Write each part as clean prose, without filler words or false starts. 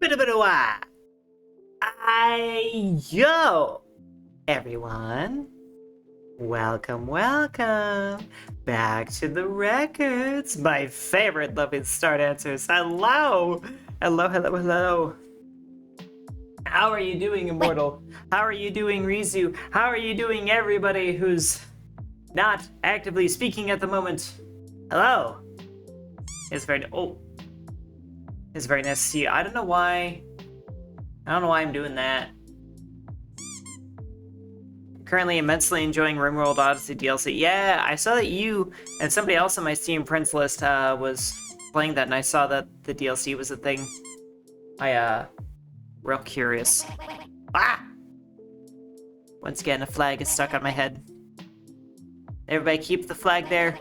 Bida yo, everyone. Welcome back to the records. My favorite loving star dancers. Hello. How are you doing, Immortal? How are you doing, Rizu? How are you doing, everybody who's not actively speaking at the moment? Hello. It's very nice to see you. I don't know why I'm doing that. Currently immensely enjoying RimWorld Odyssey DLC. Yeah, I saw that you and somebody else on my Steam Prince list was playing that, and I saw that the DLC was a thing. Real curious. Ah! Once again, a flag is stuck on my head. Everybody keep the flag there.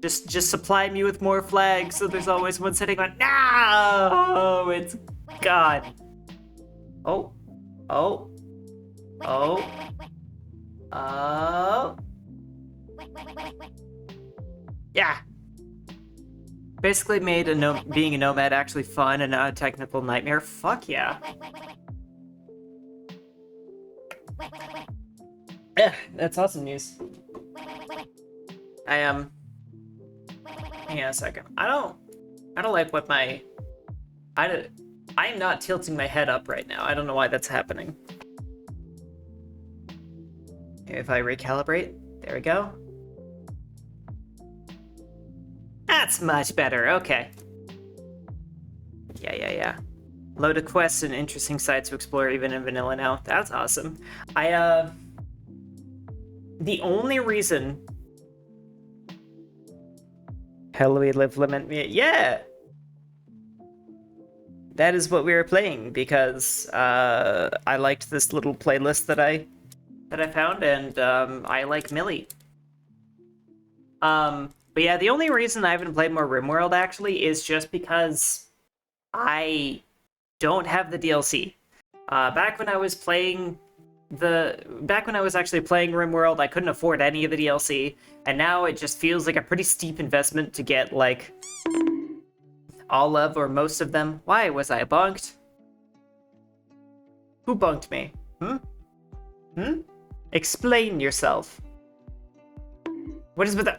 Just supply me with more flags so there's always one sitting on. No! It's gone. Oh. Yeah. Basically made being a nomad actually fun and not a technical nightmare. Fuck yeah. Yeah, that's awesome news. Hang on a second. I don't like what I am not tilting my head up right now. I don't know why that's happening. If I recalibrate, there we go. That's much better, okay. Yeah. Load of quests and interesting sites to explore even in vanilla now. That's awesome. The only reason... Hell, we live limit me. Yeah! That is what we were playing because I liked this little playlist that I found, and I like Millie. But yeah, the only reason I haven't played more RimWorld actually is just because I don't have the DLC. Back when I was actually playing RimWorld, I couldn't afford any of the DLC, and now it just feels like a pretty steep investment to get like all of or most of them. Why was I bunked? Who bunked me? Explain yourself. What is with the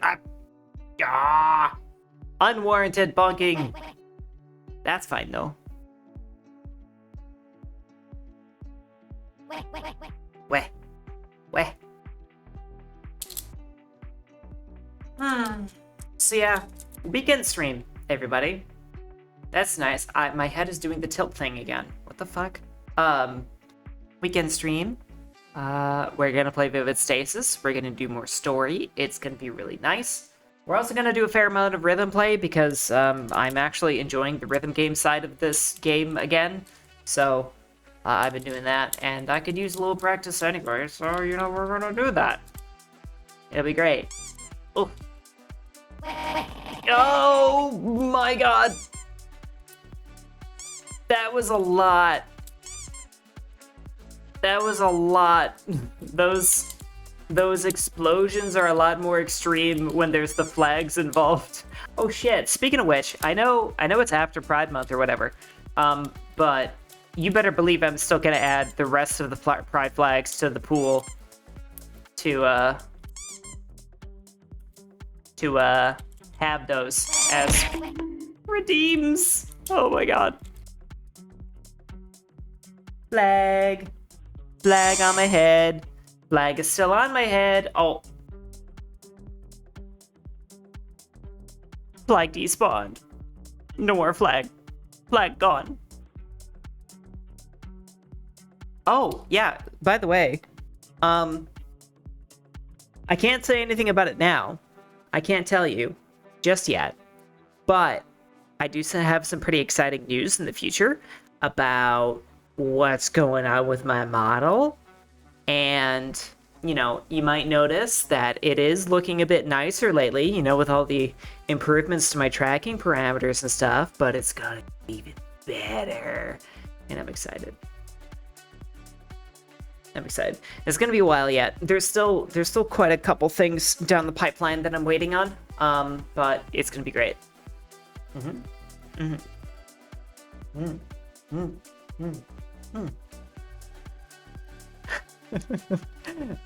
unwarranted bunking? That's fine though. Weh. So yeah, weekend stream, everybody. That's nice. My head is doing the tilt thing again. What the fuck? Weekend stream. We're gonna play Vivid Stasis. We're gonna do more story. It's gonna be really nice. We're also gonna do a fair amount of rhythm play because I'm actually enjoying the rhythm game side of this game again. So I've been doing that, and I could use a little practice anyway. So we're gonna do that. It'll be great. Oh my god. That was a lot. Those explosions are a lot more extreme when there's the flags involved. Oh shit, speaking of which, I know it's after Pride Month or whatever, but you better believe I'm still gonna add the rest of the Pride flags to the pool to have those as redeems. Oh my god. Flag on my head. Flag is still on my head. Oh. Flag despawned. No more flag. Flag gone. Oh, yeah, by the way, I can't say anything about it now. I can't tell you just yet, but I do have some pretty exciting news in the future about what's going on with my model. And, you might notice that it is looking a bit nicer lately, with all the improvements to my tracking parameters and stuff, but it's gonna be even better. And I'm excited. It's gonna be a while yet. There's still quite a couple things down the pipeline that I'm waiting on, but it's gonna be great.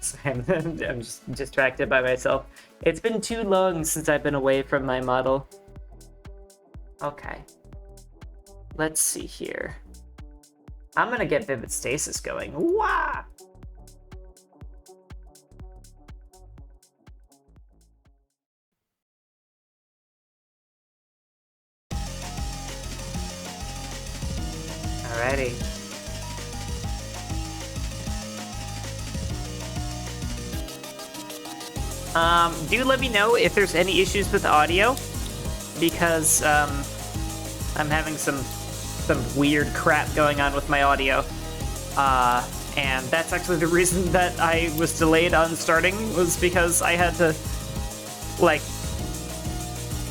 Sorry, I'm just distracted by myself. It's been too long since I've been away from my model. Okay. Let's see here. I'm gonna get Vivid Stasis going. Wah! Alrighty. Do let me know if there's any issues with audio, because I'm having some weird crap going on with my audio. And that's actually the reason that I was delayed on starting, was because I had to, like,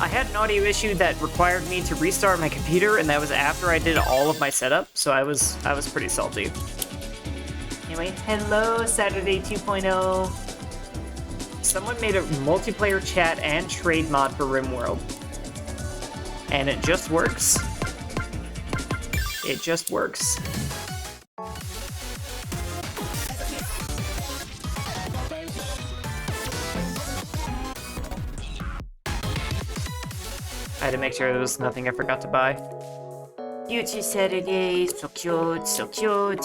I had an audio issue that required me to restart my computer, and that was after I did all of my setup, so I was pretty salty. Anyway, hello, Saturday 2.0. Someone made a multiplayer chat and trade mod for RimWorld. And it just works. It just works. I had to make sure there was nothing I forgot to buy. Beauty Saturday, so cute, so cute.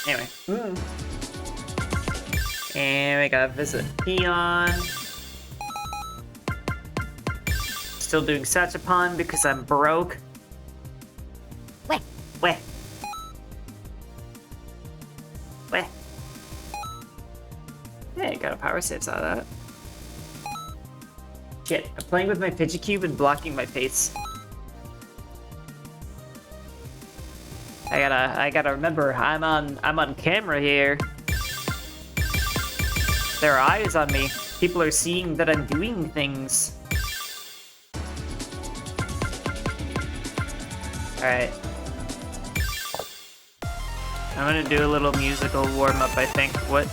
Anyway. And we gotta visit Peon. Still doing Satchapon because I'm broke. Weh. Hey, got a power saves out of that. Shit, I'm playing with my fidget cube and blocking my face. I gotta remember, I'm on camera here. There are eyes on me. People are seeing that I'm doing things. Alright. I'm gonna do a little musical warm-up, I think. What?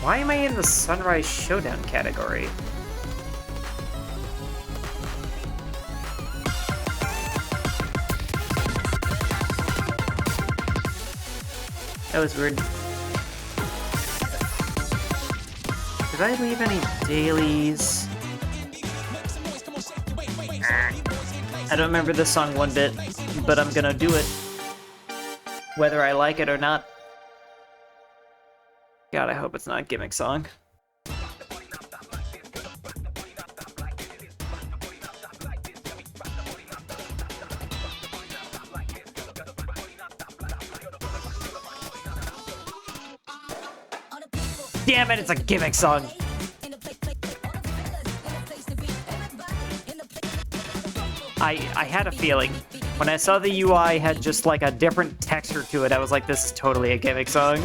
Why am I in the Sunrise Showdown category? That was weird. Did I leave any dailies? I don't remember this song one bit, but I'm gonna do it. Whether I like it or not. God, I hope it's not a gimmick song. Damn it, it's a gimmick song! I had a feeling. When I saw the UI had just like a different texture to it, I was like, this is totally a gimmick song.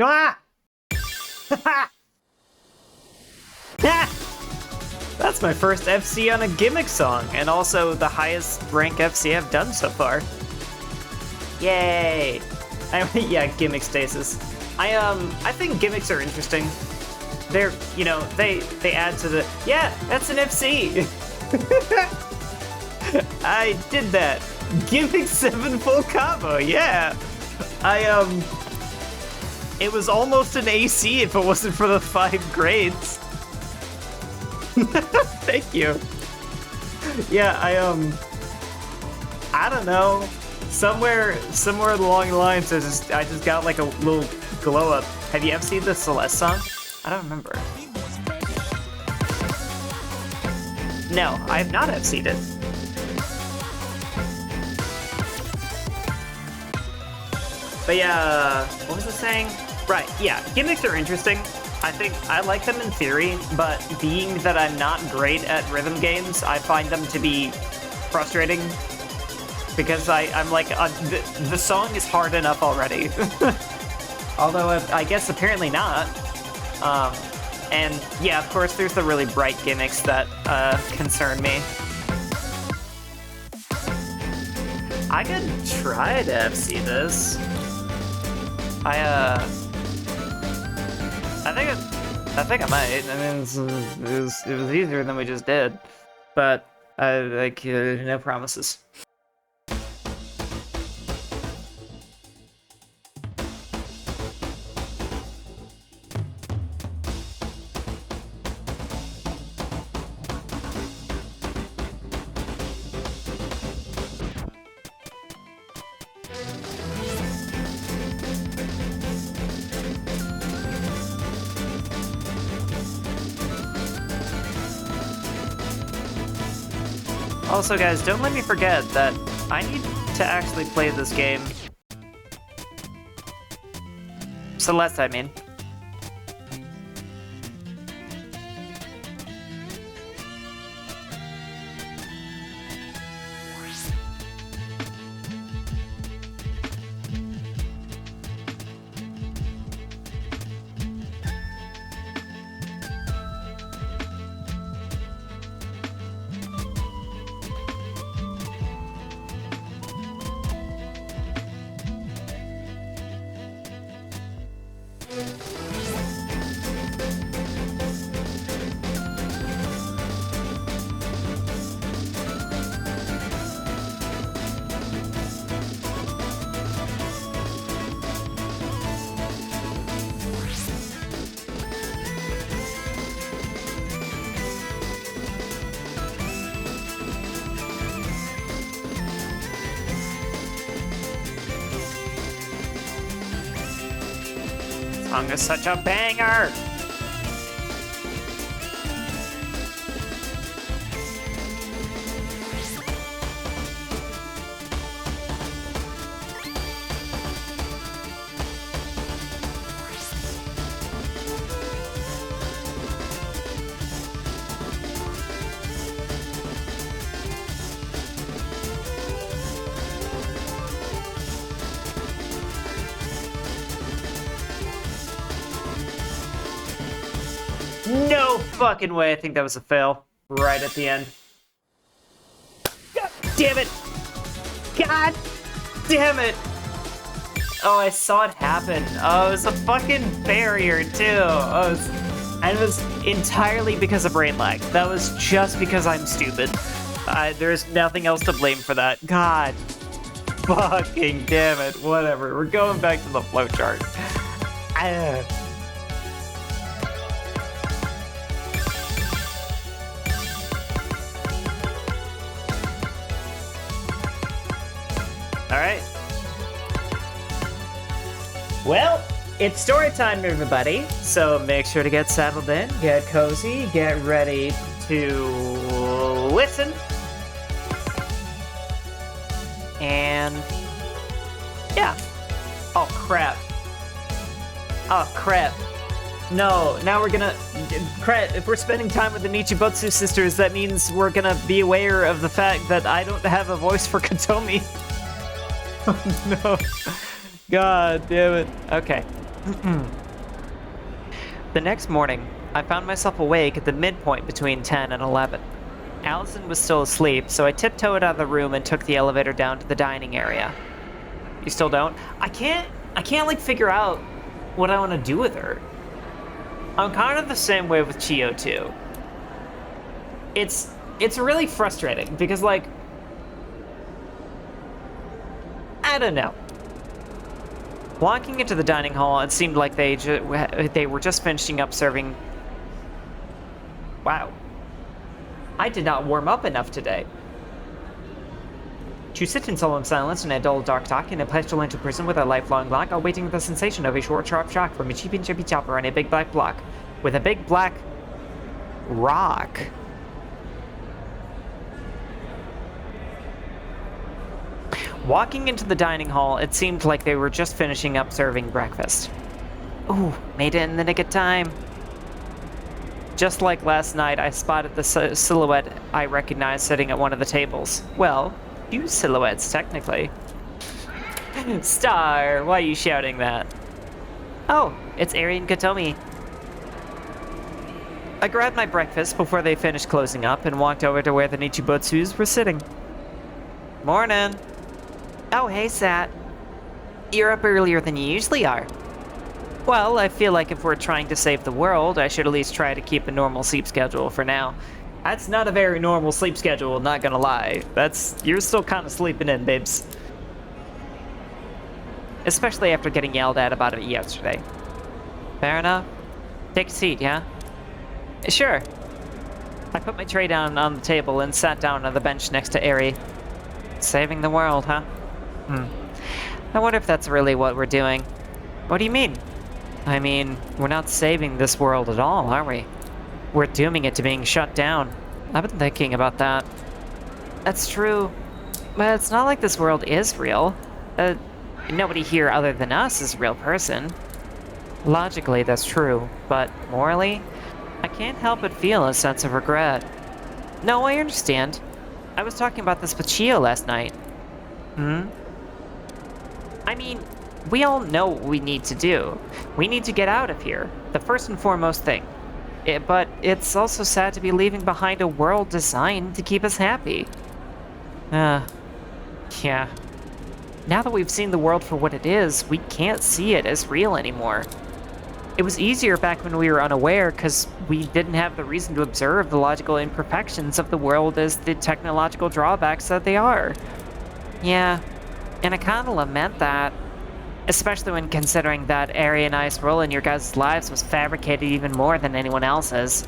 Ah! That's my first FC on a gimmick song, and also the highest rank FC I've done so far. Yay! Yeah, gimmick Stasis. I think gimmicks are interesting. They're, you know, they add to the, yeah, that's an FC! I did that. Gimmick 7 full combo, yeah! It was almost an AC if it wasn't for the 5 grades. Thank you. Yeah, I don't know. Somewhere along the lines, I just got like a little glow up. Have you ever seen the Celeste song? I don't remember. No, I have not seen it. But yeah, what was it saying? Right, yeah, gimmicks are interesting. I think I like them in theory, but being that I'm not great at rhythm games, I find them to be frustrating. Because I'm like, the song is hard enough already. Although I guess apparently not. And yeah, of course, there's the really bright gimmicks that concern me. I could try to FC this. I think I might. I mean, it was easier than we just did, but like no promises. Also, guys, don't let me forget that I need to actually play this game. Celeste, I mean. Song is such a banger! No fucking way, I think that was a fail. Right at the end. God damn it! God damn it! Oh, I saw it happen. Oh, it was a fucking barrier, too. And it was entirely because of brain lag. That was just because I'm stupid. There's nothing else to blame for that. God fucking damn it. Whatever. We're going back to the flowchart. Alright. Well, it's story time, everybody. So make sure to get settled in, get cozy, get ready to listen. And yeah. Oh crap. Oh crap. No, now we're gonna... Crap, if we're spending time with the Nichibutsu sisters, that means we're gonna be aware of the fact that I don't have a voice for Katomi. Oh no. God damn it. Okay. The next morning, I found myself awake at the midpoint between 10 and 11. Allison was still asleep, so I tiptoed out of the room and took the elevator down to the dining area. You still don't? I can't like figure out what I want to do with her. I'm kind of the same way with Chio too. It's really frustrating because like I don't know. Walking into the dining hall, it seemed like they were just finishing up serving. Wow. I did not warm up enough today. To sit in solemn silence in a dull, dark talk in a pestilential prison with a lifelong lock, awaiting the sensation of a short, sharp shock from a cheap and chippy chopper on a big black block with a big black rock. Walking into the dining hall, it seemed like they were just finishing up serving breakfast. Ooh, made it in the nick of time. Just like last night, I spotted the silhouette I recognized sitting at one of the tables. Well, two silhouettes, technically. Star, why are you shouting that? Oh, it's Eri and Katomi. I grabbed my breakfast before they finished closing up and walked over to where the Nichibotsus were sitting. Morning. Oh, hey, Sat. You're up earlier than you usually are. Well, I feel like if we're trying to save the world, I should at least try to keep a normal sleep schedule for now. That's not a very normal sleep schedule, not gonna lie. You're still kind of sleeping in, babes. Especially after getting yelled at about it yesterday. Fair enough. Take a seat, yeah? Sure. I put my tray down on the table and sat down on the bench next to Eri. Saving the world, huh? I wonder if that's really what we're doing. What do you mean? I mean, we're not saving this world at all, are we? We're dooming it to being shut down. I've been thinking about that. That's true. But it's not like this world is real. Nobody here other than us is a real person. Logically, that's true. But morally, I can't help but feel a sense of regret. No, I understand. I was talking about this with Chio last night. I mean, we all know what we need to do. We need to get out of here. The first and foremost thing. But it's also sad to be leaving behind a world designed to keep us happy. Yeah. Now that we've seen the world for what it is, we can't see it as real anymore. It was easier back when we were unaware because we didn't have the reason to observe the logical imperfections of the world as the technological drawbacks that they are. Yeah, and I kind of lament that. Especially when considering that Eri and I's role in your guys' lives was fabricated even more than anyone else's.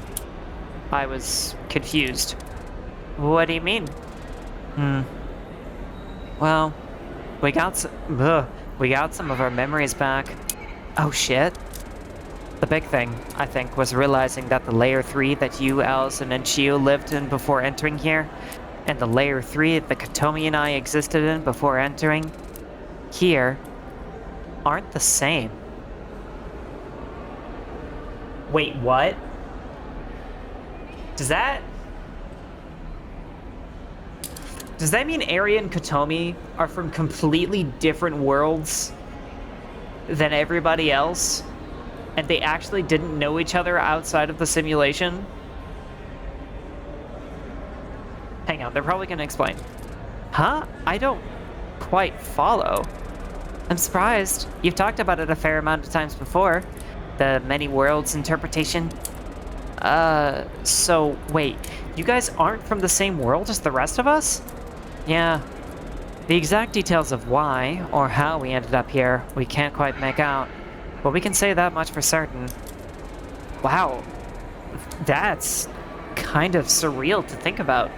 I was confused. What do you mean? Well, we got some of our memories back. Oh shit. The big thing, I think, was realizing that the Layer 3 that you, Allison, and Chio lived in before entering here, and the Layer 3 that Katomi and I existed in before entering here, aren't the same. Wait, what? Does that mean Eri and Katomi are from completely different worlds than everybody else? And they actually didn't know each other outside of the simulation? Hang on, they're probably gonna explain. Huh? I don't quite follow. I'm surprised. You've talked about it a fair amount of times before. The many worlds interpretation. So wait, you guys aren't from the same world as the rest of us? Yeah. The exact details of why, or how we ended up here, we can't quite make out. But we can say that much for certain. Wow. That's kind of surreal to think about.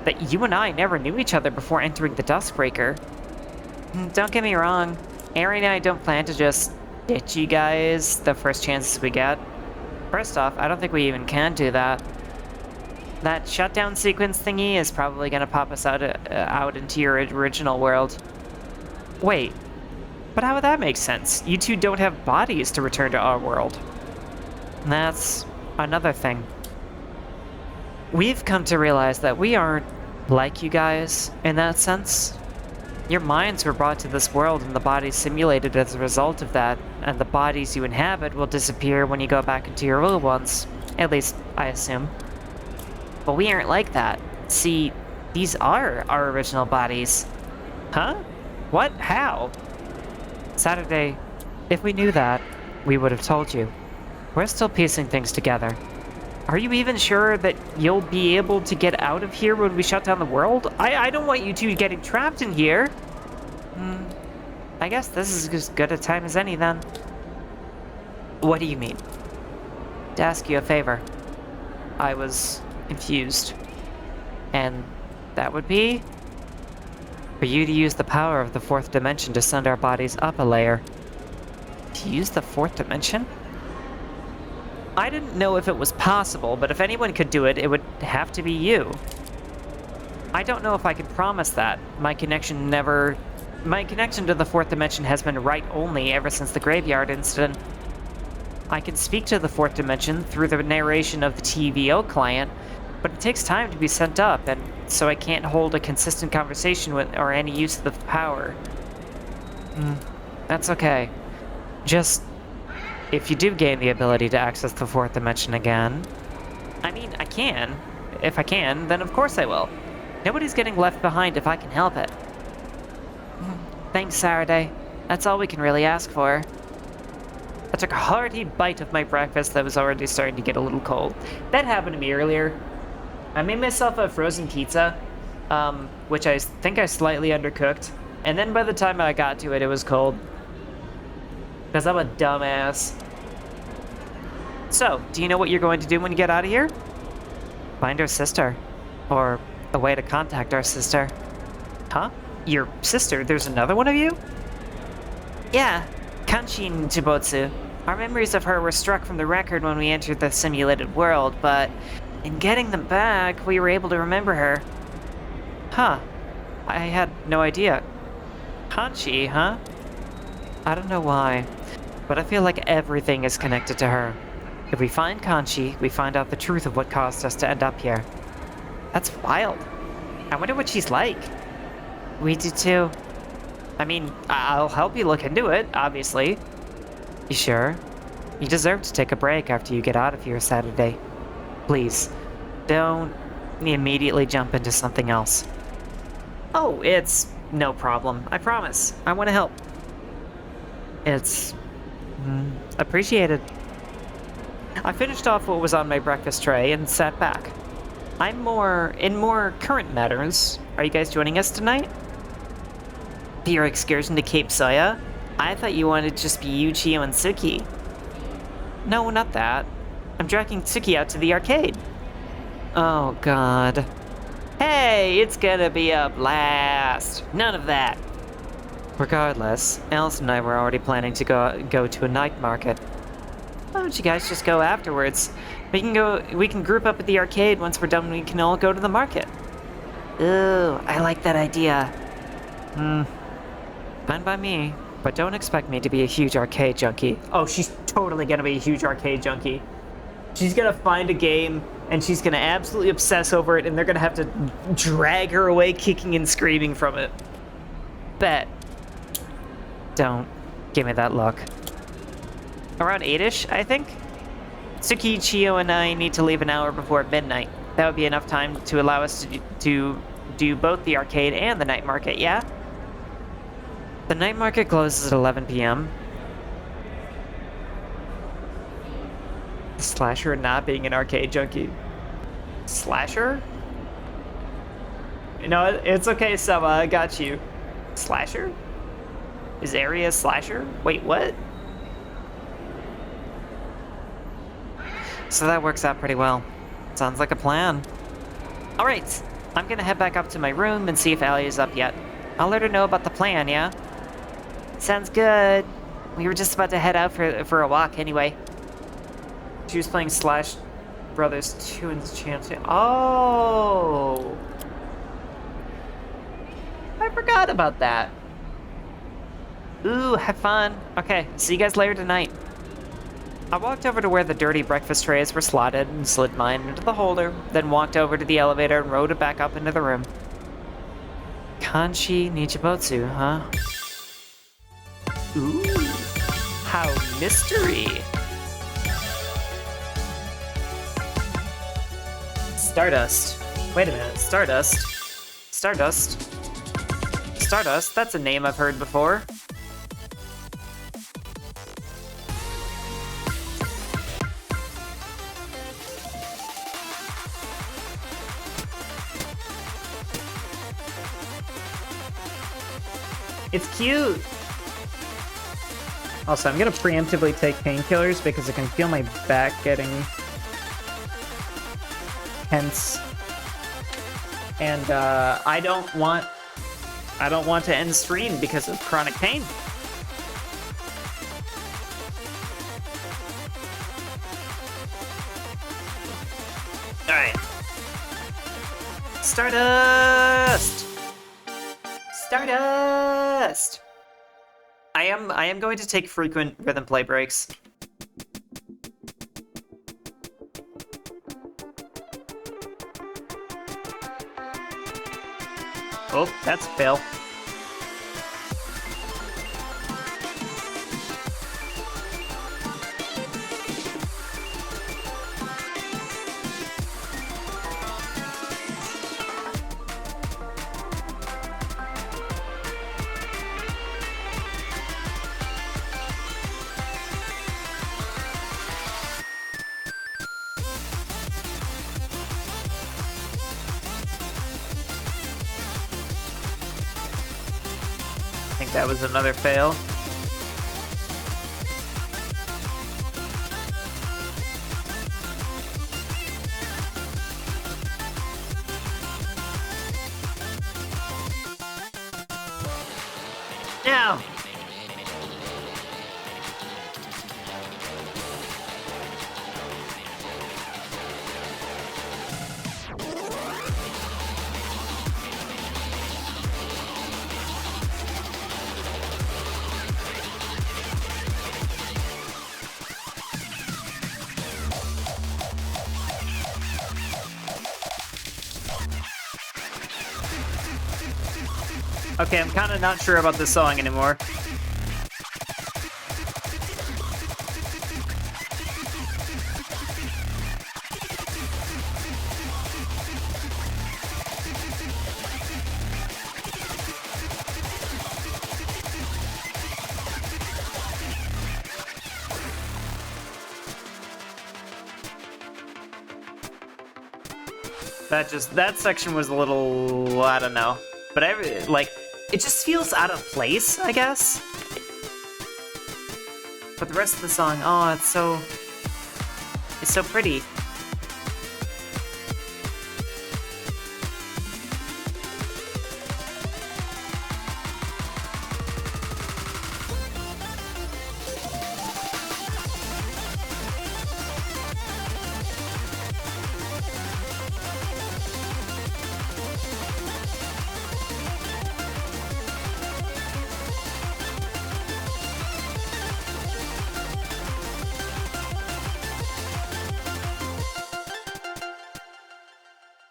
That you and I never knew each other before entering the Duskbreaker. Don't get me wrong, Eri and I don't plan to just ditch you guys the first chances we get. First off, I don't think we even can do that. That shutdown sequence thingy is probably gonna pop us out into your original world. Wait, but how would that make sense? You two don't have bodies to return to our world. That's another thing. We've come to realize that we aren't like you guys in that sense. Your minds were brought to this world and the bodies simulated as a result of that, and the bodies you inhabit will disappear when you go back into your real ones. At least, I assume. But we aren't like that. See, these are our original bodies. Huh? What? How? Saturday, if we knew that, we would have told you. We're still piecing things together. Are you even sure that you'll be able to get out of here when we shut down the world? I don't want you two getting trapped in here. I guess this is as good a time as any then. What do you mean? To ask you a favor. I was confused. And that would be? For you to use the power of the fourth dimension to send our bodies up a layer. To use the fourth dimension? I didn't know if it was possible, but if anyone could do it, it would have to be you. I don't know if I can promise that. My connection to the fourth dimension has been right only ever since the graveyard incident. I can speak to the fourth dimension through the narration of the TVO client, but it takes time to be sent up, and so I can't hold a consistent conversation with or any use of the power. That's okay. Just, if you do gain the ability to access the fourth dimension again... I mean, I can. If I can, then of course I will. Nobody's getting left behind if I can help it. Thanks, Saturday. That's all we can really ask for. I took a hearty bite of my breakfast that was already starting to get a little cold. That happened to me earlier. I made myself a frozen pizza, which I think I slightly undercooked. And then by the time I got to it, it was cold. Because I'm a dumbass. So, do you know what you're going to do when you get out of here? Find our sister. Or a way to contact our sister. Huh? Your sister? There's another one of you? Yeah, Kanshin Jibotsu. Our memories of her were struck from the record when we entered the simulated world, but in getting them back, we were able to remember her. Huh. I had no idea. Kanchi, huh? I don't know why, but I feel like everything is connected to her. If we find Kanchi, we find out the truth of what caused us to end up here. That's wild. I wonder what she's like. We do too. I mean, I'll help you look into it, obviously. You sure? You deserve to take a break after you get out of here Saturday. Please, don't immediately jump into something else. Oh, it's no problem. I promise. I want to help. It's appreciated. I finished off what was on my breakfast tray and sat back. In more current matters. Are you guys joining us tonight? Your excursion to Cape Soya? I thought you wanted to just be you, Chio, and Tsuki. No, not that. I'm dragging Tsuki out to the arcade. Oh, God. Hey, it's gonna be a blast. None of that. Regardless, Alice and I were already planning to go to a night market. Why don't you guys just go afterwards? We can group up at the arcade. Once we're done, we can all go to the market. Ooh, I like that idea. Fine by me, but don't expect me to be a huge arcade junkie. Oh, she's totally gonna be a huge arcade junkie. She's gonna find a game, and she's gonna absolutely obsess over it, and they're gonna have to drag her away kicking and screaming from it. Bet. Don't give me that look. Around 8-ish, I think? Tsuki, Chio, and I need to leave an hour before midnight. That would be enough time to allow us to do both the arcade and the night market, yeah? The night market closes at 11 p.m. Slasher not being an arcade junkie. Slasher? No, it's okay, Saba, I got you. Slasher? Is Area a slasher? Wait, what? So that works out pretty well. Sounds like a plan. Alright, I'm gonna head back up to my room and see if Allie is up yet. I'll let her know about the plan, yeah? Sounds good. We were just about to head out for a walk anyway. She was playing Slash Brothers 2 in the champion. Oh! I forgot about that. Ooh, have fun. Okay, see you guys later tonight. I walked over to where the dirty breakfast trays were slotted and slid mine into the holder, then walked over to the elevator and rode it back up into the room. Kanchi Nichibotsu, huh? Ooh, how mystery. Stardust. Wait a minute, Stardust? Stardust? Stardust? That's a name I've heard before. It's cute! Also, I'm gonna preemptively take painkillers because I can feel my back getting tense. And I don't want to end stream because of chronic pain. Alright. Stardust! Stardust! I am going to take frequent rhythm play breaks. Oh, that's a fail. I think that was another fail. Now. Okay, I'm kind of not sure about this song anymore. That section was a little, I don't know. But it just feels out of place, I guess. But the rest of the song, oh, it's so pretty.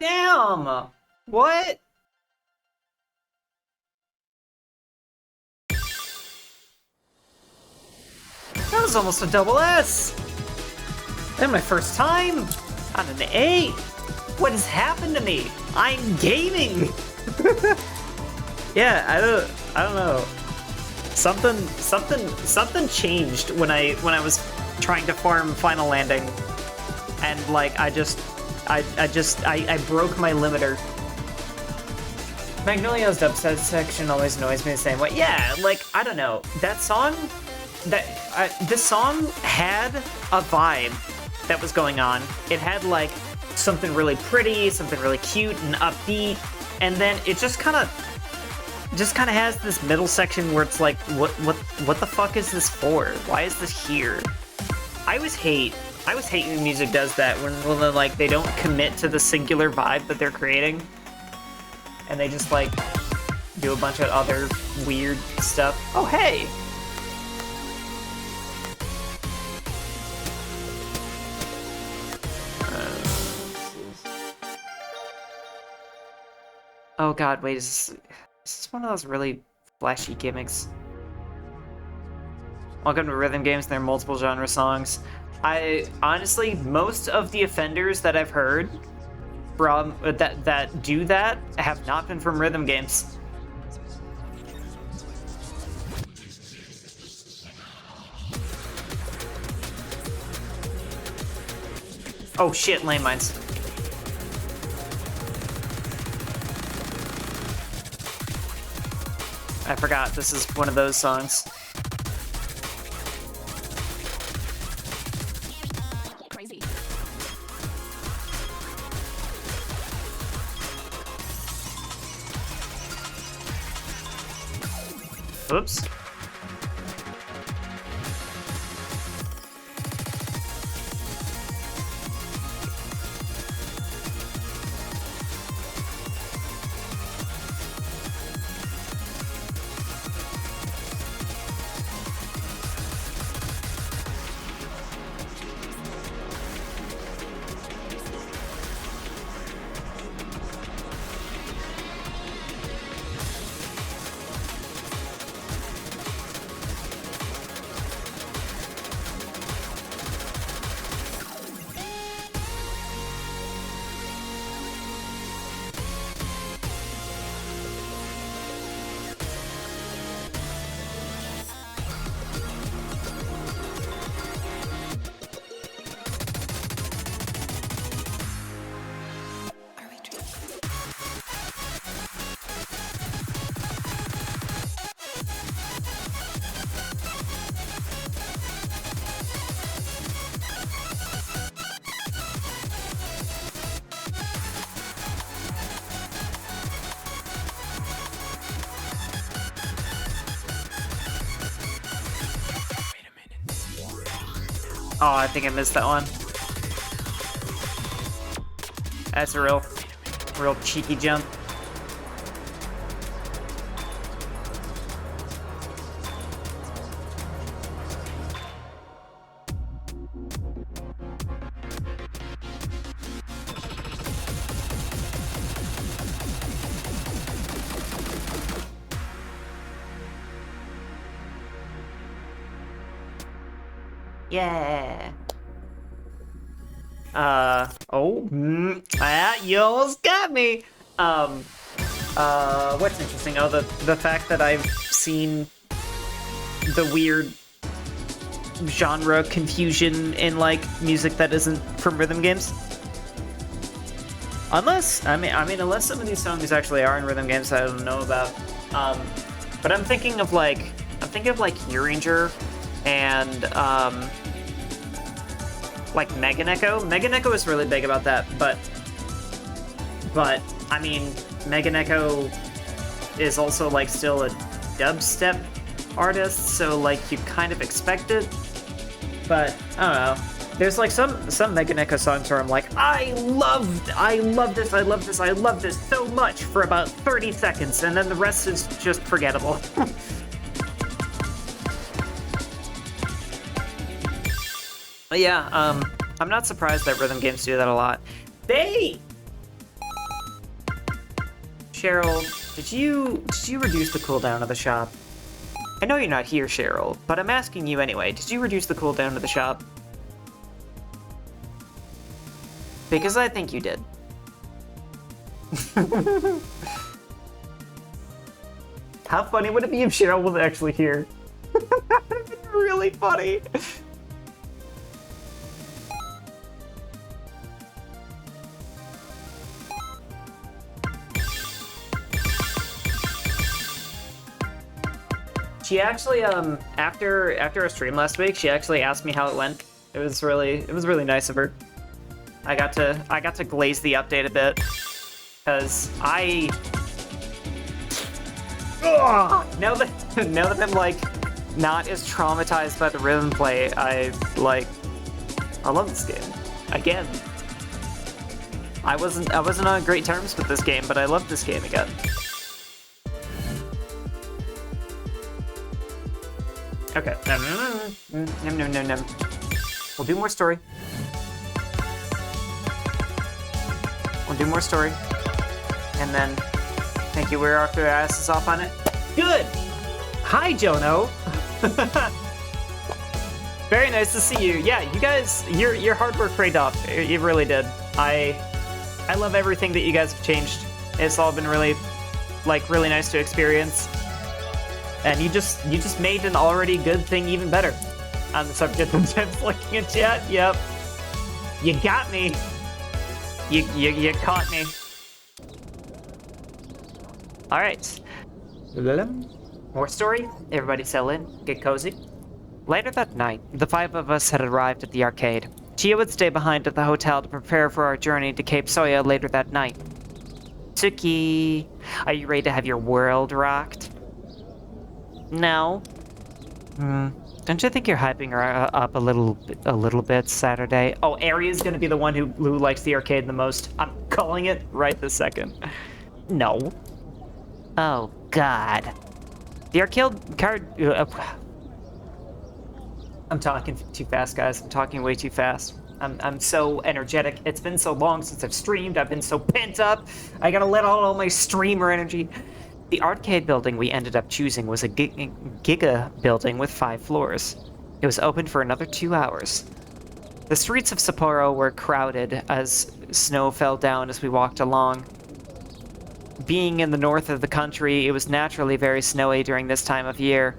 Damn! What? That was almost a double S! And my first time! On an A! What has happened to me? I'm gaming! Yeah, I don't know. Something changed when I was trying to farm Final Landing. And like I broke my limiter. Magnolia's dubstep section always annoys me the same way. Yeah, like, I don't know. That song, this song had a vibe that was going on. It had like something really pretty, something really cute and upbeat, and then it just kind of has this middle section where it's like, what the fuck is this for? Why is this here? I always hate when music does that, when like they don't commit to the singular vibe that they're creating, and they just like do a bunch of other weird stuff. Oh hey! Oh god, wait, is this... This is one of those really flashy gimmicks. Welcome to Rhythm Games and their multiple genre songs. I honestly, most of the offenders that I've heard from that do that have not been from Rhythm Games. Oh shit, landmines. I forgot this is one of those songs. Crazy. Oops. Are we dreaming? Wait a minute. Oh, I think I missed that one. That's a real cheeky jump. Yeah. You almost got me. What's interesting? Oh, the fact that I've seen the weird genre confusion in like music that isn't from Rhythm Games. Unless, I mean, unless some of these songs actually are in Rhythm Games that I don't know about. But I'm thinking of like Uranger and like Mega Neko. Mega Neko is really big about that, but I mean, Mega Neko is also like still a dubstep artist, so like you kind of expect it. But I don't know. There's like some Mega Neko songs where I'm like, I love this so much for about 30 seconds, and then the rest is just forgettable. But yeah, I'm not surprised that Rhythm Games do that a lot. Cheryl, did you reduce the cooldown of the shop? I know you're not here, Cheryl, but I'm asking you anyway. Did you reduce the cooldown of the shop? Because I think you did. How funny would it be if Cheryl was actually here? That'd be really funny. She actually, after a stream last week, she actually asked me how it went. It was really nice of her. I got to glaze the update a bit, because now that I'm like not as traumatized by the rhythm play, I love this game again. I wasn't on great terms with this game, but I love this game again. Okay. No. We'll do more story. And then Thank you. We're off their asses off on it. Good. Hi, Jono. Very nice to see you. Yeah, you guys, your hard work paid off. It really did. I love everything that you guys have changed. It's all been really nice to experience. And you just made an already good thing even better. On the subject of Tim's looking at chat. Yep. You got me. You caught me. All right. More story. Everybody settle in. Get cozy. Later that night, the 5 of us had arrived at the arcade. Chia would stay behind at the hotel to prepare for our journey to Cape Soya later that night. Suki, are you ready to have your world rocked? No. Don't you think you're hyping her up a little bit Saturday? Oh, Ari's gonna be the one who likes the arcade the most. I'm calling it right this second. No. Oh, God. The arcade card... I'm talking too fast, guys. I'm talking way too fast. I'm so energetic. It's been so long since I've streamed. I've been so pent up. I gotta let out all my streamer energy. The arcade building we ended up choosing was a giga building with 5 floors. It was open for another 2 hours. The streets of Sapporo were crowded as snow fell down as we walked along. Being in the north of the country, it was naturally very snowy during this time of year,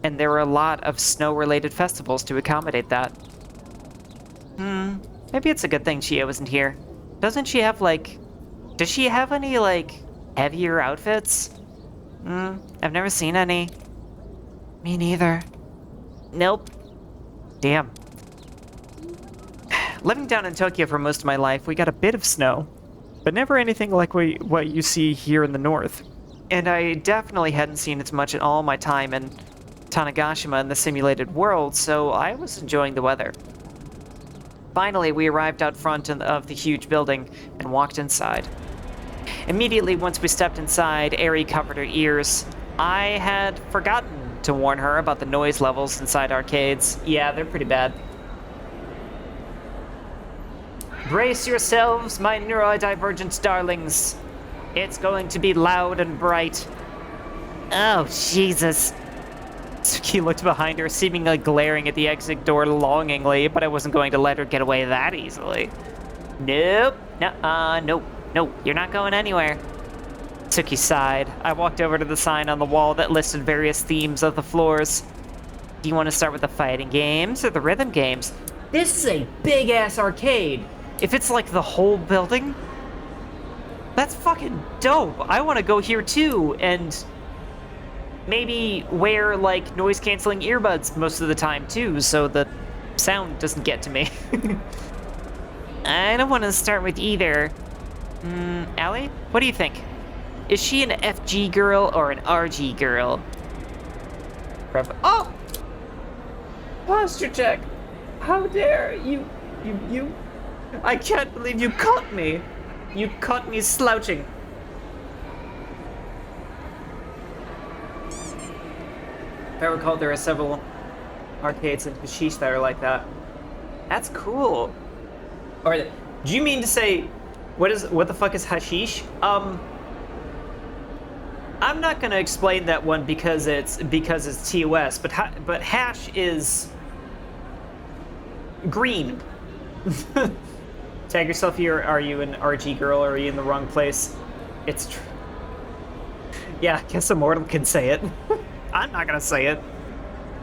and there were a lot of snow-related festivals to accommodate that. Maybe it's a good thing Chia wasn't here. Doesn't she have, does she have any, heavier outfits? I've never seen any. Me neither. Nope. Damn. Living down in Tokyo for most of my life, we got a bit of snow, but never anything like what you see here in the north. And I definitely hadn't seen it much in all my time in Tanegashima in the simulated world, so I was enjoying the weather. Finally, we arrived out front of the huge building and walked inside. Immediately once we stepped inside, Ari covered her ears. I had forgotten to warn her about the noise levels inside arcades. Yeah, they're pretty bad. Brace yourselves, my neurodivergent darlings. It's going to be loud and bright. Oh, Jesus. Tsuki looked behind her, seemingly glaring at the exit door longingly, but I wasn't going to let her get away that easily. Nope. Nope, you're not going anywhere. Tsuki sighed. I walked over to the sign on the wall that listed various themes of the floors. Do you want to start with the fighting games or the rhythm games? This is a big-ass arcade. If it's like the whole building, that's fucking dope. I want to go here too, and maybe wear noise-canceling earbuds most of the time too, so the sound doesn't get to me. I don't want to start with either. Allie, what do you think? Is she an FG girl or an RG girl? Oh! Posture check! How dare you? I can't believe you caught me! You caught me slouching. If I recall, there are several arcades in Hashish that are like that. That's cool. Or, do you mean to say, what the fuck is hashish? I'm not gonna explain that one because it's TOS, but hash is green. Tag yourself here. Are you an RG girl or are you in the wrong place? It's true. Yeah, I guess Immortal can say it. I'm not gonna say it.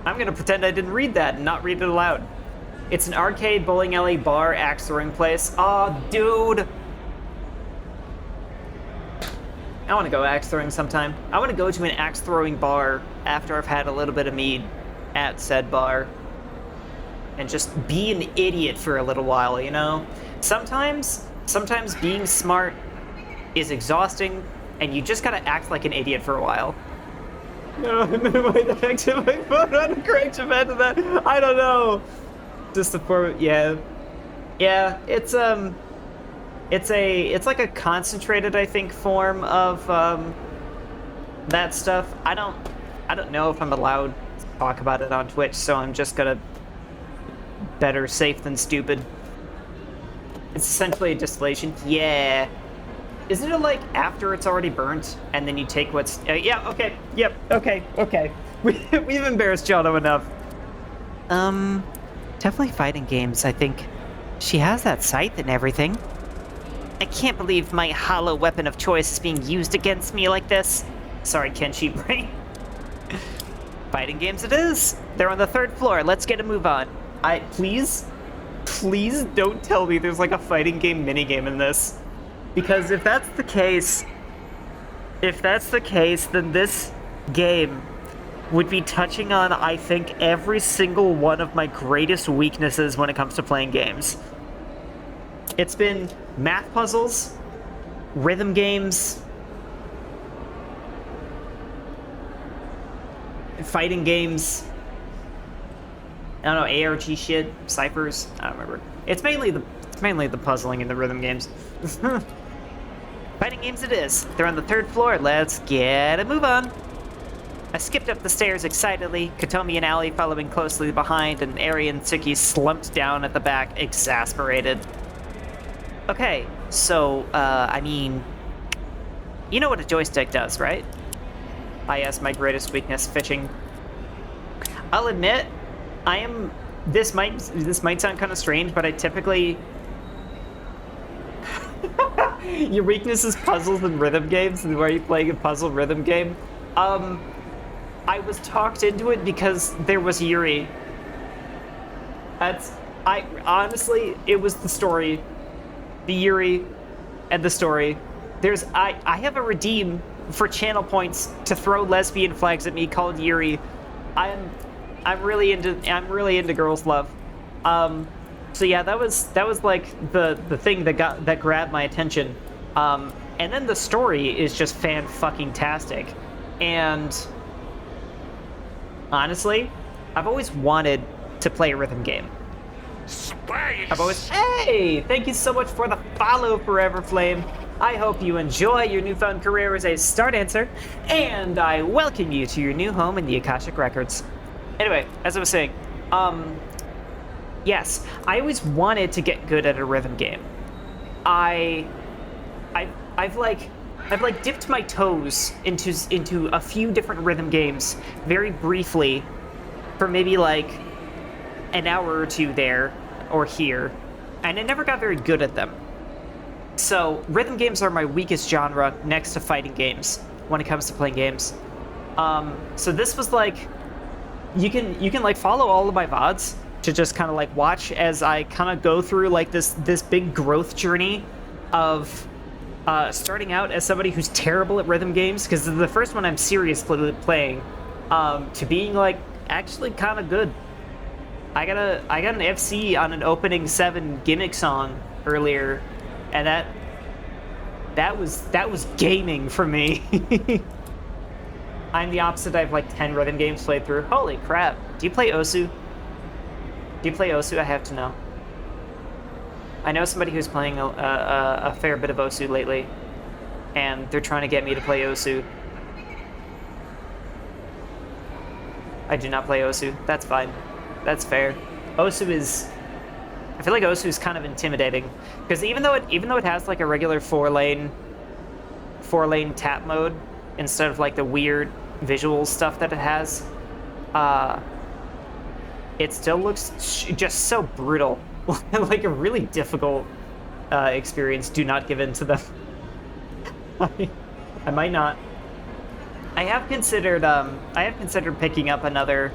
I'm gonna pretend I didn't read that and not read it aloud. It's an arcade, bowling alley, bar, axe throwing place. Aw, dude. I want to go axe throwing sometime. I want to go to an axe throwing bar after I've had a little bit of mead at said bar. And just be an idiot for a little while, you know? Sometimes being smart is exhausting, and you just gotta act like an idiot for a while. No, wait, the fact that my phone on a correct event of that. I don't know. Just the form, yeah. Yeah, it's like a concentrated, I think, form of that stuff. I don't know if I'm allowed to talk about it on Twitch, so I'm just gonna better safe than stupid. It's essentially a distillation. Yeah. Isn't it like after it's already burnt and then you take what's? Yeah. Okay. Yep. Okay. Okay. We've embarrassed Jono enough. Definitely fighting games. I think she has that scythe and everything. I can't believe my hollow weapon of choice is being used against me like this. Sorry, Kenshi Brain. Fighting games it is. They're on the 3rd floor. Let's get a move on. Please don't tell me there's like a fighting game minigame in this. Because if that's the case, then this game would be touching on, I think, every single one of my greatest weaknesses when it comes to playing games. It's been math puzzles, rhythm games, fighting games, I don't know, ARG shit, ciphers, I don't remember. It's mainly the puzzling and the rhythm games. Fighting games it is. They're on the 3rd floor. Let's get a move on. I skipped up the stairs excitedly, Katomi and Ali following closely behind, and Ari and Tsuki slumped down at the back, exasperated. Okay, so, I mean, you know what a joystick does, right? I.S. my greatest weakness, fishing. I'll admit, this might sound kind of strange, but I typically... Your weakness is puzzles and rhythm games, and why are you playing a puzzle rhythm game? I was talked into it because there was Yuri. Honestly, it was the story. The Yuri and the story. I have a redeem for channel points to throw lesbian flags at me called Yuri. I'm really into girls' love. So yeah, that was like the thing that grabbed my attention. And then the story is just fan-fucking-tastic. And honestly, I've always wanted to play a rhythm game. Space. Hey! Thank you so much for the follow, Forever Flame. I hope you enjoy your newfound career as a Star Dancer, and I welcome you to your new home in the Akashic Records. Anyway, as I was saying, yes, I always wanted to get good at a rhythm game. I've dipped my toes into a few different rhythm games very briefly for maybe like an hour or two there or here, and I never got very good at them. So rhythm games are my weakest genre next to fighting games when it comes to playing games. So this was like, you can like follow all of my VODs to just kind of like watch as I kind of go through like this big growth journey of starting out as somebody who's terrible at rhythm games, because the first one I'm seriously playing, to being like actually kind of good. I got an FC on an opening 7 gimmick song earlier, and that was gaming for me. I'm the opposite. I have like 10 rhythm games played through. Holy crap! Do you play Osu? Do you play Osu? I have to know. I know somebody who's playing a fair bit of Osu lately, and they're trying to get me to play Osu. I do not play Osu. That's fine. That's fair. Osu is... I feel like Osu is kind of intimidating, because even though it has like a regular four lane tap mode instead of like the weird visual stuff that it has, it still looks just so brutal. Like a really difficult experience. Do not give in to them. I might not. I have considered picking up another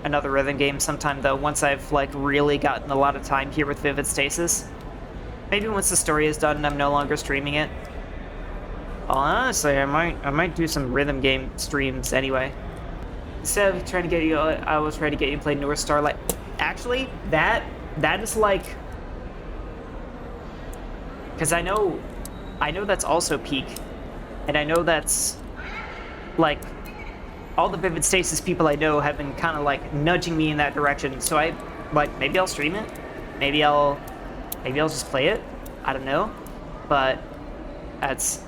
rhythm game sometime though, once I've like really gotten a lot of time here with Vivid Stasis. Maybe once the story is done and I'm no longer streaming it. Well, honestly, I might do some rhythm game streams anyway. Instead of trying to get you, I was trying to get you to play North Starlight. Actually, that is like, because I know that's also Peak, and I know that's like, all the Vivid Stasis people I know have been kind of like nudging me in that direction. So I like, maybe I'll stream it, maybe I'll just play it. I don't know, but it's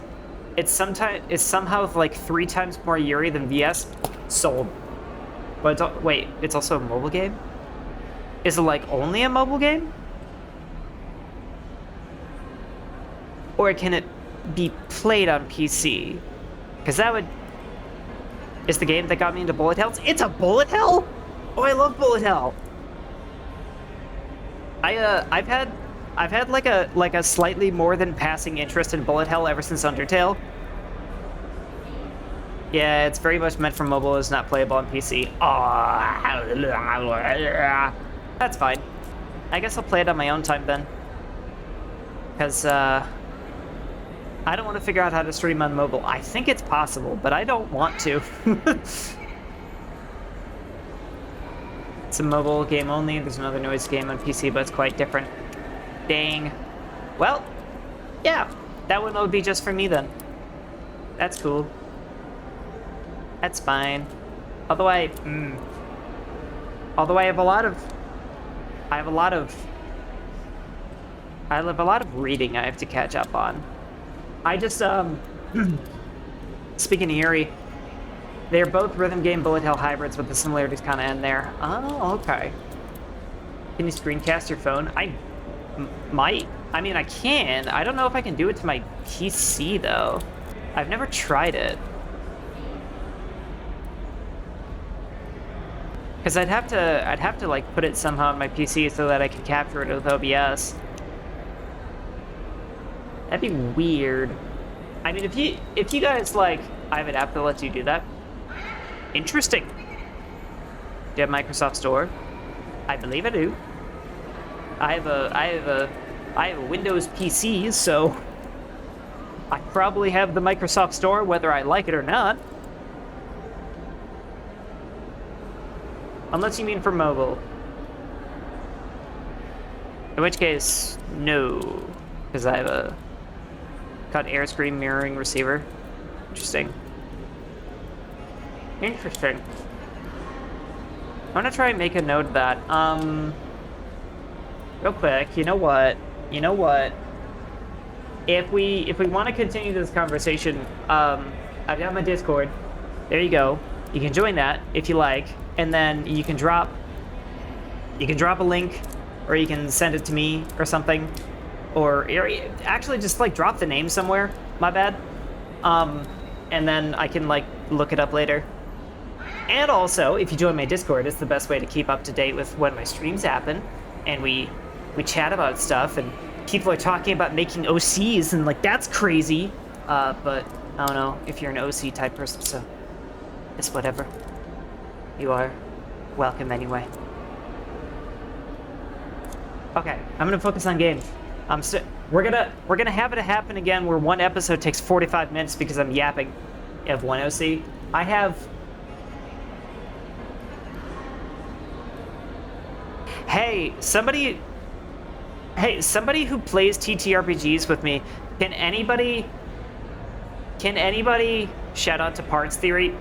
somehow like 3 times more Yuri than VS. Sold. But wait, it's also a mobile game? Is it like only a mobile game? Or can it be played on PC. Because that would... Is the game that got me into bullet hells? It's a bullet hell? Oh, I love bullet hell. I've had like a slightly more than passing interest in bullet hell ever since Undertale. Yeah, it's very much meant for mobile. It's not playable on PC. Oh, that's fine. I guess I'll play it on my own time then. Because, I don't want to figure out how to stream on mobile. I think it's possible, but I don't want to. It's a mobile game only. There's another noise game on PC, but it's quite different. Dang. Well, yeah. That one would be just for me then. That's cool. That's fine. Although I have a lot of reading I have to catch up on. I just speaking of Yuri, they're both rhythm game bullet hell hybrids, but the similarities kind of end there. Oh, okay. Can you screencast your phone? I might. I mean, I can. I don't know if I can do it to my PC though. I've never tried it. Because I'd have to like put it somehow on my PC so that I could capture it with OBS. That'd be weird. I mean, if you guys like, I have an app that lets you do that. Interesting. Do you have Microsoft Store? I believe I do. I have a Windows PC, so I probably have the Microsoft Store whether I like it or not. Unless you mean for mobile. In which case, no. Because I have a cut air screen mirroring receiver. Interesting. Interesting. I'm gonna try and make a note of that. Real quick, you know what? If we want to continue this conversation, I've got my Discord. There you go. You can join that if you like. And then you can drop a link, or you can send it to me or something, or actually just like drop the name somewhere. My bad. And then I can like look it up later. And also, if you join my Discord, it's the best way to keep up to date with when my streams happen, and we chat about stuff, and people are talking about making OCs, and like that's crazy. But I don't know if you're an OC type person, so it's whatever. You are welcome anyway. Okay, I'm gonna focus on games. We're gonna have it happen again where one episode takes 45 minutes because I'm yapping. You have one OC. I have. Hey, somebody who plays TTRPGs with me. Can anybody shout out to Parts Theory?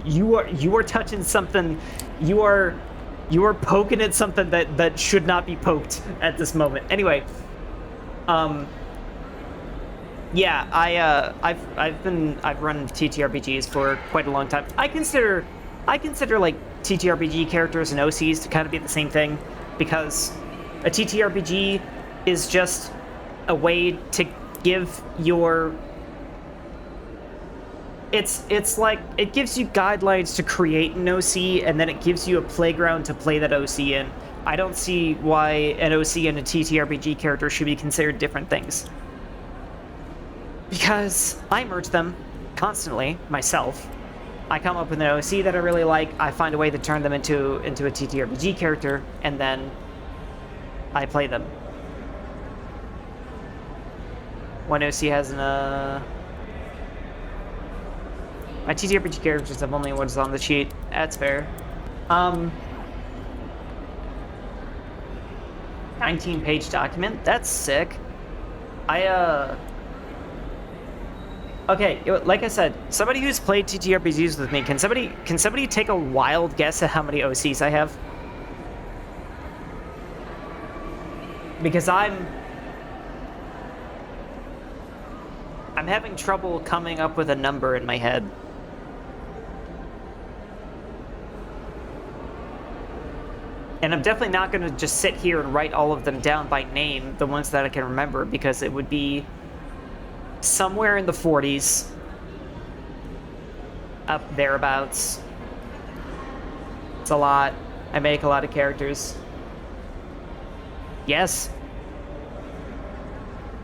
You are touching something. You are poking at something that should not be poked at this moment. Anyway, yeah, I've run TTRPGs for quite a long time. I consider like TTRPG characters and OCs to kind of be the same thing, because a TTRPG is just a way to give your... It's like, it gives you guidelines to create an OC, and then it gives you a playground to play that OC in. I don't see why an OC and a TTRPG character should be considered different things. Because I merge them constantly, myself. I come up with an OC that I really like, I find a way to turn them into a TTRPG character, and then I play them. One OC has an, my TTRPG characters have only what's on the sheet. That's fair. 19-page document? That's sick. Okay, like I said, somebody who's played TTRPGs with me, can somebody take a wild guess at how many OCs I have? Because I'm having trouble coming up with a number in my head. And I'm definitely not going to just sit here and write all of them down by name, the ones that I can remember, because it would be somewhere in the 40s, up thereabouts. It's a lot. I make a lot of characters. Yes.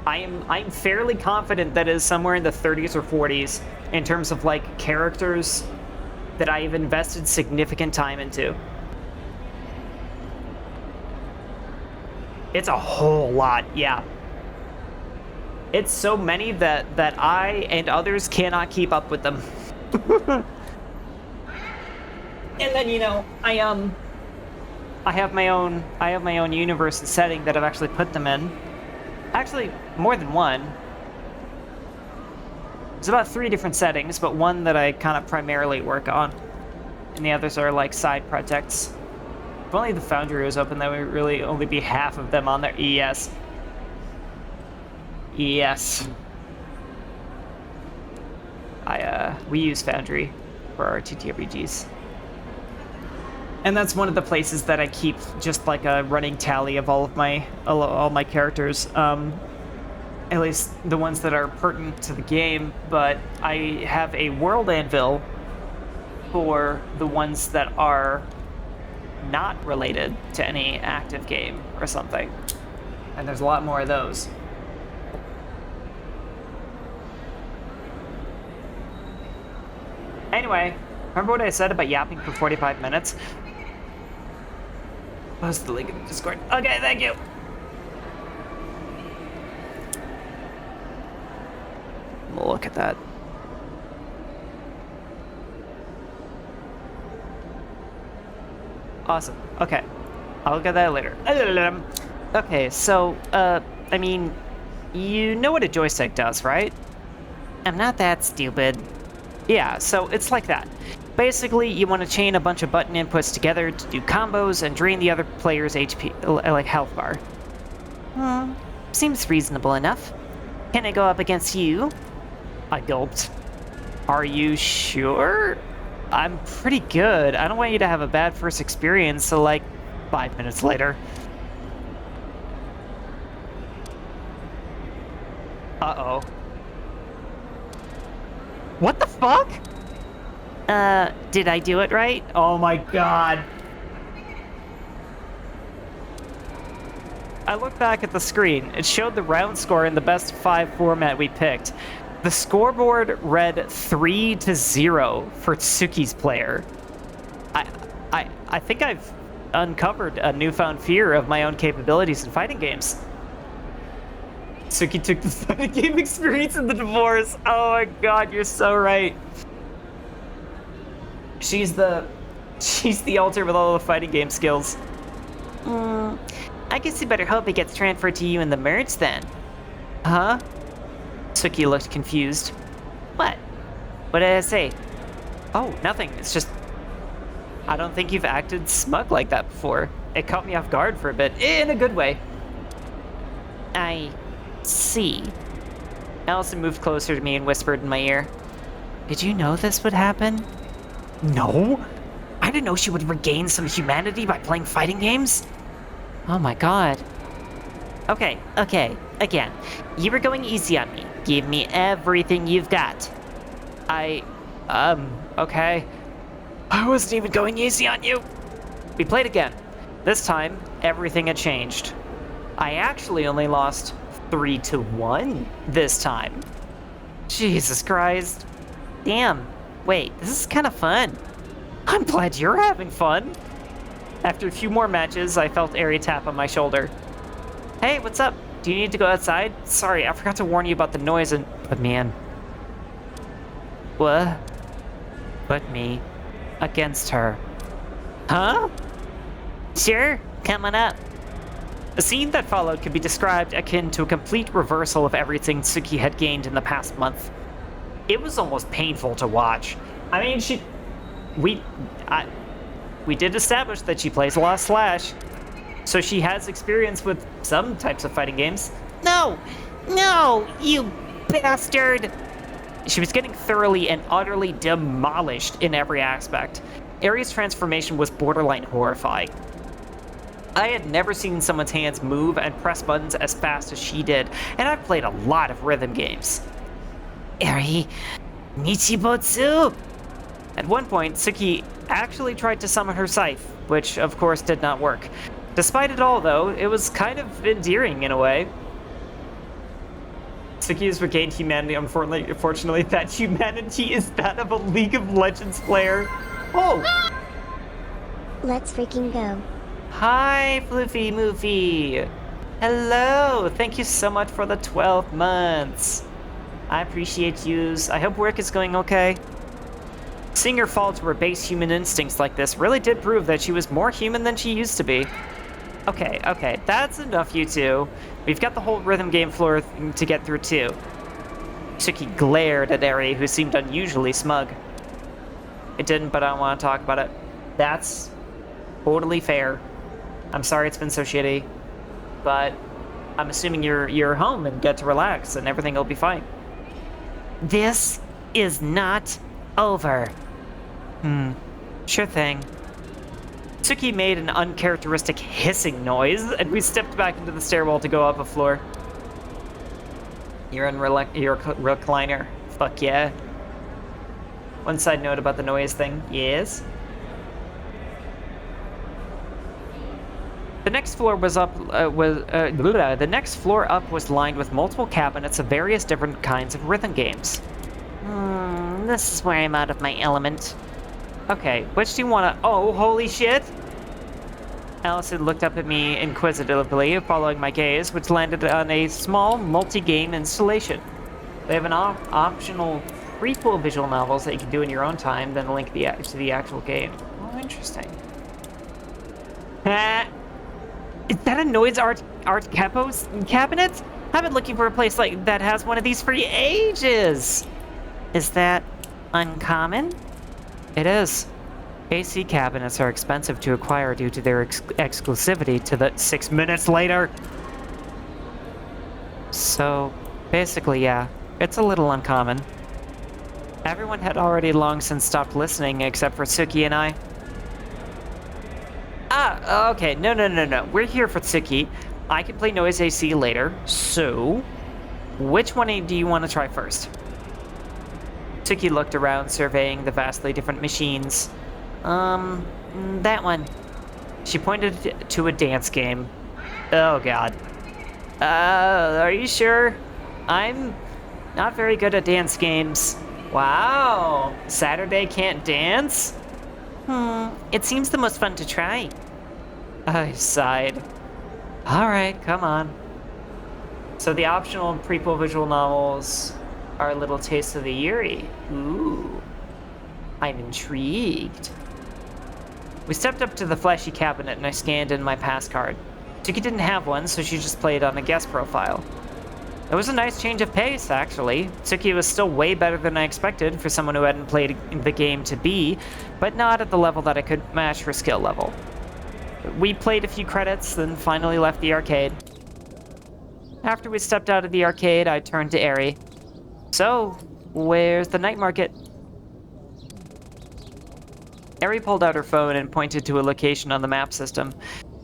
I'm fairly confident that it is somewhere in the 30s or 40s in terms of like characters that I've invested significant time into. It's a whole lot, yeah. It's so many that I and others cannot keep up with them. And then, you know, I have my own universe and setting that I've actually put them in. Actually, more than one. It's about 3 different settings, but one that I kind of primarily work on. And the others are like side projects. If only the Foundry was open, that would really only be half of them on there. Yes. Yes. We use Foundry for our TTRPGs. And that's one of the places that I keep just like a running tally of all my characters. At least the ones that are pertinent to the game, but I have a world anvil for the ones that are not related to any active game or something. And there's a lot more of those. Anyway, remember what I said about yapping for 45 minutes? Post the link in the Discord. Okay, thank you. Look at that. Awesome. Okay. I'll look at that later. Okay, so, I mean, you know what a joystick does, right? I'm not that stupid. Yeah, so it's like that. Basically, you want to chain a bunch of button inputs together to do combos and drain the other player's HP, like health bar. Seems reasonable enough. Can I go up against you? I gulped. Are you sure? I'm pretty good. I don't want you to have a bad first experience, so like 5 minutes later. Uh-oh. What the fuck? Did I do it right? Oh my god. I looked back at the screen. It showed the round score in the best 5 format we picked. The scoreboard read 3-0 for Tsuki's player. I think I've uncovered a newfound fear of my own capabilities in fighting games. Tsuki took the fighting game experience in the divorce. Oh my god, you're so right. She's the alter with all the fighting game skills. I guess you better hope it gets transferred to you in the merge then. Huh? Tsuki looked confused. What? What did I say? Oh, nothing. It's just... I don't think you've acted smug like that before. It caught me off guard for a bit, in a good way. I see. Allison moved closer to me and whispered in my ear. Did you know this would happen? No. I didn't know she would regain some humanity by playing fighting games. Oh my god. Okay. Again, you were going easy on me. Give me everything you've got. Okay. I wasn't even going easy on you. We played again. This time, everything had changed. I actually only lost 3-1 this time. Jesus Christ. Damn. Wait, this is kind of fun. I'm glad you're having fun. After a few more matches, I felt Ari tap on my shoulder. Hey, what's up? Do you need to go outside? Sorry, I forgot to warn you about the noise and put me in. What? Put me against her. Huh? Sure, come on up. The scene that followed could be described akin to a complete reversal of everything Tsuki had gained in the past month. It was almost painful to watch. I mean, we did establish that she plays a lot of Slash, so she has experience with some types of fighting games. No, you bastard! She was getting thoroughly and utterly demolished in every aspect. Ari's transformation was borderline horrifying. I had never seen someone's hands move and press buttons as fast as she did, and I've played a lot of rhythm games. Eri, Nichibotsu! At one point, Suki actually tried to summon her scythe, which of course did not work. Despite it all, though, it was kind of endearing in a way. Suki has regained humanity. Unfortunately, that humanity is that of a League of Legends player. Oh! Let's freaking go. Hi, Floofy Moofy. Hello. Thank you so much for the 12 months. I appreciate yous. I hope work is going okay. Seeing her fall to her base human instincts like this really did prove that she was more human than she used to be. Okay, that's enough, you two. We've got the whole rhythm game floor to get through, too. Suki glared at Eri, who seemed unusually smug. It didn't, but I don't want to talk about it. That's totally fair. I'm sorry it's been so shitty, but I'm assuming you're home and get to relax and everything will be fine. This is not over. Sure thing. Suki made an uncharacteristic hissing noise, and we stepped back into the stairwell to go up a floor. You're in your recliner. Fuck yeah. One side note about the noise thing. Yes. The next floor was the next floor up was lined with multiple cabinets of various different kinds of rhythm games. This is where I'm out of my element. Okay, which do you want to... Oh, holy shit! Allison looked up at me inquisitively, following my gaze, which landed on a small multi-game installation. They have an optional prequel visual novels that you can do in your own time, then link to the actual game. Oh, interesting. Is that a Noise Art Capo cabinet? I've been looking for a place like that has one of these for ages. Is that uncommon? It is. AC cabinets are expensive to acquire due to their exclusivity to the 6 minutes later. So, basically, yeah, it's a little uncommon. Everyone had already long since stopped listening except for Suki and I. Ah, okay, no. We're here for Suki. I can play Noise AC later, so which one do you want to try first? Suki looked around, surveying the vastly different machines. That one. She pointed to a dance game. Oh god. Are you sure? I'm not very good at dance games. Wow, Saturday can't dance? It seems the most fun to try. I sighed. Alright, come on. So the optional prequel visual novels are a little taste of the Yuri. Ooh. I'm intrigued. We stepped up to the flashy cabinet and I scanned in my pass card. Suki didn't have one, so she just played on a guest profile. It was a nice change of pace, actually. Suki was still way better than I expected for someone who hadn't played the game to be, but not at the level that I could match her skill level. We played a few credits, then finally left the arcade. After we stepped out of the arcade, I turned to Eri. So, where's the night market? Eri pulled out her phone and pointed to a location on the map system.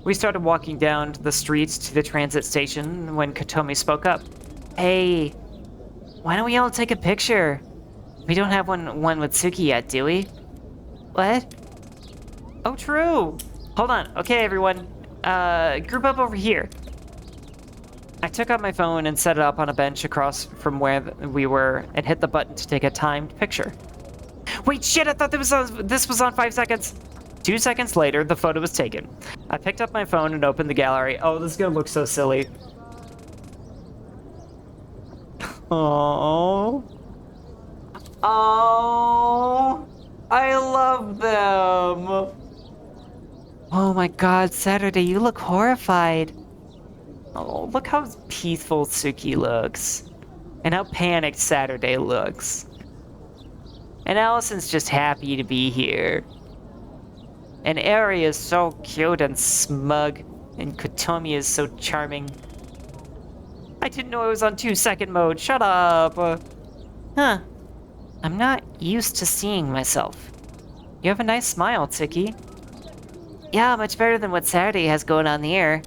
We started walking down the streets to the transit station when Kotomi spoke up. Hey, why don't we all take a picture? We don't have one with Suki yet, do we? What? Oh, true. Hold on. Okay, everyone. Group up over here. I took out my phone and set it up on a bench across from where we were and hit the button to take a timed picture. Wait, shit, I thought this was on 5 seconds. 2 seconds later, the photo was taken. I picked up my phone and opened the gallery. Oh, this is gonna look so silly. Oh, I love them. Oh my god, Saturday, you look horrified. Oh, look how peaceful Suki looks. And how panicked Saturday looks. And Allison's just happy to be here. And Eri is so cute and smug. And Kotomi is so charming. I didn't know I was on 2-second mode. Shut up. Huh. I'm not used to seeing myself. You have a nice smile, Suki. Yeah, much better than what Saturday has going on here.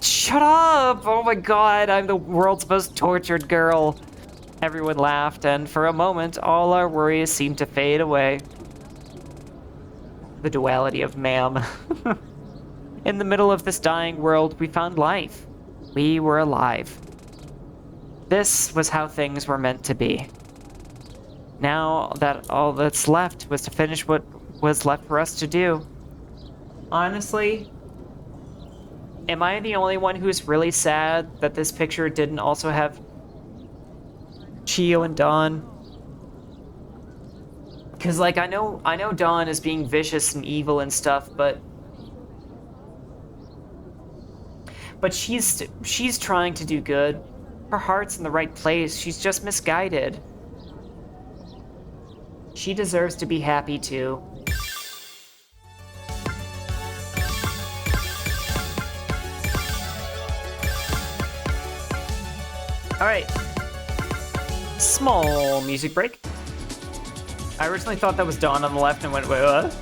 Shut up! Oh my god, I'm the world's most tortured girl. Everyone laughed, and for a moment, all our worries seemed to fade away. The duality of ma'am. In the middle of this dying world, we found life. We were alive. This was how things were meant to be. Now that all that's left was to finish what was left for us to do. Honestly, am I the only one who's really sad that this picture didn't also have Chio and Dawn? Because, like, I know Dawn is being vicious and evil and stuff, but she's trying to do good. Her heart's in the right place. She's just misguided. She deserves to be happy too. Alright. Small music break. I originally thought that was Dawn on the left and went, wait, what?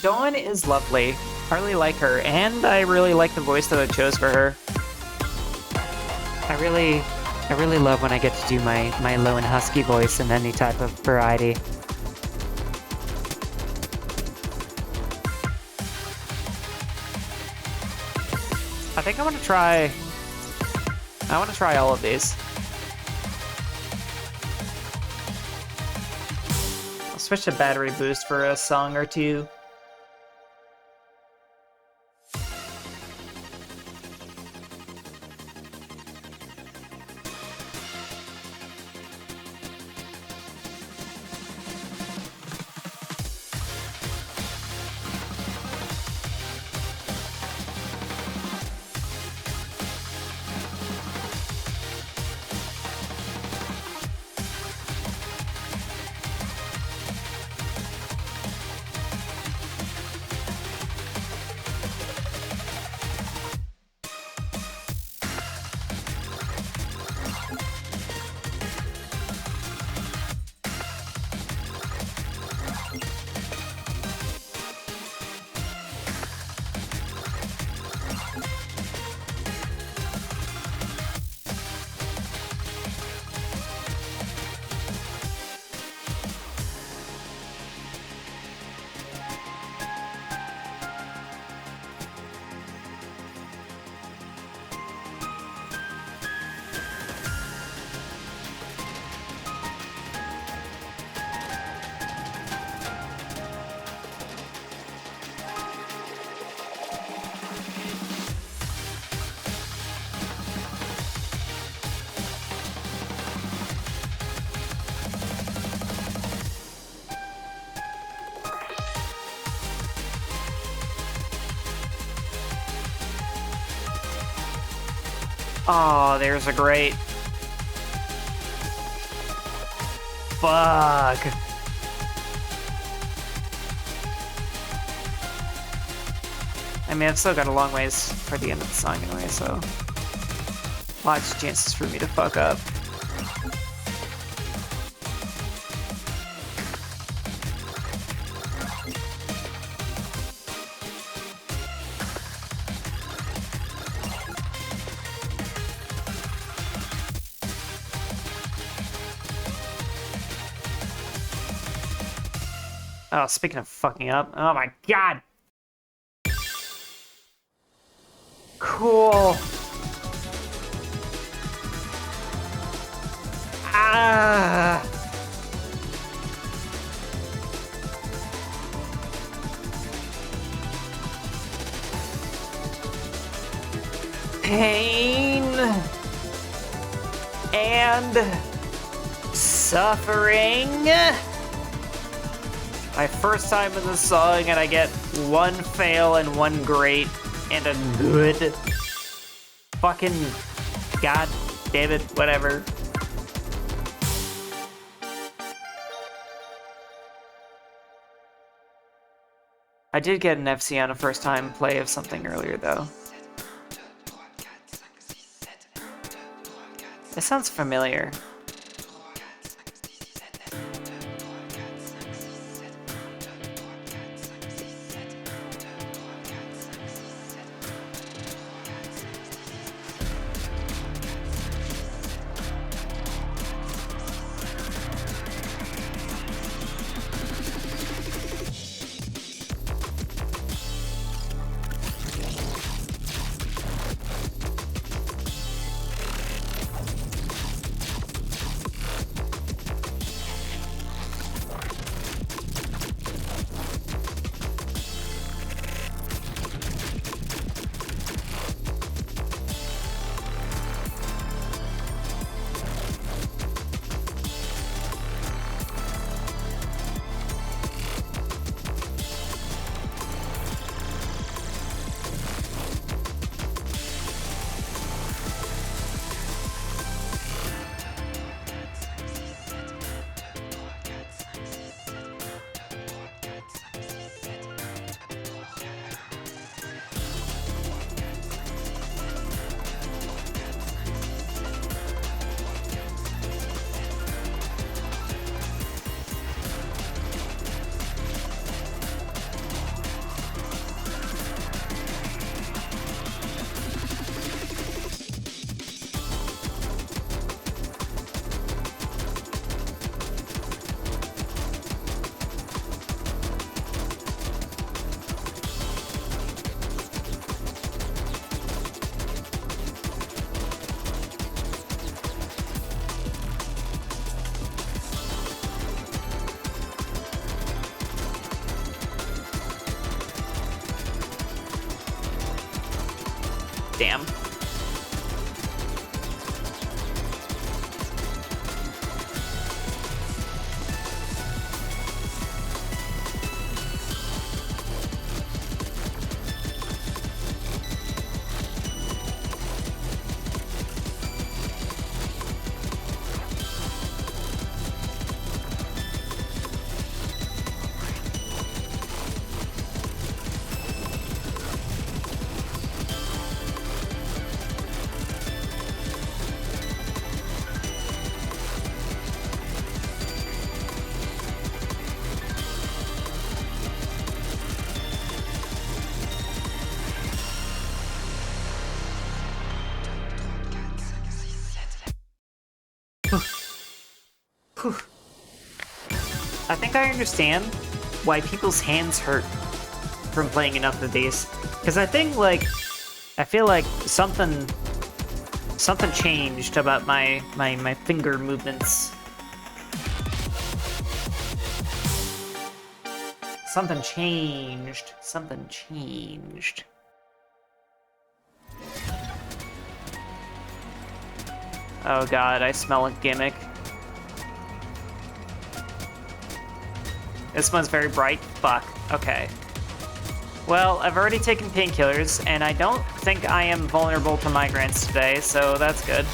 Dawn is lovely. I really like her, and I really like the voice that I chose for her. I really love when I get to do my low and husky voice in any type of variety. I think I want to try all of these. I'll switch to battery boost for a song or two. Oh, there's a great... Fuck. I mean, I've still got a long ways for the end of the song anyway, so... Lots of chances for me to fuck up. Oh, speaking of fucking up, oh my god! Cool! Ah! Pain and suffering. My first time in the song, and I get one fail and one great and a good. Fucking god damn it, whatever. I did get an FC on a first time play of something earlier though. This sounds familiar. Damn. I think I understand why people's hands hurt from playing enough of these. Because I think, like, I feel like something changed about my finger movements. Something changed. Something changed. Oh god, I smell a gimmick. This one's very bright. Fuck. Okay. Well, I've already taken painkillers, and I don't think I am vulnerable to migraines today, so that's good.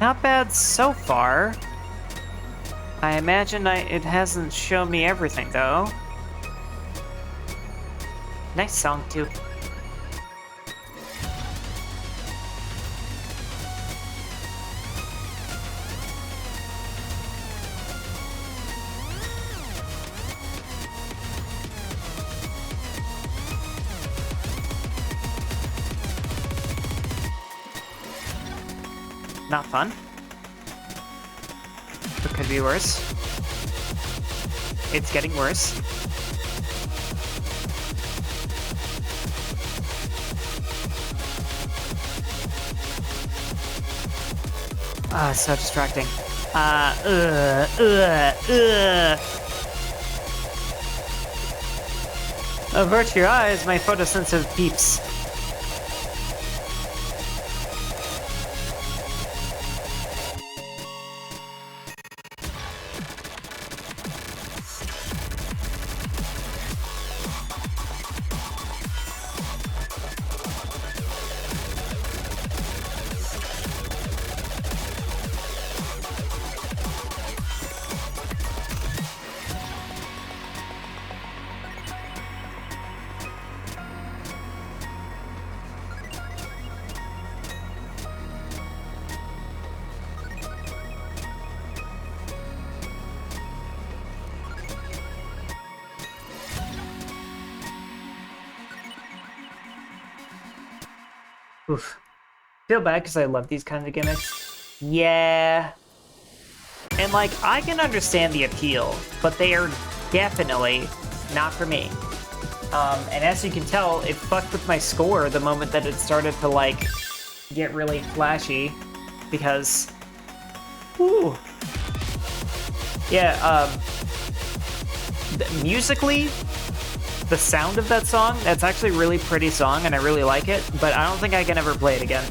Not bad so far. I imagine it hasn't shown me everything, though. Nice song, too. Not fun. It could be worse. It's getting worse. Ah, it's so distracting. Avert your eyes, my photosensitive peeps. Oof. Feel bad because I love these kinds of gimmicks. Yeah. And, like, I can understand the appeal, but they are definitely not for me. And as you can tell, it fucked with my score the moment that it started to, like, get really flashy. Because... Ooh. Yeah, musically... The sound of that song, that's actually a really pretty song, and I really like it, but I don't think I can ever play it again.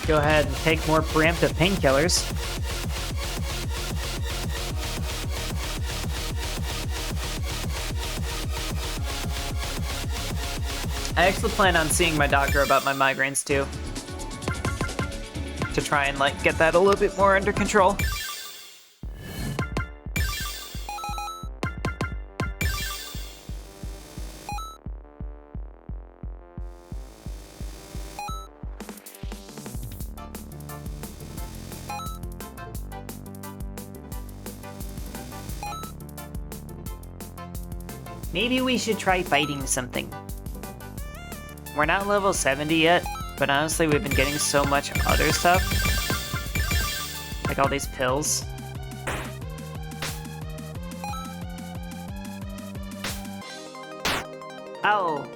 Go ahead and take more preemptive painkillers. I actually plan on seeing my doctor about my migraines, too. To try and, like, get that a little bit more under control. Maybe we should try fighting something. We're not level 70 yet, but honestly, we've been getting so much other stuff. Like all these pills. Ow!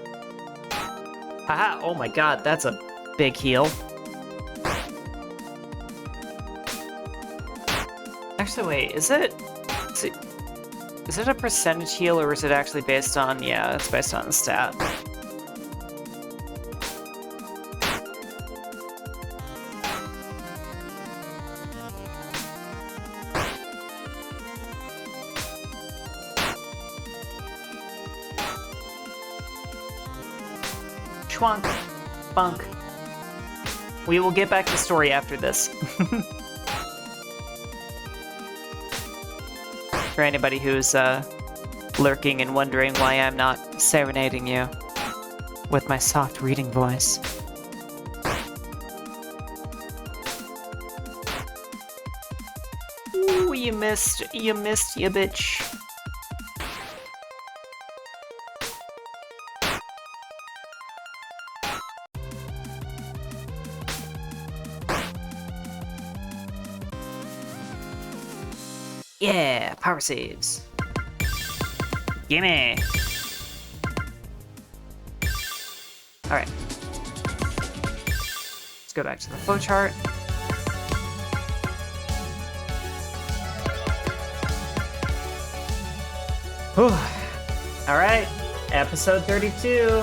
Haha, oh my god, that's a big heal. Actually, wait, is it a percentage heal or is it actually based on, yeah, it's based on the stat. Schwank. Bunk. We will get back to story after this. For anybody who's lurking and wondering why I'm not serenading you with my soft reading voice. Ooh, you missed, you bitch. Yeah, power saves. Gimme! Alright. Let's go back to the flowchart. Alright, episode 32.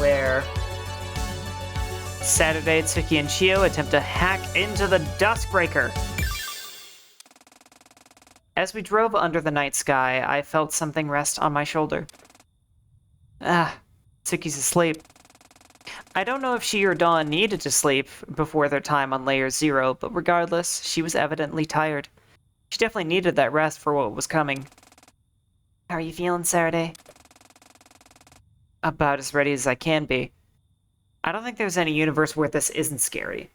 Where Saturday, Tsuki and Chio attempt to hack into the Duskbreaker. As we drove under the night sky, I felt something rest on my shoulder. Ah, Tsuki's asleep. I don't know if she or Dawn needed to sleep before their time on Layer 0, but regardless, she was evidently tired. She definitely needed that rest for what was coming. How are you feeling, Saturday? About as ready as I can be. I don't think there's any universe where this isn't scary.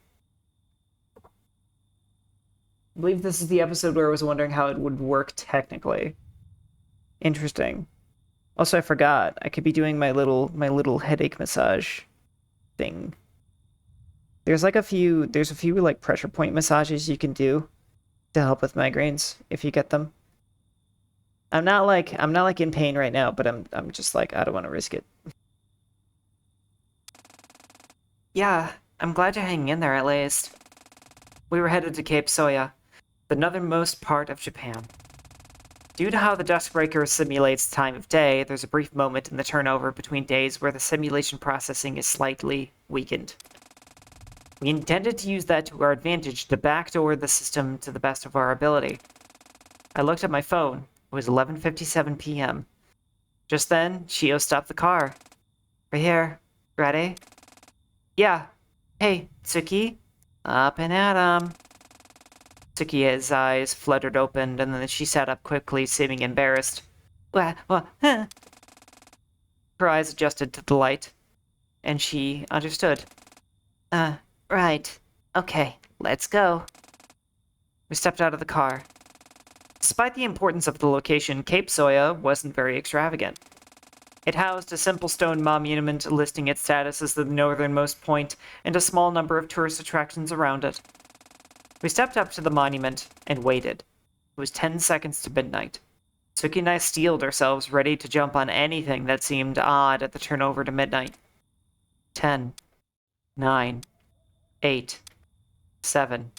I believe this is the episode where I was wondering how it would work technically. Interesting. Also, I forgot. I could be doing my little headache massage thing. There's a few like pressure point massages you can do to help with migraines if you get them. I'm not like in pain right now, but I'm just like I don't want to risk it. Yeah, I'm glad you're hanging in there at least. We were headed to Cape Soya, the northernmost part of Japan. Due to how the Duskbreaker simulates time of day, there's a brief moment in the turnover between days where the simulation processing is slightly weakened. We intended to use that to our advantage to backdoor the system to the best of our ability. I looked at my phone. It was 11:57 p.m. Just then, Chio stopped the car. Right here. Ready? Yeah. Hey, Tsuki. Up and at 'em. Tsuki's eyes fluttered open, and then she sat up quickly, seeming embarrassed. What? Huh? Her eyes adjusted to the light, and she understood. Right. Okay, let's go. We stepped out of the car. Despite the importance of the location, Cape Soya wasn't very extravagant. It housed a simple stone monument listing its status as the northernmost point and a small number of tourist attractions around it. We stepped up to the monument and waited. It was 10 seconds to midnight. Tsuki and I steeled ourselves, ready to jump on anything that seemed odd at the turnover to midnight. 10, 9, 8, 7,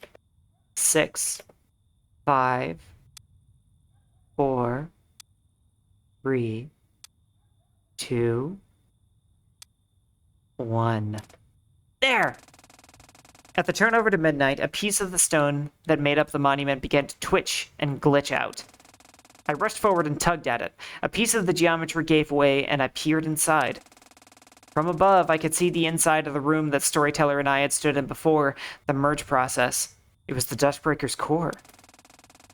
6, 5, 4, 3, 2, 1. There! At the turnover to midnight, a piece of the stone that made up the monument began to twitch and glitch out. I rushed forward and tugged at it. A piece of the geometry gave way, and I peered inside. From above, I could see the inside of the room that Storyteller and I had stood in before the merge process. It was the Duskbreaker's core.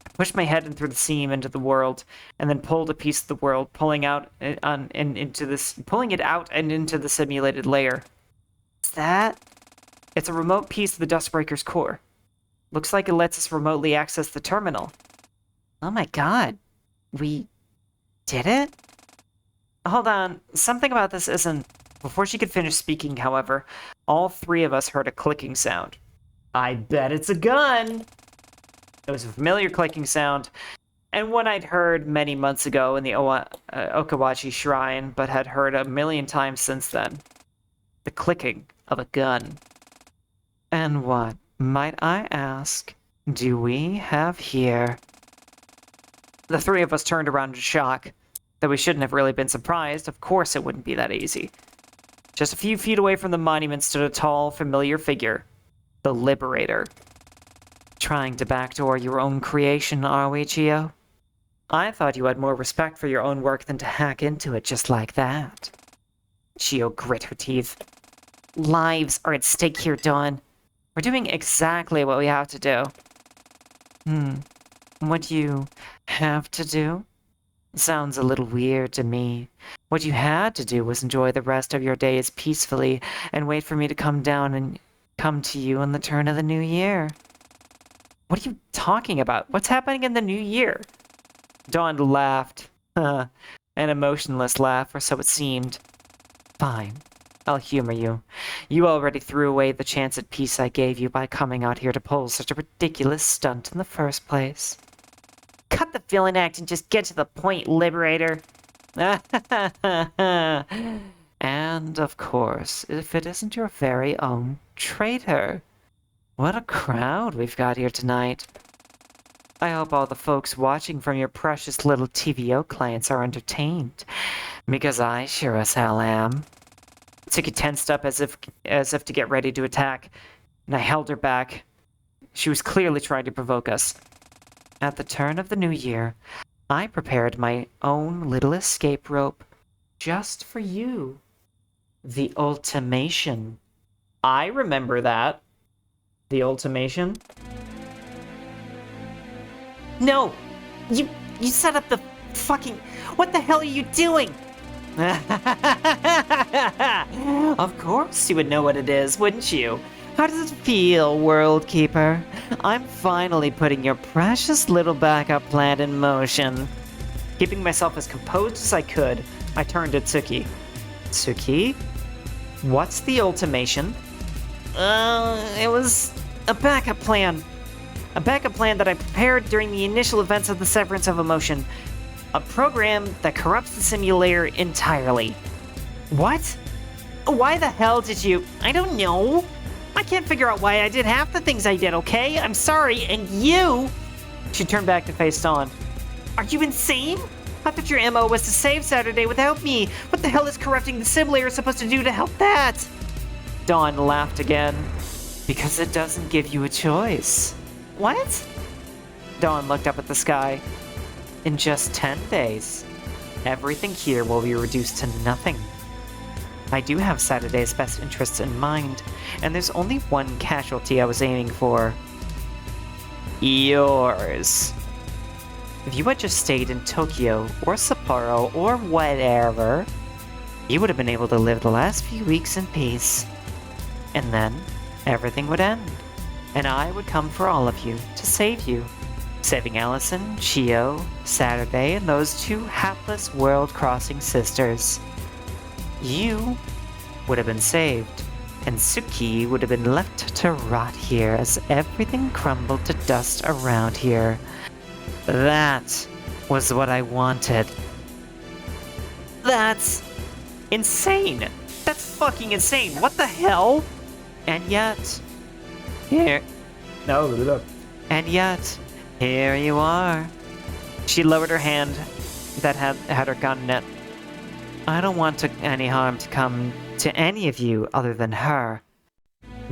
I pushed my head in through the seam into the world, and then pulled a piece of the world, pulling it out and into the simulated layer. What's that? It's a remote piece of the Duskbreaker's core. Looks like it lets us remotely access the terminal. Oh my god. We did it? Hold on, something about this isn't... Before she could finish speaking, however, all three of us heard a clicking sound. I bet it's a gun! It was a familiar clicking sound, and one I'd heard many months ago in the Okawachi Shrine, but had heard a million times since then. The clicking of a gun. And what, might I ask, do we have here? The three of us turned around in shock. Though we shouldn't have really been surprised, of course it wouldn't be that easy. Just a few feet away from the monument stood a tall, familiar figure. The Liberator. Trying to backdoor your own creation, are we, Chio? I thought you had more respect for your own work than to hack into it just like that. Chio grit her teeth. Lives are at stake here, Dawn. We're doing exactly what we have to do. What you have to do? Sounds a little weird to me. What you had to do was enjoy the rest of your days peacefully and wait for me to come down and come to you on the turn of the new year. What are you talking about? What's happening in the new year? Dawn laughed. An emotionless laugh, or so it seemed. Fine. I'll humor you. You already threw away the chance at peace I gave you by coming out here to pull such a ridiculous stunt in the first place. Cut the villain act and just get to the point, Liberator. And, of course, if it isn't your very own traitor. What a crowd we've got here tonight. I hope all the folks watching from your precious little TVO clients are entertained, because I sure as hell am. Tsuki tensed up as if to get ready to attack, and I held her back. She was clearly trying to provoke us. At the turn of the new year, I prepared my own little escape rope just for you. The ultimation. I remember that. The ultimation? No! You set up the fucking... What the hell are you doing? Of course you would know what it is, wouldn't you? How does it feel, World Keeper? I'm finally putting your precious little backup plan in motion. Keeping myself as composed as I could, I turned to Tsuki. Tsuki? What's the ultimation? It was a backup plan. A backup plan that I prepared during the initial events of the Severance of Emotion. A program that corrupts the simulator entirely. What? Why the hell did you... I don't know. I can't figure out why I did half the things I did, okay? I'm sorry, and you... She turned back to face Dawn. Are you insane? I thought your MO was to save Saturday without me. What the hell is corrupting the simulator supposed to do to help that? Dawn laughed again. Because it doesn't give you a choice. What? Dawn looked up at the sky. In just 10 days, everything here will be reduced to nothing. I do have Saturday's best interests in mind, and there's only one casualty I was aiming for. Yours. If you had just stayed in Tokyo, or Sapporo, or whatever, you would have been able to live the last few weeks in peace. And then, everything would end, and I would come for all of you to save you. Saving Allison, Chio, Saturday, and those two hapless world-crossing sisters. You would have been saved, and Tsuki would have been left to rot here as everything crumbled to dust around here. That was what I wanted. That's insane! That's fucking insane! What the hell? And yet... Here... No, look. And yet... Here you are. She lowered her hand that had her gun in it. I don't want any harm to come to any of you other than her.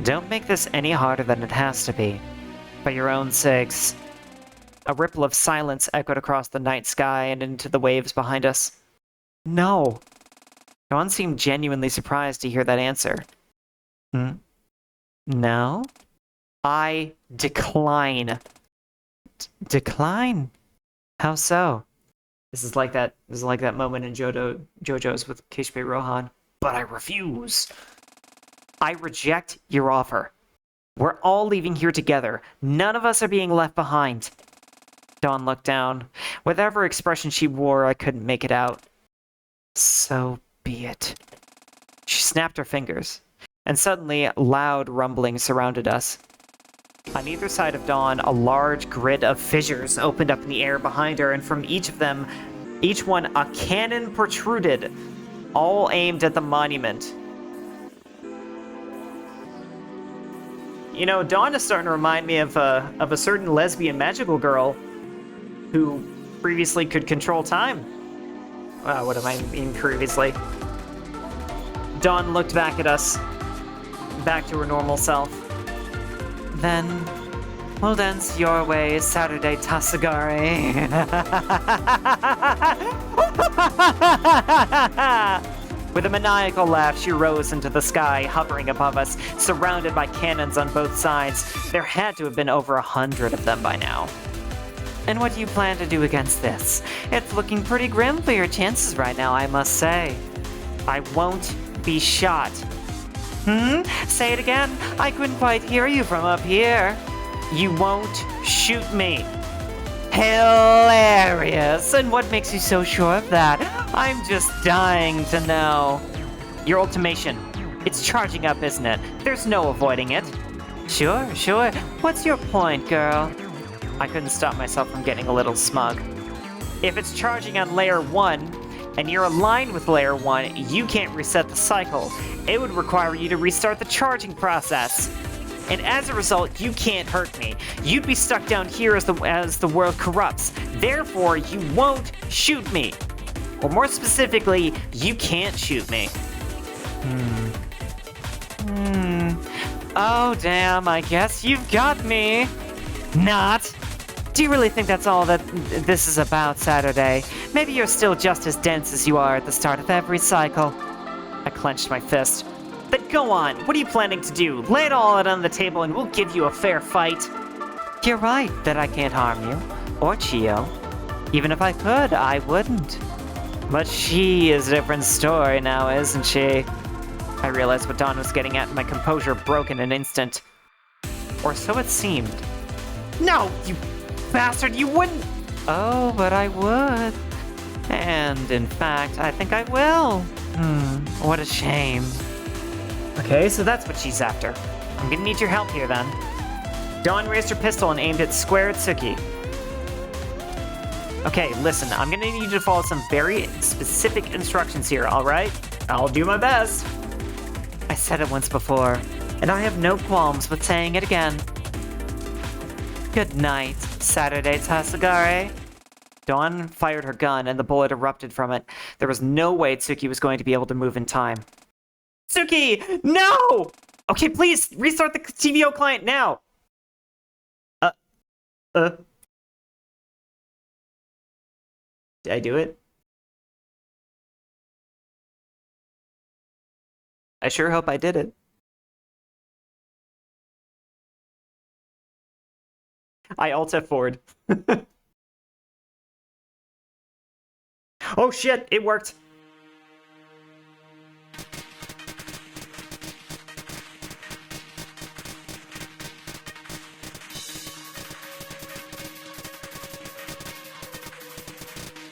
Don't make this any harder than it has to be. For your own sakes. A ripple of silence echoed across the night sky and into the waves behind us. No. Dawn seemed genuinely surprised to hear that answer. No? I decline. Decline? How so? This is like that moment in JoJo's with Kishibe Rohan. But I refuse. I reject your offer. We're all leaving here together. None of us are being left behind. Dawn looked down. Whatever expression she wore, I couldn't make it out. So be it. She snapped her fingers, and suddenly loud rumbling surrounded us. On either side of Dawn, a large grid of fissures opened up in the air behind her, and from each of them, each one a cannon protruded, all aimed at the monument. You know, Dawn is starting to remind me of a certain lesbian magical girl who previously could control time. What do I mean previously? Dawn looked back at us, back to her normal self. Then, we'll dance your way, Saturday Tasagari. With a maniacal laugh, she rose into the sky, hovering above us, surrounded by cannons on both sides. There had to have been over 100 of them by now. And what do you plan to do against this? It's looking pretty grim for your chances right now, I must say. I won't be shot. Say it again. I couldn't quite hear you from up here. You won't shoot me. Hilarious. And what makes you so sure of that? I'm just dying to know. Your ultimation. It's charging up, isn't it? There's no avoiding it. Sure. What's your point, girl? I couldn't stop myself from getting a little smug. If it's charging on layer 1, and you're aligned with layer 1, you can't reset the cycle. It would require you to restart the charging process. And as a result, you can't hurt me. You'd be stuck down here as the world corrupts. Therefore, you won't shoot me. Or more specifically, you can't shoot me. Oh, damn, I guess you've got me. Not. Do you really think that's all that this is about, Saturday? Maybe you're still just as dense as you are at the start of every cycle. I clenched my fist. Then go on. What are you planning to do? Lay it all out on the table and we'll give you a fair fight. You're right that I can't harm you. Or Chio. Even if I could, I wouldn't. But she is a different story now, isn't she? I realized what Dawn was getting at and my composure broke in an instant. Or so it seemed. No, you bastard, you wouldn't! Oh, but I would. And in fact, I think I will. What a shame. Okay, so that's what she's after. I'm gonna need your help here then. Dawn raised her pistol and aimed it square at Suki. Okay, listen, I'm gonna need you to follow some very specific instructions here, alright? I'll do my best. I said it once before, and I have no qualms with saying it again. Good night, Saturday Tasagare. Dawn fired her gun and the bullet erupted from it. There was no way Tsuki was going to be able to move in time. Tsuki, no! Okay, please, restart the TVO client now! Did I do it? I sure hope I did it. I alt F4'd. Oh shit, it worked.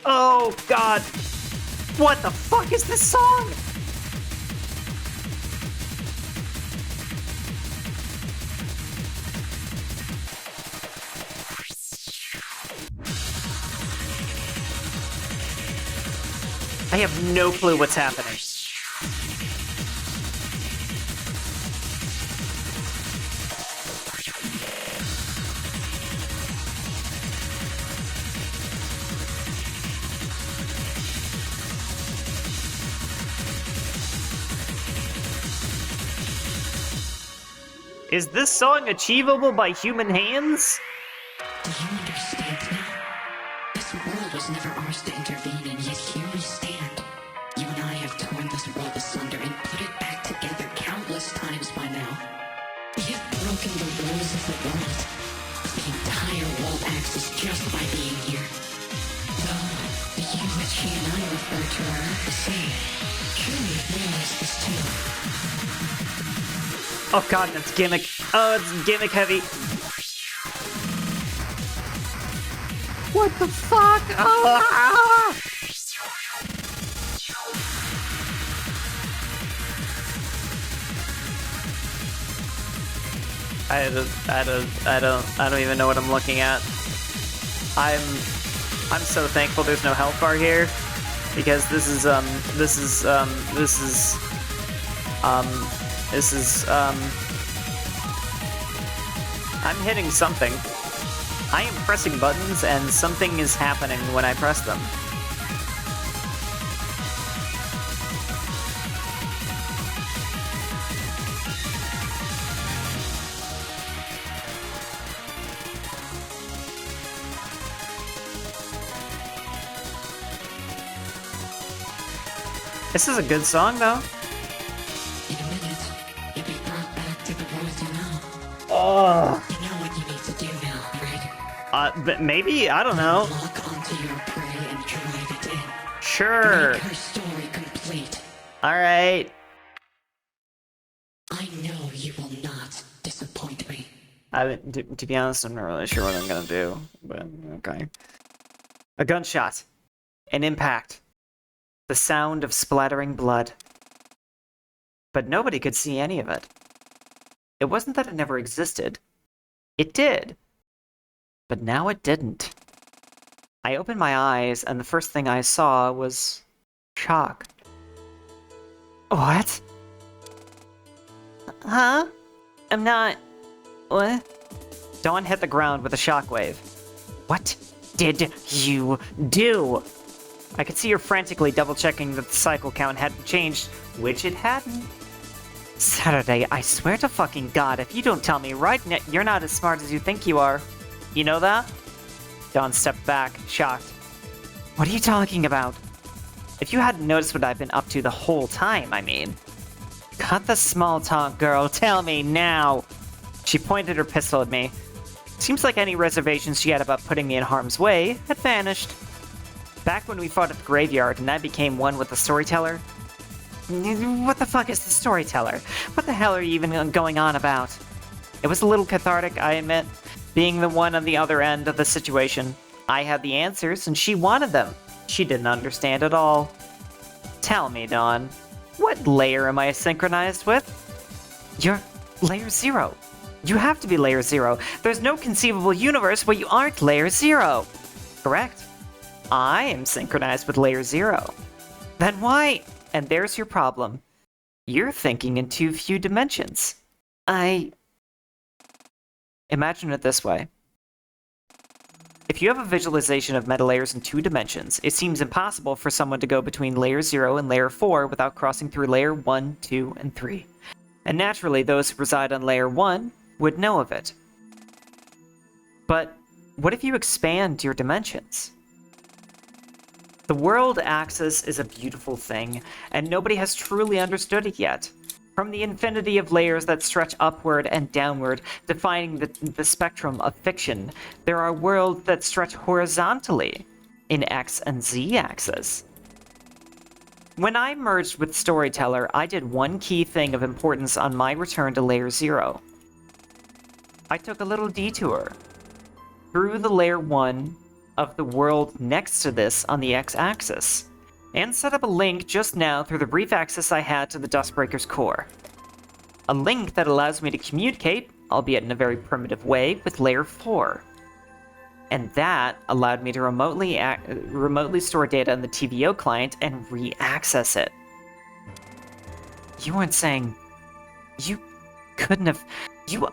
Oh god. What the fuck is this song? I have no clue what's happening. Is this song achievable by human hands? Do you understand now? This world was never ours to intervene, and yet here we stand. You and I have torn this world asunder and put it back together countless times by now. We have broken the rules of the world. The entire world axis just by being here. Though, the you that she and I refer to are not the same. Truly realize this too. Oh god, that's gimmick. Oh, it's gimmick heavy. What the fuck? Ah! I don't even know what I'm looking at. I'm so thankful there's no health bar here, because this is I'm hitting something. I am pressing buttons and something is happening when I press them. This is a good song, though. In a minute, you'll be brought back to the world you know. Oh. You know what you need to do now, right? But maybe, I don't know. Lock onto your prey and drive it in. Sure. Make her story complete. Alright. I know you will not disappoint me. To be honest, I'm not really sure what I'm gonna do, but okay. A gunshot. An impact. The sound of splattering blood. But nobody could see any of it. It wasn't that it never existed. It did. But now it didn't. I opened my eyes, and the first thing I saw was shock. What? Huh? I'm not... What? Dawn hit the ground with a shockwave. What did you do? I could see her frantically double-checking that the cycle count hadn't changed, which it hadn't. Saturday, I swear to fucking God, if you don't tell me right now, you're not as smart as you think you are. You know that? Dawn stepped back, shocked. What are you talking about? If you hadn't noticed what I've been up to the whole time, I mean. Cut the small talk, girl. Tell me now. She pointed her pistol at me. Seems like any reservations she had about putting me in harm's way had vanished. Back when we fought at the graveyard and I became one with the storyteller. What the fuck is the storyteller? What the hell are you even going on about? It was a little cathartic, I admit, being the one on the other end of the situation. I had the answers and she wanted them. She didn't understand at all. Tell me, Dawn, what layer am I synchronized with? You're layer 0. You have to be layer 0. There's no conceivable universe where you aren't layer 0. Correct. I am synchronized with layer 0. Then why? And there's your problem. You're thinking in too few dimensions. Imagine it this way. If you have a visualization of meta layers in 2 dimensions, it seems impossible for someone to go between layer 0 and layer 4 without crossing through layer 1, 2, and 3. And naturally, those who reside on layer 1 would know of it. But what if you expand your dimensions? The world axis is a beautiful thing, and nobody has truly understood it yet. From the infinity of layers that stretch upward and downward, defining the spectrum of fiction, there are worlds that stretch horizontally in X and Z axis. When I merged with Storyteller, I did one key thing of importance on my return to Layer 0. I took a little detour through the Layer 1 of the world next to this on the X-axis, and set up a link just now through the brief access I had to the Dustbreaker's core. A link that allows me to communicate, albeit in a very primitive way, with Layer 4. And that allowed me to remotely store data in the TVO client and re-access it. You weren't saying... You couldn't have... You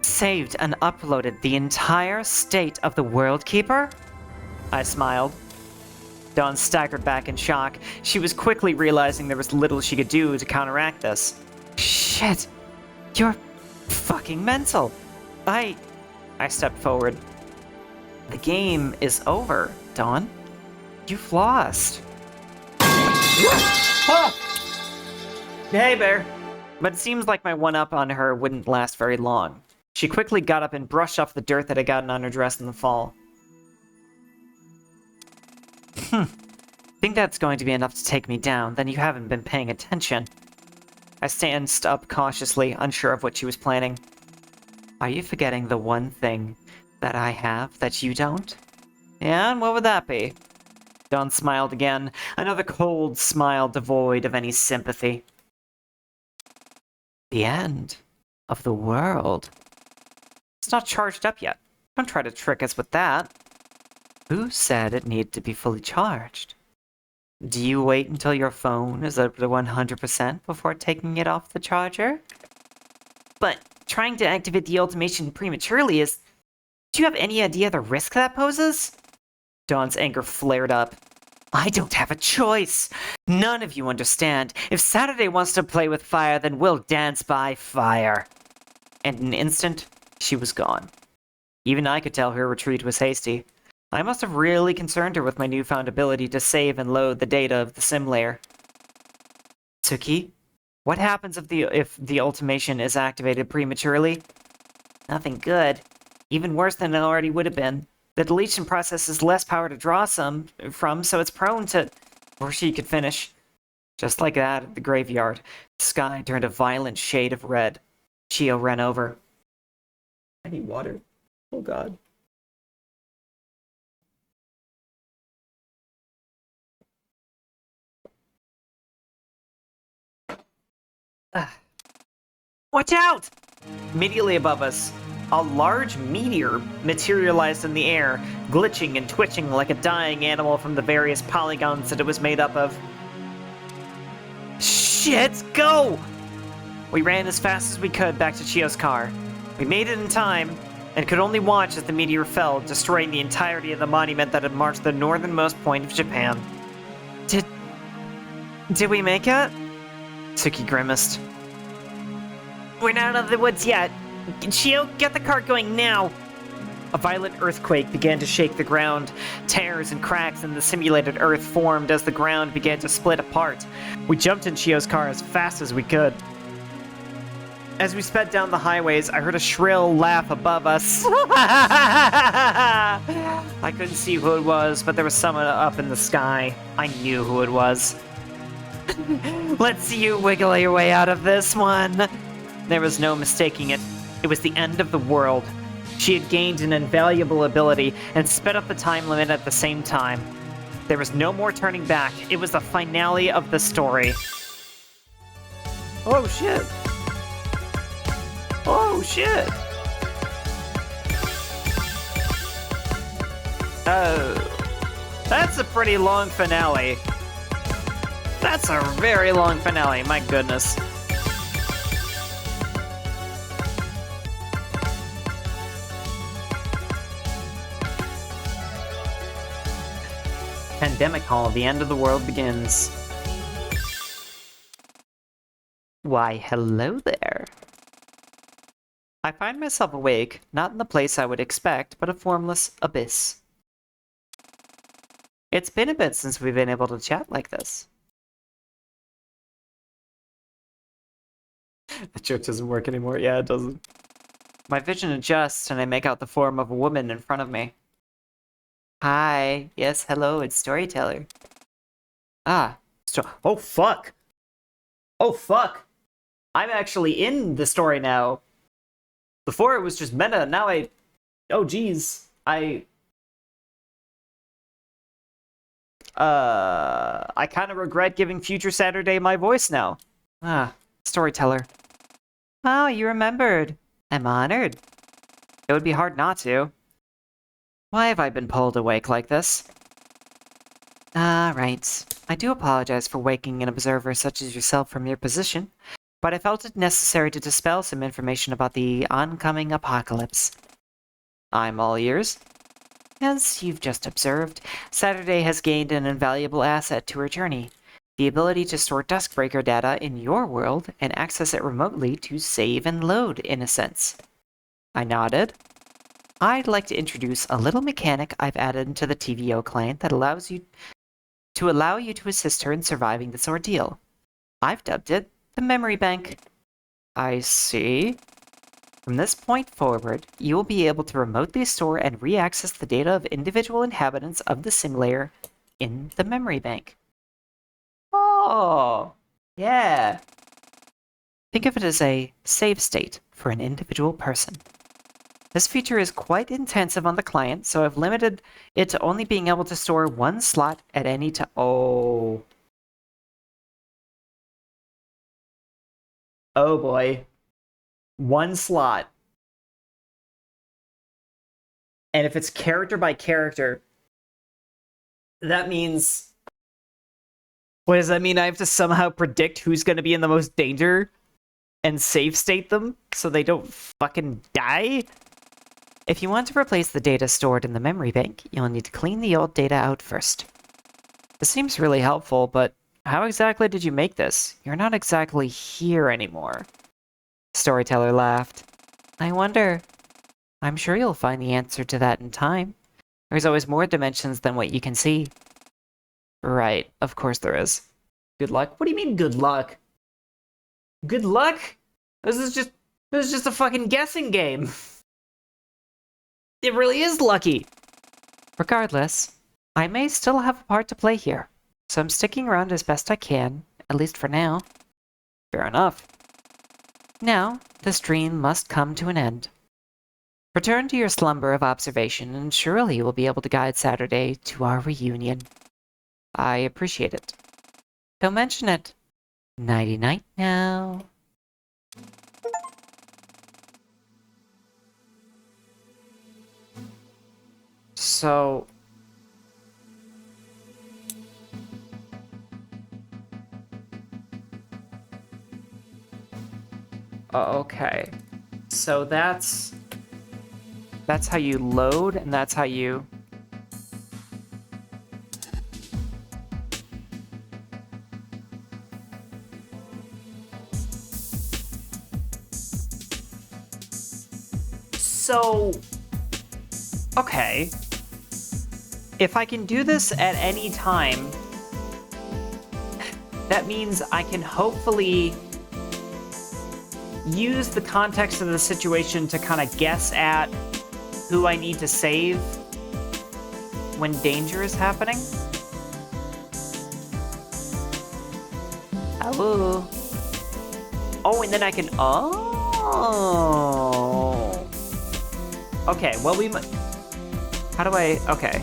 saved and uploaded the entire state of the World Keeper? I smiled. Dawn staggered back in shock. She was quickly realizing there was little she could do to counteract this. Shit! You're fucking mental! I stepped forward. The game is over, Dawn. You've lost. Hey, Bear. But it seems like my one-up on her wouldn't last very long. She quickly got up and brushed off the dirt that had gotten on her dress in the fall. Think that's going to be enough to take me down, then you haven't been paying attention. I stanced up cautiously, unsure of what she was planning. Are you forgetting the one thing that I have that you don't? Yeah, and what would that be? Dawn smiled again, another cold smile devoid of any sympathy. The end of the world. It's not charged up yet. Don't try to trick us with that. Who said it needed to be fully charged? Do you wait until your phone is up to 100% before taking it off the charger? But trying to activate the ultimation prematurely is... Do you have any idea the risk that poses? Dawn's anger flared up. I don't have a choice. None of you understand. If Saturday wants to play with fire, then we'll dance by fire. And in an instant, she was gone. Even I could tell her retreat was hasty. I must have really concerned her with my newfound ability to save and load the data of the sim layer. Tsuki, what happens if the ultimation is activated prematurely? Nothing good. Even worse than it already would have been. The deletion process has less power to draw from, so it's prone to... Or she could finish. Just like that at the graveyard, the sky turned a violent shade of red. Chio ran over. I need water. Oh god. Watch out! Immediately above us, a large meteor materialized in the air, glitching and twitching like a dying animal from the various polygons that it was made up of. Shit, go! We ran as fast as we could back to Chio's car. We made it in time, and could only watch as the meteor fell, destroying the entirety of the monument that had marked the northernmost point of Japan. Did we make it? Tsuki grimaced. We're not out of the woods yet. Chio, get the car going now! A violent earthquake began to shake the ground. Tears and cracks in the simulated earth formed as the ground began to split apart. We jumped in Chio's car as fast as we could. As we sped down the highways, I heard a shrill laugh above us. I couldn't see who it was, but there was someone up in the sky. I knew who it was. Let's see you wiggle your way out of this one. There was no mistaking it. It was the end of the world. She had gained an invaluable ability and sped up the time limit at the same time. There was no more turning back. It was the finale of the story. Oh shit. Oh shit. Oh. That's a pretty long finale. That's a very long finale, my goodness. Pandemic Hall, the end of the world begins. Why, hello there. I find myself awake, not in the place I would expect, but a formless abyss. It's been a bit since we've been able to chat like this. That joke doesn't work anymore. Yeah, it doesn't. My vision adjusts and I make out the form of a woman in front of me. Hi. Yes, hello, it's Storyteller. Ah. Oh, fuck. Oh, fuck. I'm actually in the story now. Before it was just meta, now I... Oh, geez. I kind of regret giving Future Saturday my voice now. Ah, Storyteller. Oh, you remembered. I'm honored. It would be hard not to. Why have I been pulled awake like this? Right. I do apologize for waking an observer such as yourself from your position, but I felt it necessary to dispel some information about the oncoming apocalypse. I'm all ears. As you've just observed, Saturday has gained an invaluable asset to her journey, the ability to store Duskbreaker data in your world and access it remotely to save and load, in a sense. I nodded. I'd like to introduce a little mechanic I've added into the TVO client that allows you to assist her in surviving this ordeal. I've dubbed it the Memory Bank. I see. From this point forward, you will be able to remotely store and re-access the data of individual inhabitants of the sim layer in the Memory Bank. Oh, yeah. Think of it as a save state for an individual person. This feature is quite intensive on the client, so I've limited it to only being able to store one slot at any time. Oh. Oh boy. One slot. And if it's character by character, that means... What does that mean? I have to somehow predict who's going to be in the most danger and save state them so they don't fucking die? If you want to replace the data stored in the memory bank, you'll need to clean the old data out first. This seems really helpful, but how exactly did you make this? You're not exactly here anymore. Storyteller laughed. I wonder. I'm sure you'll find the answer to that in time. There's always more dimensions than what you can see. Right, of course there is. Good luck? What do you mean, good luck? Good luck? This is just a fucking guessing game. It really is lucky. Regardless, I may still have a part to play here, so I'm sticking around as best I can, at least for now. Fair enough. Now, this dream must come to an end. Return to your slumber of observation, and surely you will be able to guide Saturday to our reunion. I appreciate it. Don't mention it. Nighty-night now. So... okay. So that's how you load, and that's how you... So... okay. If I can do this at any time, that means I can hopefully use the context of the situation to kind of guess at who I need to save when danger is happening. Oh. Oh, and then I can... Oh. Okay, well, we might... How do I... Okay.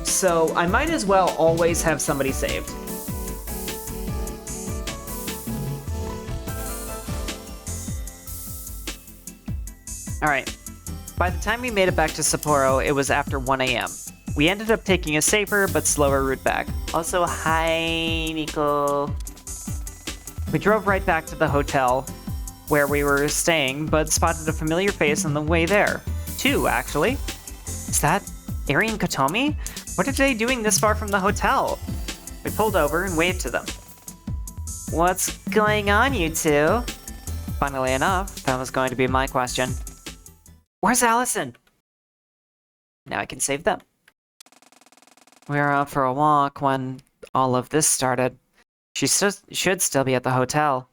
So, I might as well always have somebody saved. Alright. By the time we made it back to Sapporo, it was after 1 a.m. We ended up taking a safer but slower route back. Also, hi, Nico. We drove right back to the hotel where we were staying, but spotted a familiar face on the way there. 2, actually. Is that Eri and Kotomi? What are they doing this far from the hotel? We pulled over and waved to them. What's going on, you two? Funnily enough, that was going to be my question. Where's Allison? Now I can save them. We were out for a walk when all of this started. She should still be at the hotel.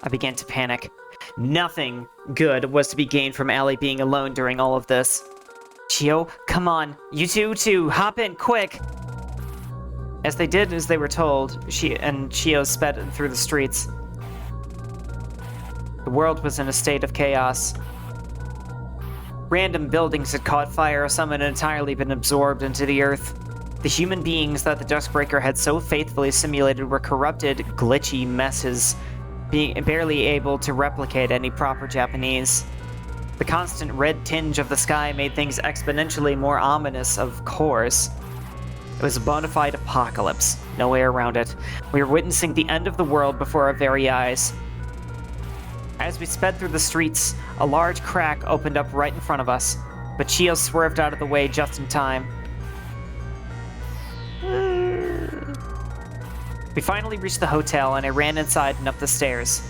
I began to panic. Nothing good was to be gained from Allie being alone during all of this. Chio, come on. You two too. Hop in, quick. As they did as they were told, Chio sped through the streets. The world was in a state of chaos. Random buildings had caught fire, some had entirely been absorbed into the earth. The human beings that the Duskbreaker had so faithfully simulated were corrupted, glitchy messes, being barely able to replicate any proper Japanese. The constant red tinge of the sky made things exponentially more ominous, of course. It was a bona fide apocalypse, no way around it. We were witnessing the end of the world before our very eyes. As we sped through the streets, a large crack opened up right in front of us, but Chio swerved out of the way just in time. We finally reached the hotel, and I ran inside and up the stairs.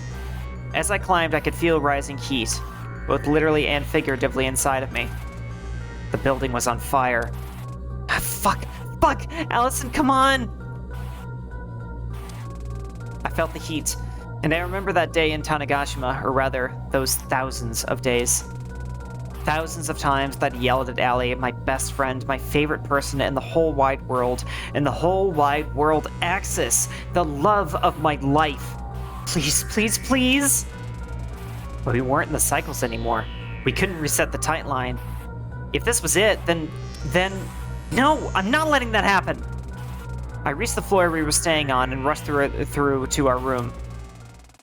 As I climbed, I could feel rising heat, both literally and figuratively inside of me. The building was on fire. Fuck! Allison, come on! I felt the heat, and I remember that day in Tanegashima, or rather, those thousands of days. Thousands of times that I yelled at Allie, my best friend, my favorite person in the whole wide world, in the whole wide world axis, the love of my life. Please, please, please! But we weren't in the cycles anymore. We couldn't reset the tight line. If this was it, then... No! I'm not letting that happen! I reached the floor we were staying on and rushed through to our room.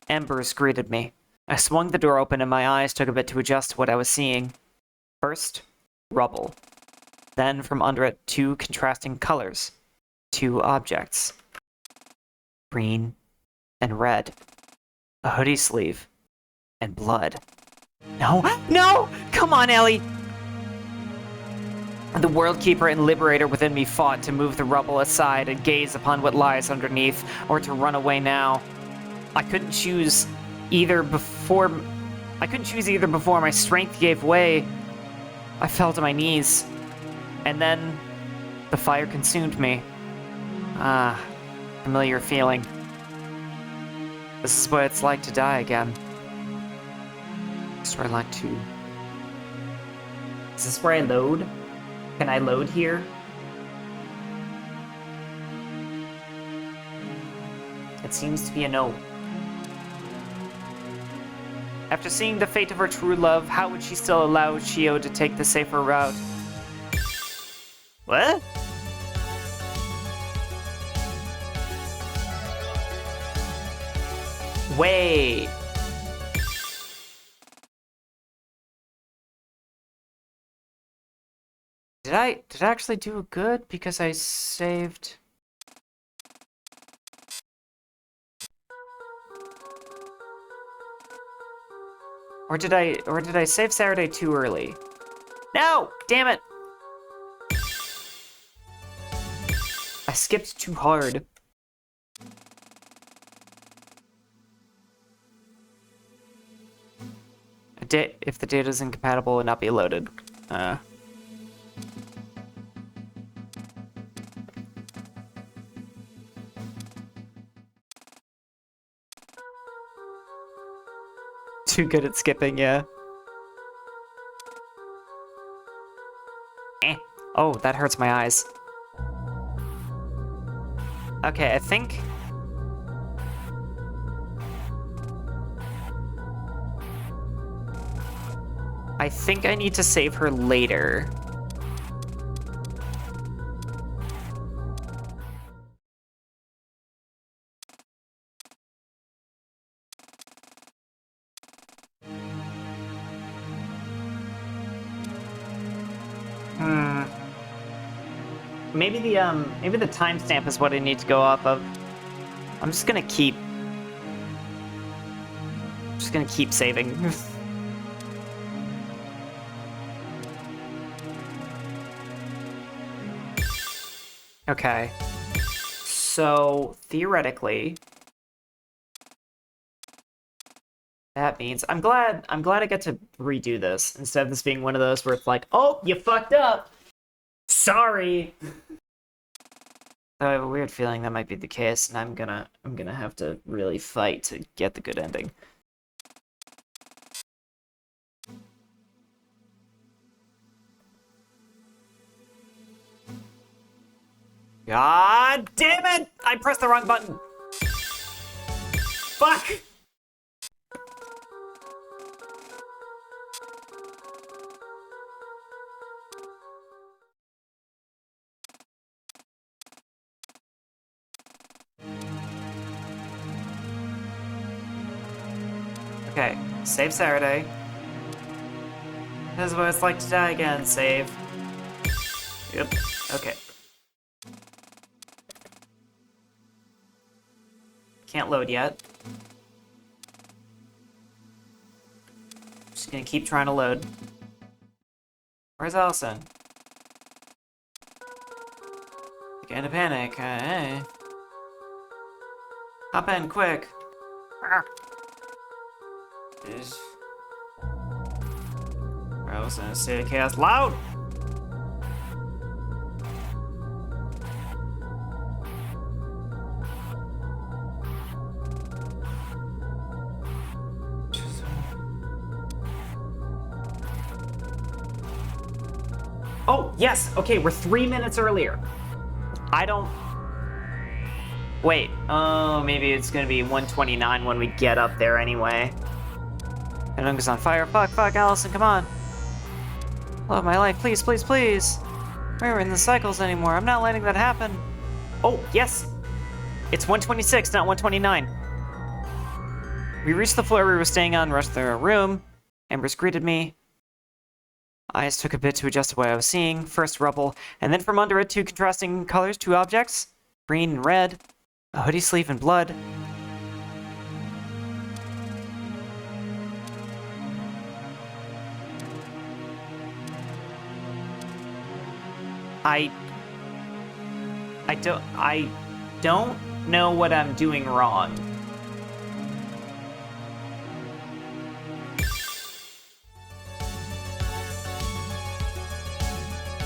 Embers greeted me. I swung the door open and my eyes took a bit to adjust to what I was seeing. First, rubble. Then, from under it, two contrasting colors. Two objects. Green and red. A hoodie sleeve. And blood. No! No! Come on, Ellie! The World Keeper and Liberator within me fought to move the rubble aside and gaze upon what lies underneath, or to run away now. I couldn't choose either before my strength gave way. I fell to my knees. And then the fire consumed me. Ah, familiar feeling. This is what it's like to die again. This is where I like to... Is this where I load? Can I load here? It seems to be a no. After seeing the fate of her true love, how would she still allow Shio to take the safer route? What? Wait. Did I actually do good because I saved? Or did I save Saturday too early? No! Damn it! I skipped too hard. If the data is incompatible, it will not be loaded. Too good at skipping, yeah. Oh, that hurts my eyes. Okay, I think I need to save her later. Maybe the timestamp is what I need to go off of. I'm just gonna keep saving. Okay. So theoretically, that means I'm glad I get to redo this instead of this being one of those where it's like, oh, you fucked up. Sorry. I have a weird feeling that might be the case, and I'm gonna have to really fight to get the good ending. God damn it! I pressed the wrong button. Fuck! Okay, save Saturday. This is what it's like to die again, save. Yep, okay. Can't load yet. Just gonna keep trying to load. Where's Allison? Began to panic, hey. Hop in, quick. I was in a state of chaos. Loud! Oh, yes! Okay, we're 3 minutes earlier. I don't... Wait, oh, maybe it's gonna be 1:29 when we get up there anyway. And Unga's on fire. Fuck, Allison, come on. Love my life, please, please, please. We're in the cycles anymore. I'm not letting that happen. Oh, yes. It's 126, not 129. We reached the floor we were staying on, rushed through our room. Amber's greeted me. Eyes took a bit to adjust to what I was seeing. First rubble, and then from under it, two contrasting colors, two objects. Green and red. A hoodie sleeve and blood. I don't know what I'm doing wrong.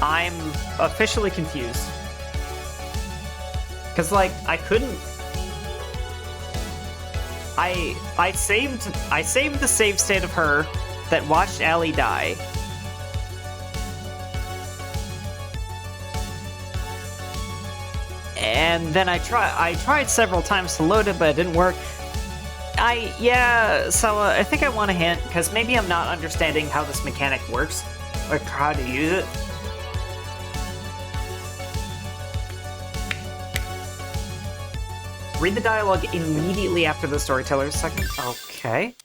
I'm officially confused. Cause like I couldn't. I saved the save state of her that watched Allie die. And then I tried several times to load it, but it didn't work. So I think I want a hint, because maybe I'm not understanding how this mechanic works, or how to use it. Read the dialogue immediately after the storyteller's second. Okay.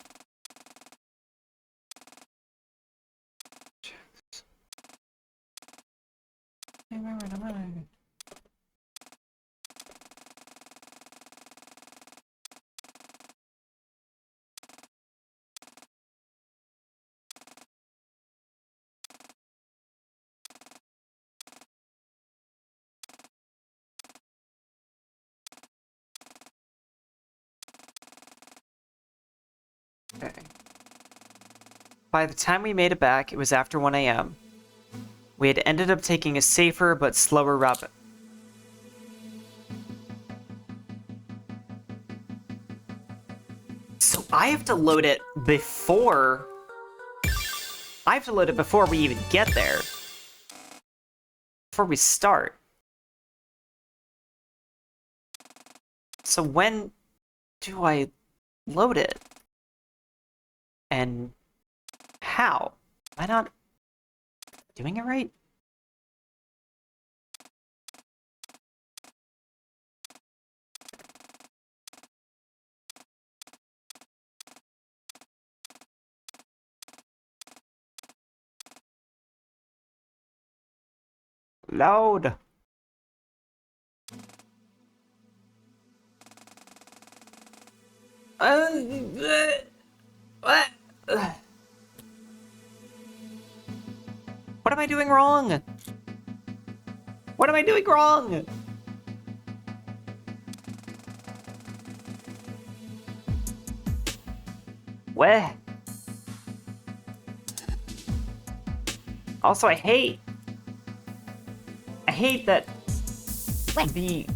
Okay. By the time we made it back, it was after 1 a.m. We had ended up taking a safer but slower route. So I have to load it before... I have to load it before we even get there. Before we start. So when do I load it? And how? Am I not doing it right? Load. What? What am I doing wrong? What am I doing wrong? What? Also, I hate that the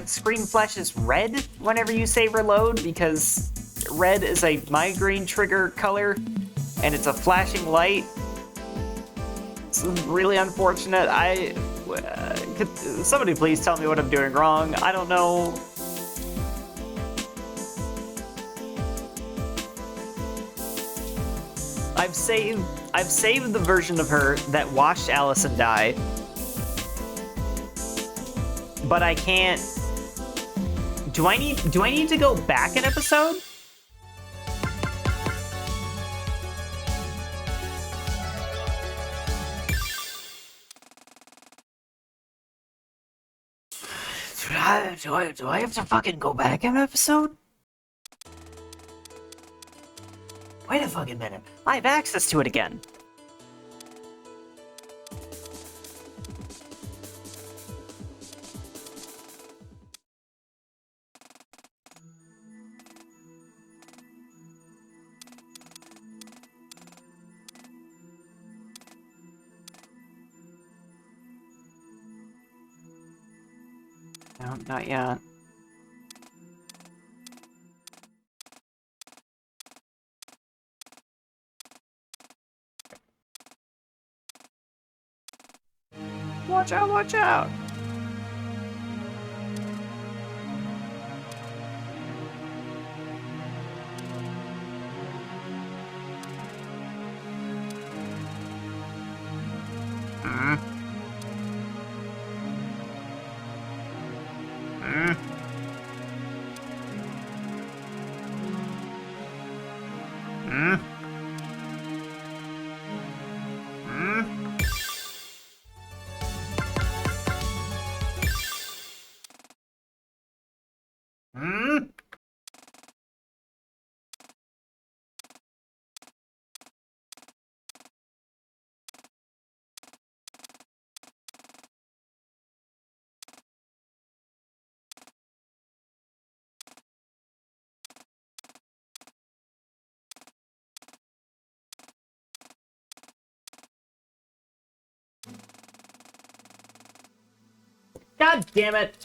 screen flashes red whenever you say reload, because red is a migraine trigger color and it's a flashing light. It's really unfortunate. Could somebody please tell me what I'm doing wrong? I don't know. I've saved the version of her that watched Allison die. But I can't. Do I need to go back an episode? Do I have to fucking go back an episode? Wait a fucking minute. I have access to it again. No, not yet. Watch out, watch out! Mm. Mm. Mm. Mm. Mm. God damn it!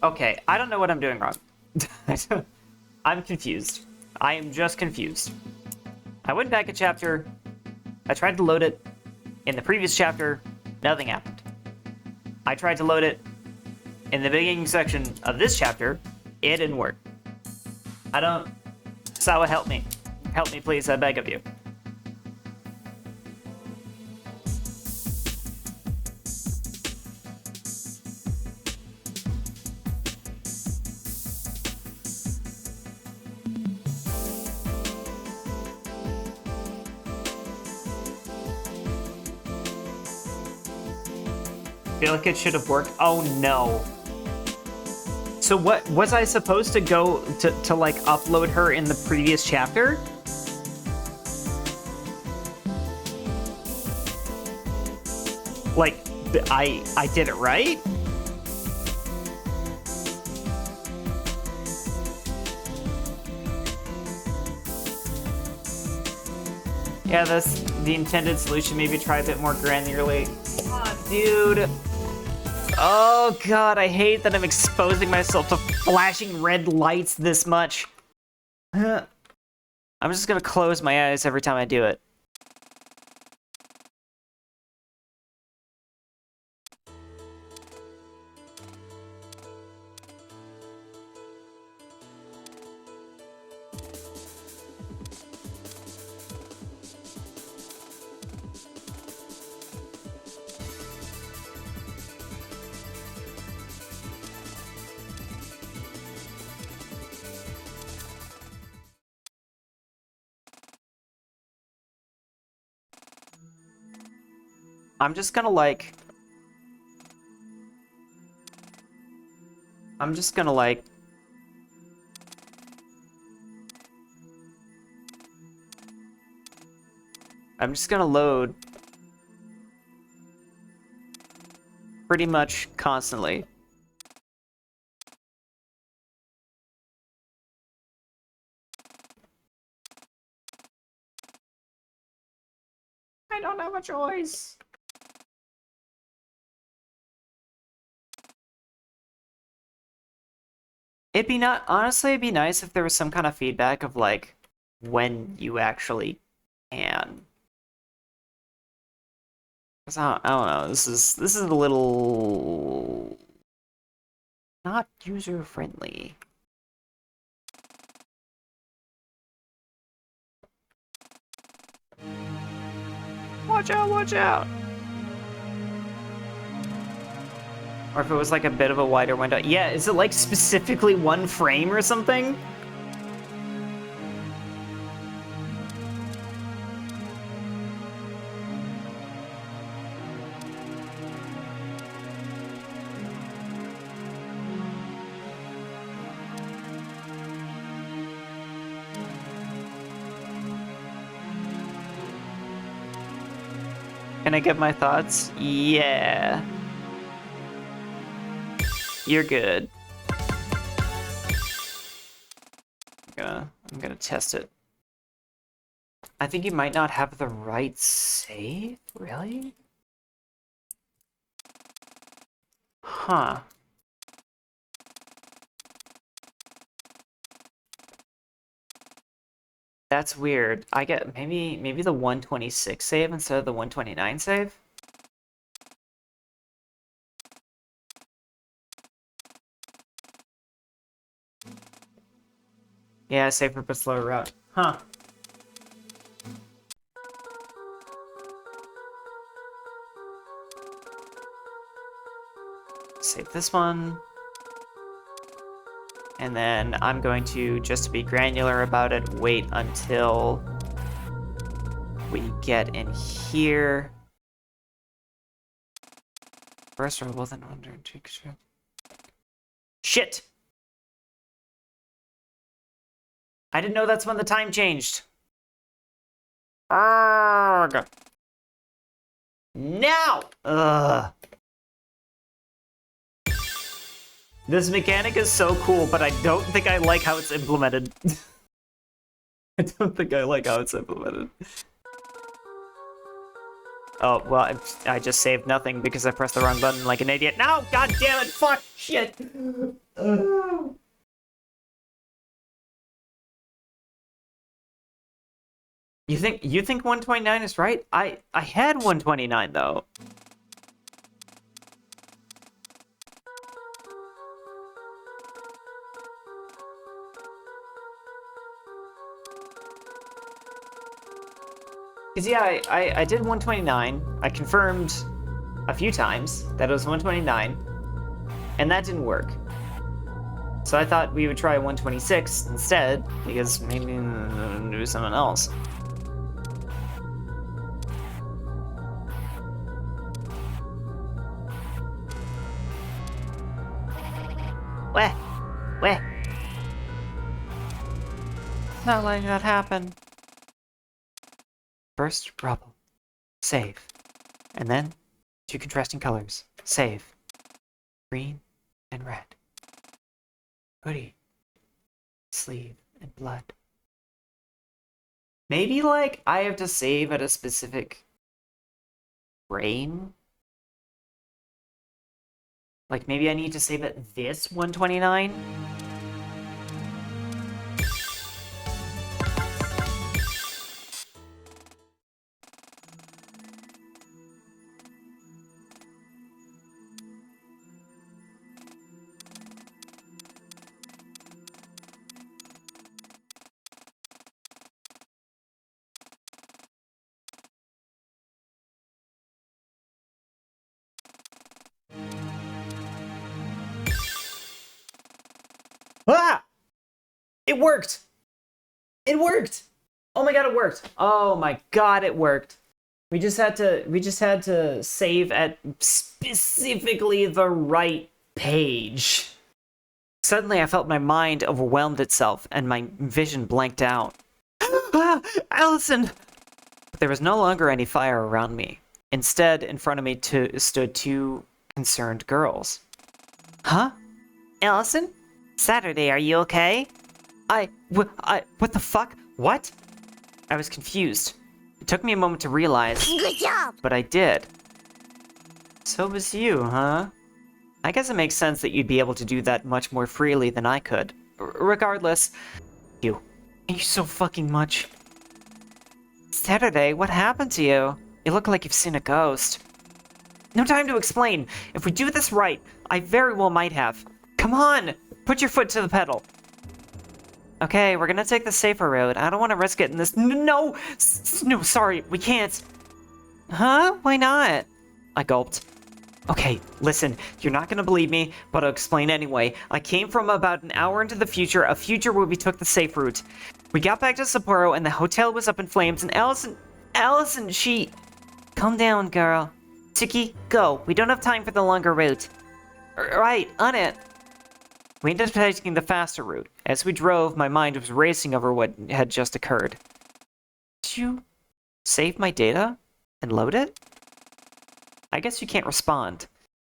Okay, I don't know what I'm doing wrong. I'm confused. I am just confused. I went back a chapter. I tried to load it. In the previous chapter, nothing happened. I tried to load it in the beginning section of this chapter. It didn't work. I don't... Sawa, help me. Help me, please. I beg of you. Feel like it should have worked. Oh no. So what was I supposed to go to like upload her in the previous chapter? Like I did it right? Yeah, that's the intended solution. Maybe try a bit more granularly. Come on, dude. Oh god, I hate that I'm exposing myself to flashing red lights this much. I'm just gonna close my eyes every time I do it. I'm just gonna like... I'm just gonna like... I'm just gonna load pretty much constantly. I don't have a choice. It'd be not... Honestly, it'd be nice if there was some kind of feedback of, like, when you actually can. Cause I don't know, this is a little... not user-friendly. Watch out, watch out! Or if it was like a bit of a wider window. Yeah, is it like specifically one frame or something? Can I get my thoughts? Yeah. You're good. I'm gonna test it. I think you might not have the right save? Really? Huh. That's weird. I get maybe the 126 save instead of the 129 save? Yeah, safer but slower route. Huh. save this one. And then I'm going to, just to be granular about it, wait until we get in here. First roll, then under. Shit! I didn't know that's when the time changed. Arrgh. Now! Ugh. This mechanic is so cool, but I don't think I like how it's implemented. I don't think I like how it's implemented. Oh, well, I just saved nothing because I pressed the wrong button like an idiot. No! God damn it! Fuck! Shit! You think 129 is right? I had 129 though. Cause yeah, I did 129. I confirmed a few times that it was 129, and that didn't work. So I thought we would try 126 instead, because maybe do something else. Weh. It's not letting that happen. First, rubble. Save. And then, two contrasting colors. Save. Green and red. Hoodie. Sleeve and blood. Maybe, like, I have to save at a specific frame? Like, maybe I need to save at this 129? Ah! It worked! It worked! Oh my god, it worked! Oh my god, it worked! We just had to save at specifically the right page. Suddenly I felt my mind overwhelmed itself and my vision blanked out. Ah! Allison! But there was no longer any fire around me. Instead, in front of me stood two concerned girls. Huh? Allison? Saturday, are you okay? What the fuck? What? I was confused. It took me a moment to realize. Good job! But I did. So was you, huh? I guess it makes sense that you'd be able to do that much more freely than I could. Regardless, you. Thank you so fucking much. Saturday, what happened to you? You look like you've seen a ghost. No time to explain. If we do this right, I very well might have. Come on! Put your foot to the pedal. Okay, we're gonna take the safer road. I don't want to risk it in this. No! No, sorry, we can't. Huh? Why not? I gulped. Okay, listen, you're not gonna believe me, but I'll explain anyway. I came from about an hour into the future, a future where we took the safe route. We got back to Sapporo and the hotel was up in flames and Allison, she... Calm down, girl. Tsuki, go. We don't have time for the longer route. Right, on it. We ended up taking the faster route. As we drove, my mind was racing over what had just occurred. Did you save my data and load it? I guess you can't respond.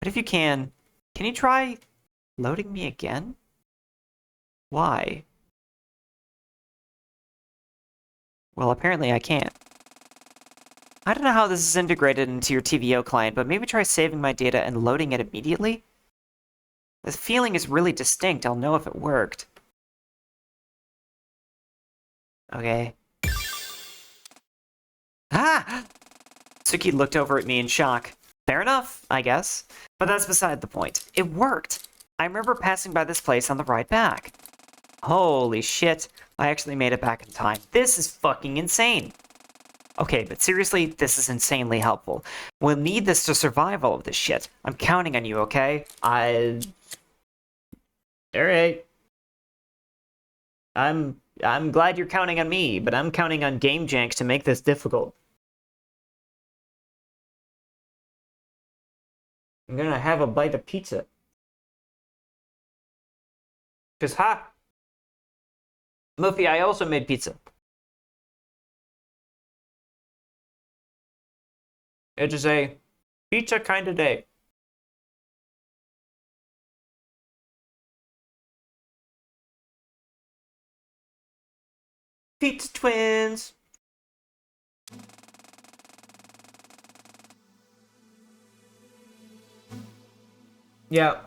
But if you can you try loading me again? Why? Well, apparently I can't. I don't know how this is integrated into your TVO client, but maybe try saving my data and loading it immediately? The feeling is really distinct. I'll know if it worked. Okay. Ah! Tsuki looked over at me in shock. Fair enough, I guess. But that's beside the point. It worked! I remember passing by this place on the ride back. Holy shit. I actually made it back in time. This is fucking insane. Okay, but seriously, this is insanely helpful. We'll need this to survive all of this shit. I'm counting on you, okay? Alright. I'm glad you're counting on me, but I'm counting on Game Jank to make this difficult. I'm gonna have a bite of pizza. Cause Muffy, I also made pizza. It is a pizza kind of day. Pizza twins! Yeah.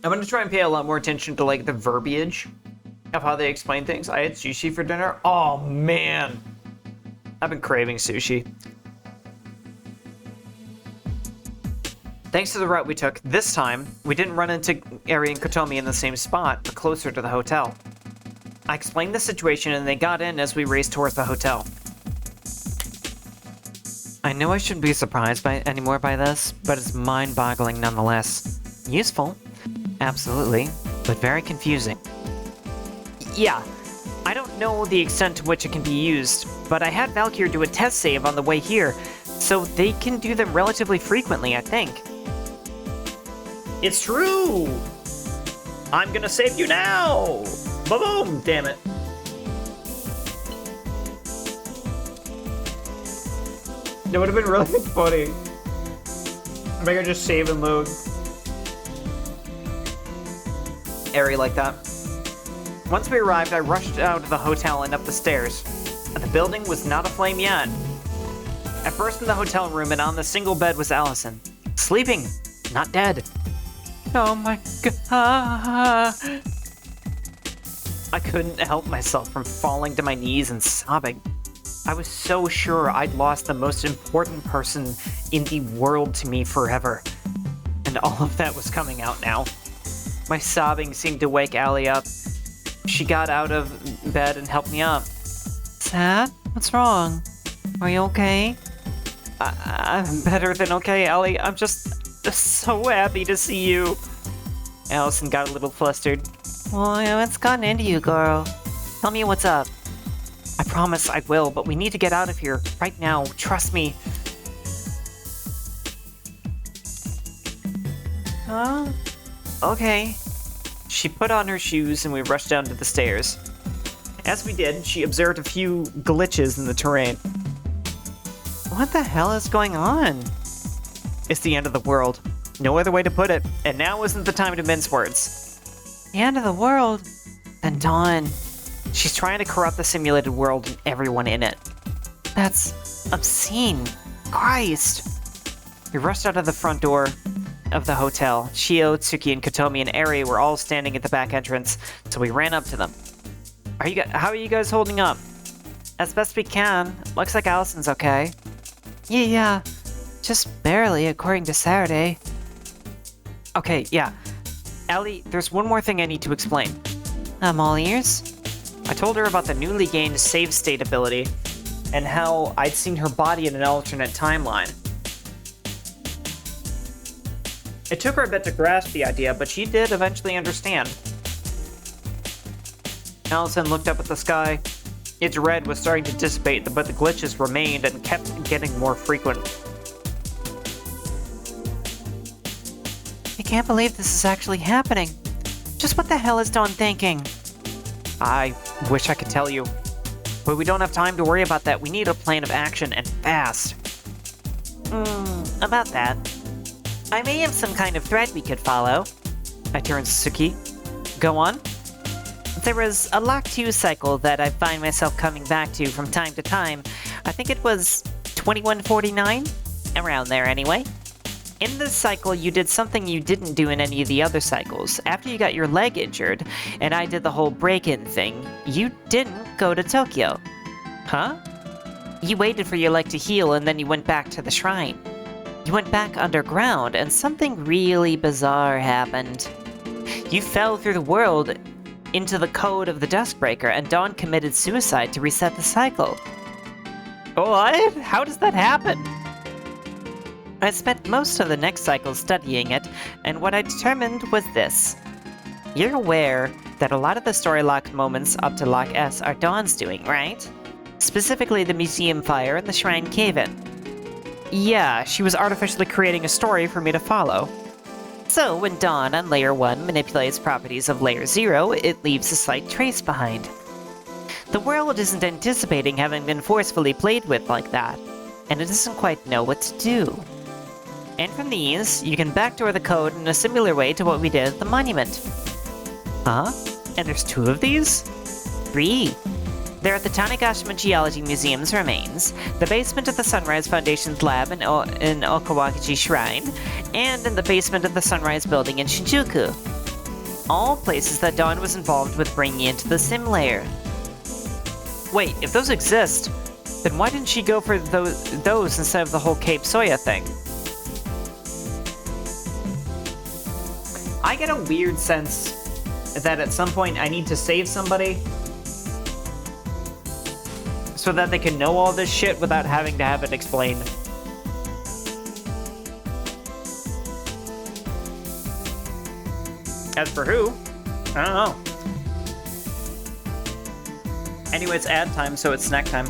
I'm gonna try and pay a lot more attention to, like, the verbiage of how they explain things. I had sushi for dinner. Oh, man. I've been craving sushi. Thanks to the route we took, this time, we didn't run into Eri and Kotomi in the same spot, but closer to the hotel. I explained the situation and they got in as we raced towards the hotel. I know I shouldn't be surprised anymore by this, but it's mind-boggling nonetheless. Useful, absolutely, but very confusing. Yeah, I don't know the extent to which it can be used, but I had Valkyr do a test save on the way here, so they can do them relatively frequently, I think. It's true! I'm gonna save you now! Ba-boom! Damn it. That would have been really funny. Maybe I just save and load. Airy like that. Once we arrived, I rushed out of the hotel and up the stairs. The building was not aflame yet. At first in the hotel room and on the single bed was Allison. Sleeping, not dead. Oh my god. I couldn't help myself from falling to my knees and sobbing. I was so sure I'd lost the most important person in the world to me forever. And all of that was coming out now. My sobbing seemed to wake Allie up. She got out of bed and helped me up. Sad? What's wrong? Are you okay? I'm better than okay, Allie. I'm just so happy to see you. Allison got a little flustered. Well, what's gotten into you, girl? Tell me what's up. I promise I will, but we need to get out of here right now. Trust me. Huh? Okay. She put on her shoes and we rushed down to the stairs. As we did, she observed a few glitches in the terrain. What the hell is going on? It's the end of the world. No other way to put it, and now isn't the time to mince words. The end of the world? Then Dawn. She's trying to corrupt the simulated world and everyone in it. That's obscene. Christ. We rushed out of the front door of the hotel. Shio, Tsuki, and Kotomi and Eri were all standing at the back entrance, so we ran up to them. How are you guys holding up? As best we can. Looks like Allison's okay. Yeah. Just barely, according to Saturday. Okay, yeah. Allie, there's one more thing I need to explain. I'm all ears. I told her about the newly gained save state ability, and how I'd seen her body in an alternate timeline. It took her a bit to grasp the idea, but she did eventually understand. Allison looked up at the sky. Its red was starting to dissipate, but the glitches remained and kept getting more frequent. I can't believe this is actually happening. Just what the hell is Dawn thinking? I wish I could tell you. But we don't have time to worry about that. We need a plan of action, and fast. About that. I may have some kind of thread we could follow. I turned to Suki. Go on. There was a Lock 2 cycle that I find myself coming back to from time to time. I think it was 2149? Around there, anyway. In this cycle, you did something you didn't do in any of the other cycles. After you got your leg injured, and I did the whole break-in thing, you didn't go to Tokyo. Huh? You waited for your leg to heal, and then you went back to the shrine. You went back underground, and something really bizarre happened. You fell through the world into the code of the Duskbreaker, and Dawn committed suicide to reset the cycle. What? How does that happen? I spent most of the next cycle studying it, and what I determined was this. You're aware that a lot of the story-locked moments up to Lock S are Dawn's doing, right? Specifically the museum fire and the shrine cave-in. Yeah, she was artificially creating a story for me to follow. So when Dawn on Layer 1 manipulates properties of Layer 0, it leaves a slight trace behind. The world isn't anticipating having been forcefully played with like that, and it doesn't quite know what to do. And from these, you can backdoor the code in a similar way to what we did at the monument. Huh? And there's 2 of these? 3. They're at the Tanegashima Geology Museum's remains, the basement of the Sunrise Foundation's lab in Okawakichi Shrine, and in the basement of the Sunrise Building in Shinjuku. All places that Dawn was involved with bringing into the sim layer. Wait, if those exist, then why didn't she go for those instead of the whole Cape Soya thing? I get a weird sense that at some point I need to save somebody so that they can know all this shit without having to have it explained. As for who, I don't know. Anyway, it's ad time, so it's snack time.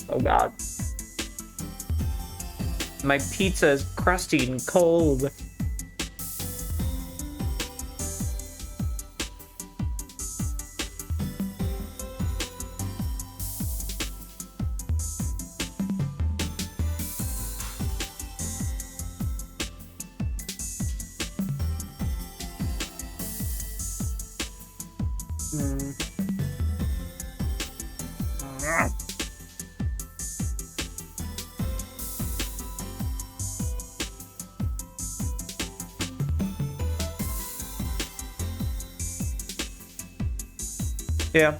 Oh god. My pizza is crusty and cold. Yeah.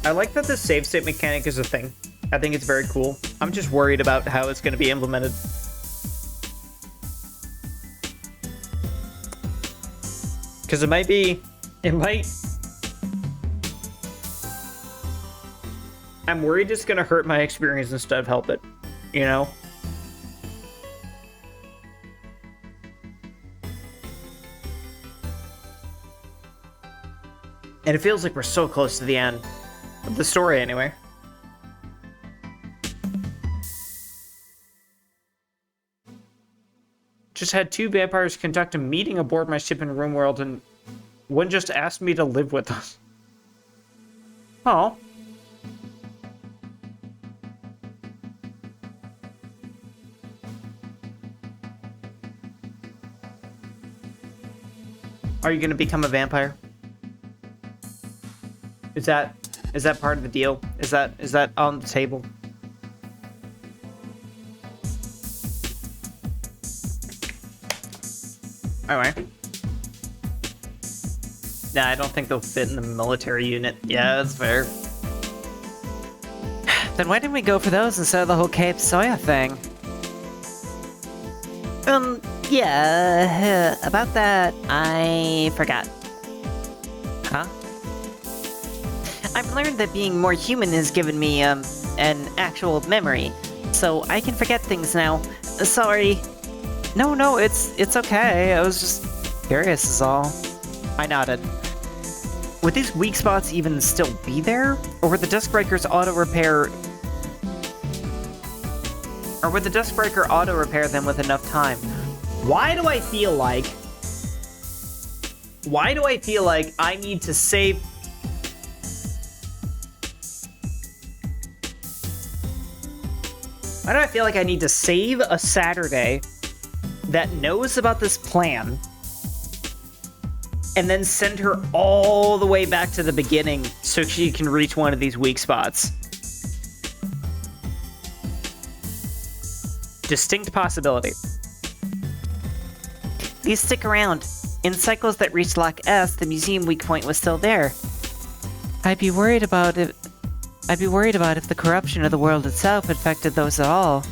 I like that the save state mechanic is a thing. I think it's very cool. I'm just worried about how it's going to be implemented. Because it might... I'm worried it's going to hurt my experience instead of help it, you know? And it feels like we're so close to the end of the story, anyway. Just had 2 vampires conduct a meeting aboard my ship in RimWorld, and one just asked me to live with us. Oh. Are you gonna become a vampire? Is that part of the deal? Is that on the table? Anyway. Nah, I don't think they'll fit in the military unit. Yeah, that's fair. Then why didn't we go for those instead of the whole Cape Soya thing? Yeah, about that, I forgot. Huh? I've learned that being more human has given me, an actual memory, so I can forget things now. Sorry. No, it's okay. I was just curious is all. I nodded. Would these weak spots even still be there? Or would the Duskbreaker's auto-repair... Or would the Duskbreaker auto-repair them with enough time? Why do I feel like I need to save... Why do I feel like I need to save a Saturday that knows about this plan and then send her all the way back to the beginning so she can reach one of these weak spots? Distinct possibility. These stick around. In cycles that reached Lock S, the museum weak point was still there. I'd be worried about if the corruption of the world itself affected those at all.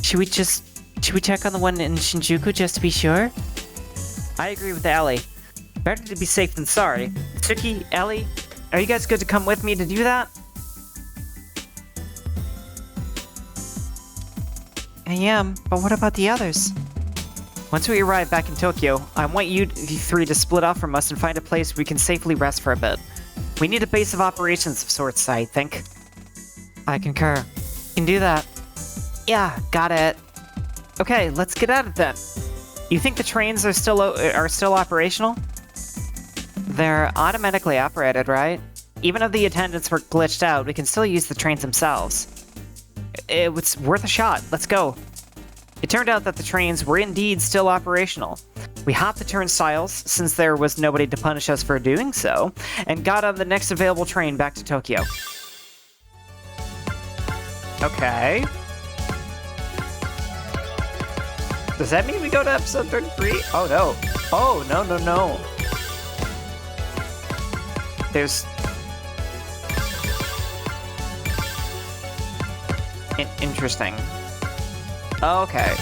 Should we check on the one in Shinjuku just to be sure? I agree with Ellie. Better to be safe than sorry. Tsuki, Ellie, are you guys good to come with me to do that? I am, but what about the others? Once we arrive back in Tokyo, I want you three to split off from us and find a place we can safely rest for a bit. We need a base of operations of sorts, I think. I concur. Can do that. Yeah, got it. Okay, let's get at it then. You think the trains are still operational? They're automatically operated, right? Even if the attendants were glitched out, we can still use the trains themselves. It was worth a shot. Let's go. It turned out that the trains were indeed still operational. We hopped the turnstiles, since there was nobody to punish us for doing so, and got on the next available train back to Tokyo. Okay. Does that mean we go to episode 33? Oh no. Oh, no. There's... Interesting. Okay.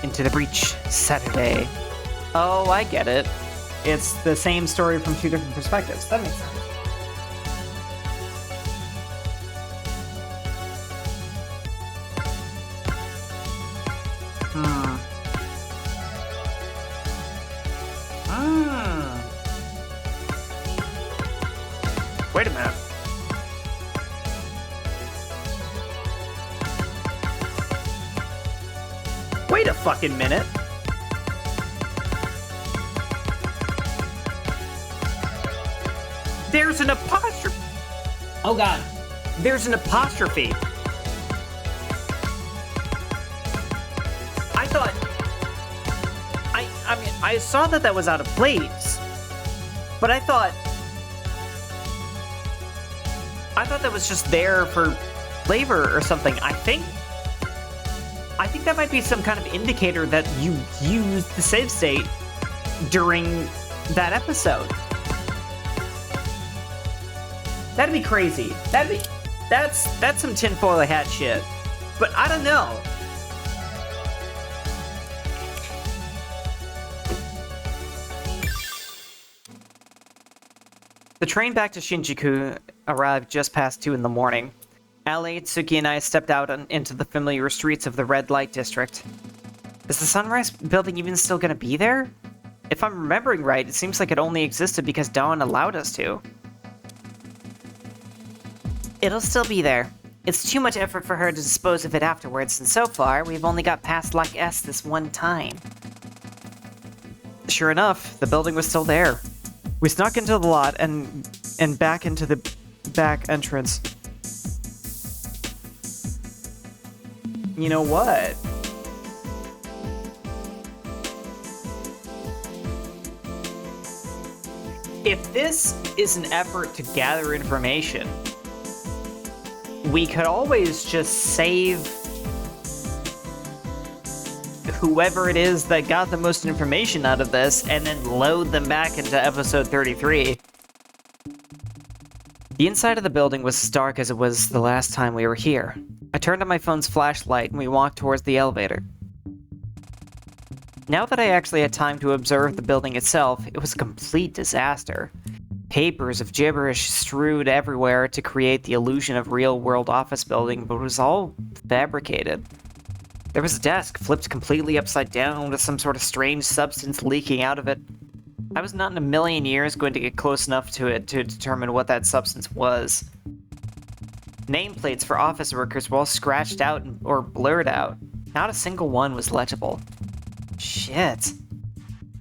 Into the Breach, Saturday. Oh, I get it. It's the same story from two different perspectives. That makes sense. Wait a minute. Wait a fucking minute. There's an apostrophe. Oh god. There's an apostrophe. I thought... I mean, I saw that was out of place. But I thought that was just there for flavor or something. I think that might be some kind of indicator that you used the save state during that episode. That'd be crazy. That's some tinfoil hat shit. But I don't know. The train back to Shinjuku arrived just past 2 in the morning. Ali, Tsuki, and I stepped out into the familiar streets of the red light district. Is the Sunrise building even still gonna be there? If I'm remembering right, it seems like it only existed because Dawn allowed us to. It'll still be there. It's too much effort for her to dispose of it afterwards, and so far, we've only got past Lock S this one time. Sure enough, the building was still there. We snuck into the lot and back into the back entrance. You know what? If this is an effort to gather information, we could always just save whoever it is that got the most information out of this and then load them back into episode 33. The inside of the building was as dark as it was the last time we were here. I turned on my phone's flashlight and we walked towards the elevator. Now that I actually had time to observe the building itself, it was a complete disaster. Papers of gibberish strewed everywhere to create the illusion of real-world office building, but it was all fabricated. There was a desk flipped completely upside down with some sort of strange substance leaking out of it. I was not in a million years going to get close enough to it to determine what that substance was. Nameplates for office workers were all scratched out or blurred out. Not a single one was legible. Shit.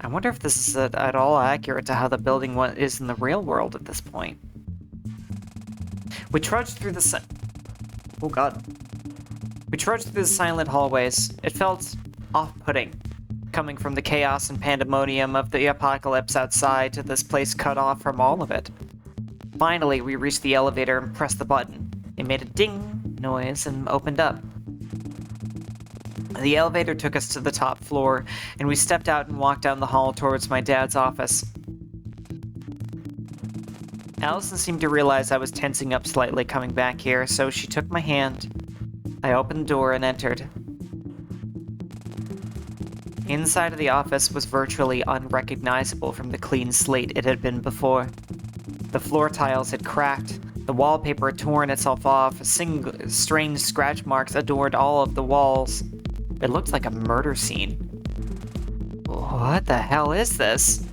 I wonder if this is at all accurate to how the building is in the real world at this point. We trudged through the Oh god. We trudged through the silent hallways. It felt off-putting, coming from the chaos and pandemonium of the apocalypse outside to this place cut off from all of it. Finally, we reached the elevator and pressed the button. It made a ding noise and opened up. The elevator took us to the top floor, and we stepped out and walked down the hall towards my dad's office. Allison seemed to realize I was tensing up slightly coming back here, so she took my hand. I opened the door and entered. Inside of the office was virtually unrecognizable from the clean slate it had been before. The floor tiles had cracked, the wallpaper had torn itself off, strange scratch marks adorned all of the walls. It looked like a murder scene. What the hell is this?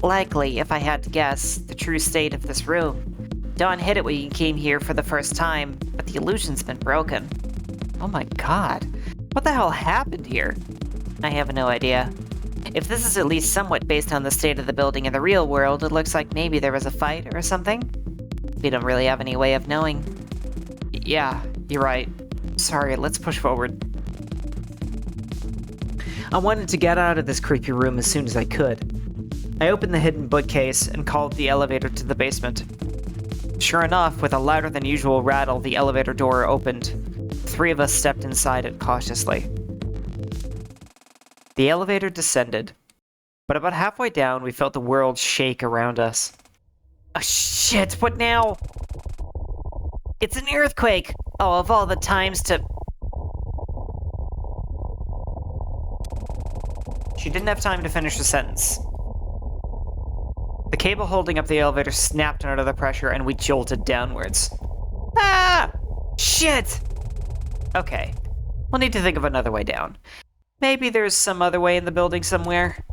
Likely, if I had to guess, the true state of this room. Dawn hit it when you came here for the first time, but the illusion's been broken. Oh my god. What the hell happened here? I have no idea. If this is at least somewhat based on the state of the building in the real world, it looks like maybe there was a fight or something. We don't really have any way of knowing. Yeah, you're right. Sorry, let's push forward. I wanted to get out of this creepy room as soon as I could. I opened the hidden bookcase and called the elevator to the basement. Sure enough, with a louder than usual rattle, the elevator door opened. 3 of us stepped inside it cautiously. The elevator descended, but about halfway down, we felt the world shake around us. Oh shit, what now? It's an earthquake! Oh, of all the times to... She didn't have time to finish the sentence. The cable holding up the elevator snapped under the pressure and we jolted downwards. Ah! Shit! Okay, we'll need to think of another way down. Maybe there's some other way in the building somewhere.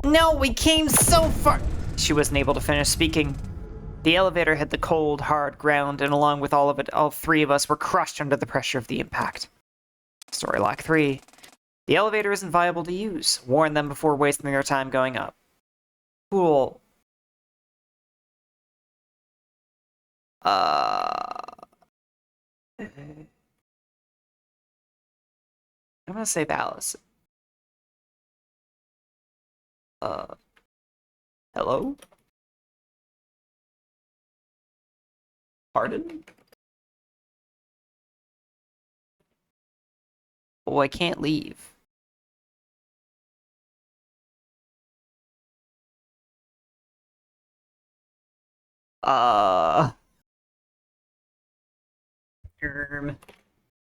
No, we came so far... She wasn't able to finish speaking. The elevator hit the cold, hard ground, and along with all of it, all 3 of us were crushed under the pressure of the impact. Story lock 3. The elevator isn't viable to use. Warn them before wasting their time going up. Cool. I'm gonna save Alice. Hello? Pardon? Oh, I can't leave.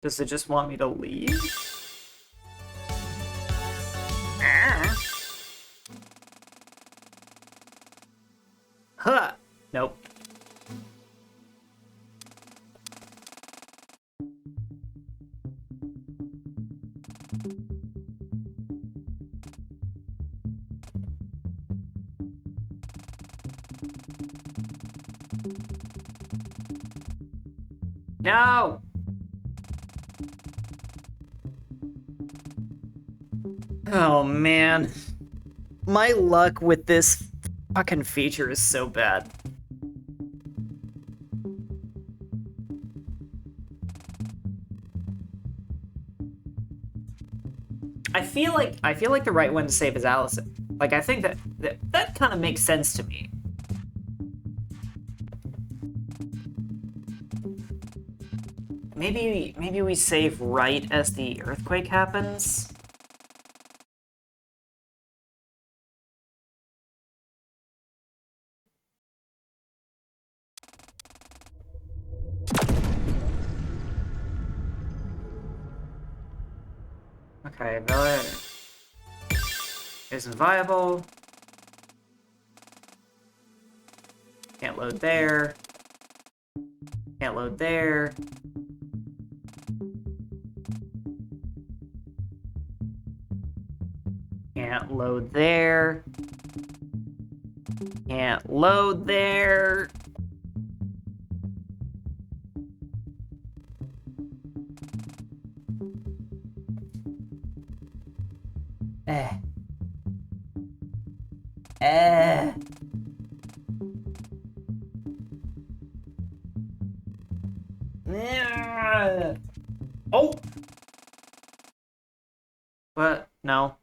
Does it just want me to leave? Huh! Nope. No! Oh, man. My luck with this fucking feature is so bad. I feel like the right one to save is Allison. Like, I think that kind of makes sense to me. Maybe we save right as the earthquake happens. Okay, that isn't viable. Can't load there. Can't load there. Can't load there. Can't load there. Oh! What? No.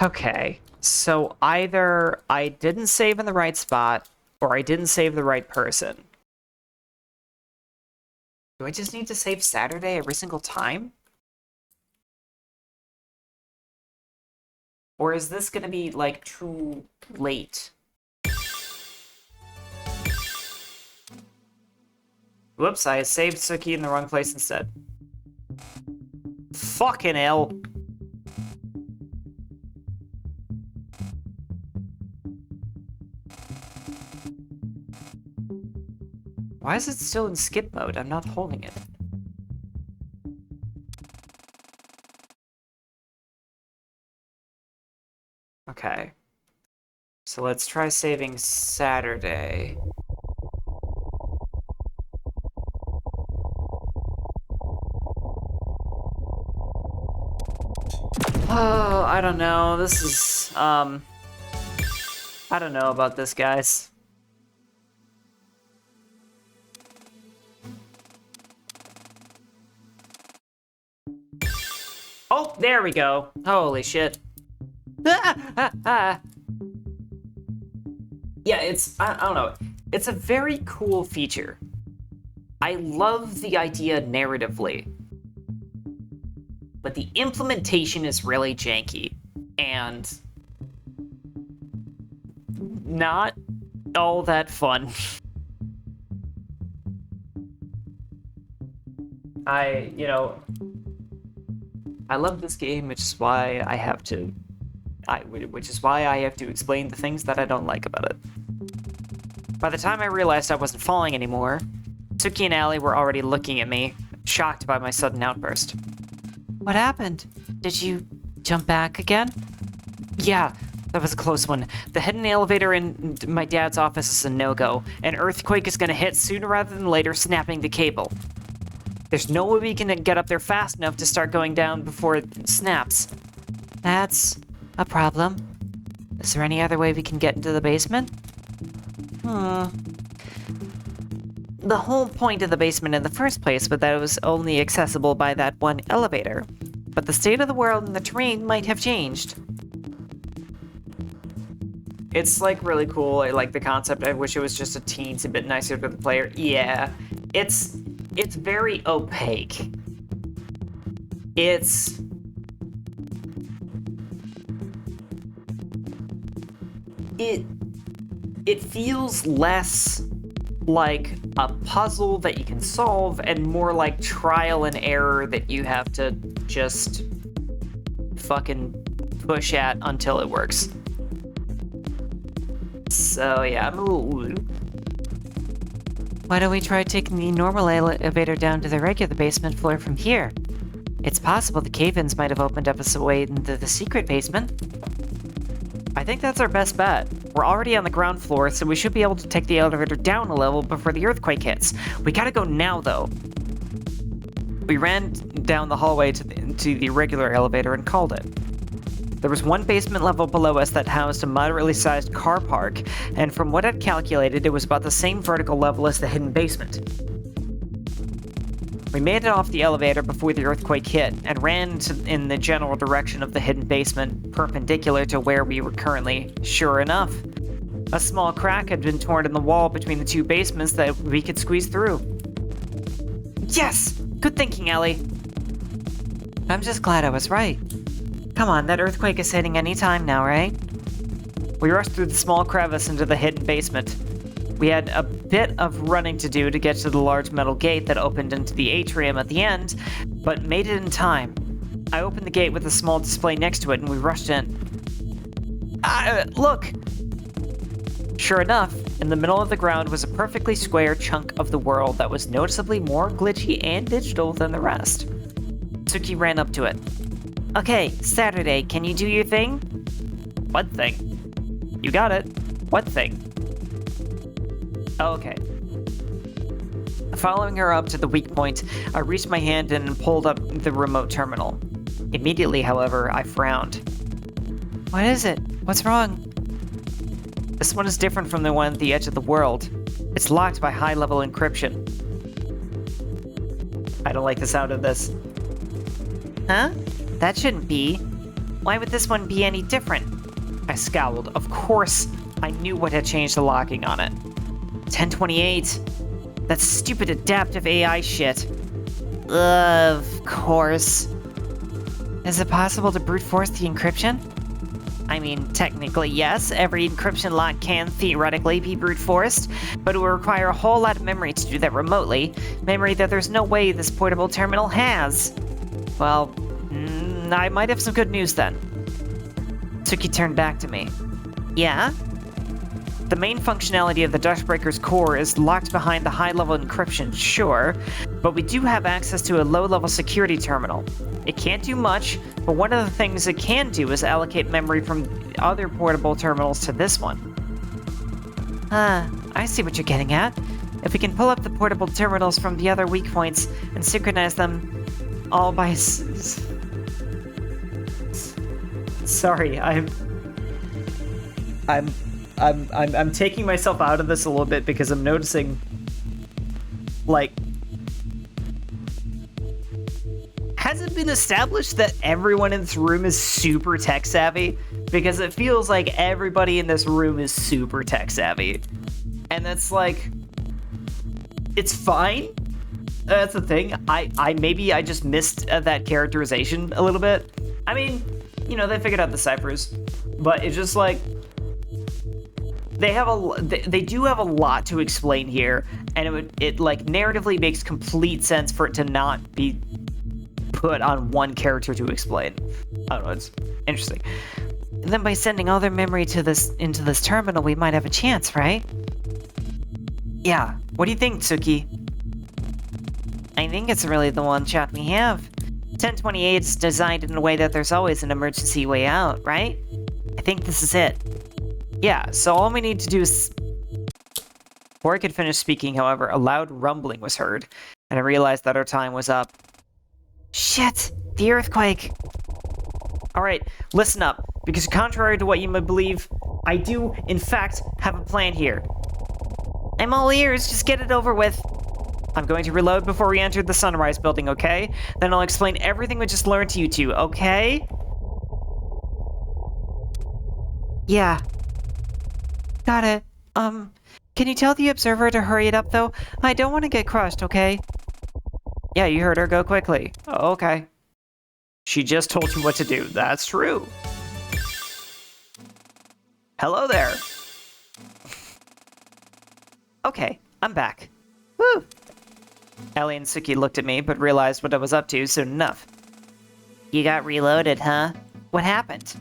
Okay, so either I didn't save in the right spot, or I didn't save the right person. Do I just need to save Saturday every single time? Or is this gonna be, like, too late? Whoops, I saved Suki in the wrong place instead. Fucking hell. Why is it still in skip mode? I'm not holding it. Okay. So let's try saving Saturday. Oh, I don't know. This is, I don't know about this, guys. Oh, there we go. Holy shit. Yeah, I don't know. It's a very cool feature. I love the idea narratively. But the implementation is really janky. And not all that fun. I love this game, which is why I have to explain the things that I don't like about it. By the time I realized I wasn't falling anymore, Suki and Allie were already looking at me, shocked by my sudden outburst. What happened? Did you jump back again? Yeah, that was a close one. The hidden elevator in my dad's office is a no-go. An earthquake is gonna hit sooner rather than later, snapping the cable. There's no way we can get up there fast enough to start going down before it snaps. That's a problem. Is there any other way we can get into the basement? The whole point of the basement in the first place was that it was only accessible by that one elevator. But the state of the world and the terrain might have changed. It's, like, really cool. I like the concept. I wish it was just a teensy bit nicer to the player. Yeah, it's very opaque. It feels less like a puzzle that you can solve and more like trial and error that you have to just fucking push at until it works. So yeah, I'm a little... Why don't we try taking the normal elevator down to the regular basement floor from here? It's possible the cave-ins might have opened up us a way into the secret basement. I think that's our best bet. We're already on the ground floor, so we should be able to take the elevator down a level before the earthquake hits. We gotta go now, though. We ran down the hallway to the regular elevator and called it. There was one basement level below us that housed a moderately sized car park, and from what I'd calculated, it was about the same vertical level as the hidden basement. We made it off the elevator before the earthquake hit, and ran in the general direction of the hidden basement, perpendicular to where we were currently. Sure enough, a small crack had been torn in the wall between the two basements that we could squeeze through. Yes! Good thinking, Ellie. I'm just glad I was right. Come on, that earthquake is hitting any time now, right? We rushed through the small crevice into the hidden basement. We had a bit of running to do to get to the large metal gate that opened into the atrium at the end, but made it in time. I opened the gate with a small display next to it, and we rushed in. Look! Sure enough, in the middle of the ground was a perfectly square chunk of the world that was noticeably more glitchy and digital than the rest. Suki ran up to it. Okay, Saturday, can you do your thing? What thing? You got it. What thing? Oh, okay. Following her up to the weak point, I reached my hand in and pulled up the remote terminal. Immediately, however, I frowned. What is it? What's wrong? This one is different from the one at the edge of the world. It's locked by high-level encryption. I don't like the sound of this. Huh? That shouldn't be. Why would this one be any different? I scowled. Of course, I knew what had changed the locking on it. 1028. That stupid adaptive AI shit. Of course. Is it possible to brute force the encryption? I mean, technically, yes, every encryption lock can theoretically be brute forced, but it would require a whole lot of memory to do that remotely. Memory that there's no way this portable terminal has. Well, I might have some good news then. Tsuki turned back to me. Yeah? The main functionality of the Dustbreaker's core is locked behind the high-level encryption, sure, but we do have access to a low-level security terminal. It can't do much, but one of the things it can do is allocate memory from other portable terminals to this one. I see what you're getting at. If we can pull up the portable terminals from the other weak points and synchronize them all by Sorry, I'm taking myself out of this a little bit because I'm noticing, like, has it been established that everyone in this room is super tech savvy? Because it feels like everybody in this room is super tech savvy. And that's like, it's fine. That's the thing. Maybe I just missed that characterization a little bit. I mean, you know, they figured out the ciphers, but it's just like, they do have a lot to explain here, and it like narratively makes complete sense for it to not be put on one character to explain. I don't know, it's interesting. And then by sending all their memory into this terminal, we might have a chance, right? Yeah. What do you think, Tsuki? I think it's really the one shot we have. 1028 is designed in a way that there's always an emergency way out, right? I think this is it. Yeah, so all we need to do is... Before I could finish speaking, however, a loud rumbling was heard, and I realized that our time was up. Shit! The earthquake! Alright, listen up, because contrary to what you may believe, I do, in fact, have a plan here. I'm all ears, just get it over with. I'm going to reload before we enter the Sunrise building, okay? Then I'll explain everything we just learned to you two, okay? Yeah. Got it. Can you tell the observer to hurry it up, though? I don't want to get crushed, okay? Yeah, you heard her. Go quickly. Oh, okay. She just told you what to do. That's true. Hello there. Okay, I'm back. Woo! Ellie and Suki looked at me, but realized what I was up to soon enough. You got reloaded, huh? What happened?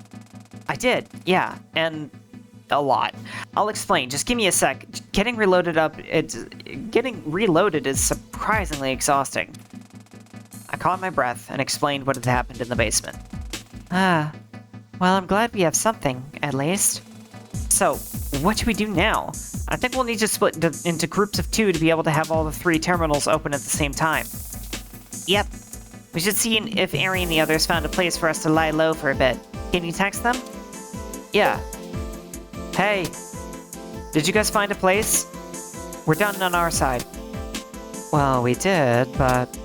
I did, yeah, and a lot. I'll explain, just give me a sec. Getting reloaded is surprisingly exhausting. I caught my breath and explained what had happened in the basement. Well, I'm glad we have something, at least. So, what should we do now? I think we'll need to split into groups of 2 to be able to have all the 3 terminals open at the same time. Yep. We should see if Ari and the others found a place for us to lie low for a bit. Can you text them? Yeah. Hey. Did you guys find a place? We're done on our side. Well, we did, but...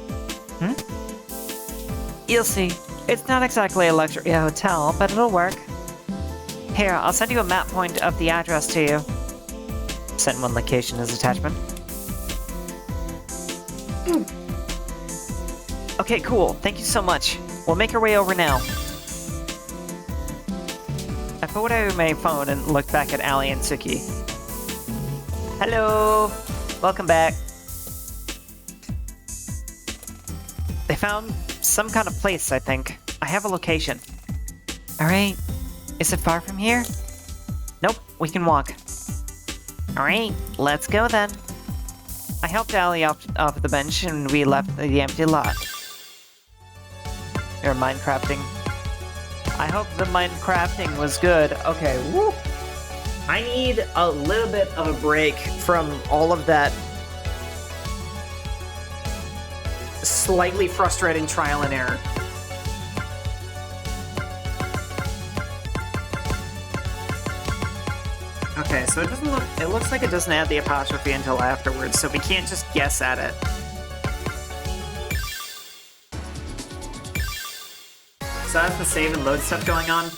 You'll see. It's not exactly a luxury hotel, but it'll work. Here, I'll send you a map point of the address to you. Send one location as attachment. Okay, cool. Thank you so much. We'll make our way over now. I put away my phone and looked back at Allie and Suki. Hello! Welcome back. They found some kind of place, I think. I have a location. Alright. Is it far from here? Nope, we can walk. Alright, let's go then. I helped Allie off the bench and we left the empty lot. You're Minecrafting. I hope the Minecrafting was good. Okay, woo! I need a little bit of a break from all of that slightly frustrating trial and error. Okay, so it looks like it doesn't add the apostrophe until afterwards, so we can't just guess at it. So that's the save and load stuff going on.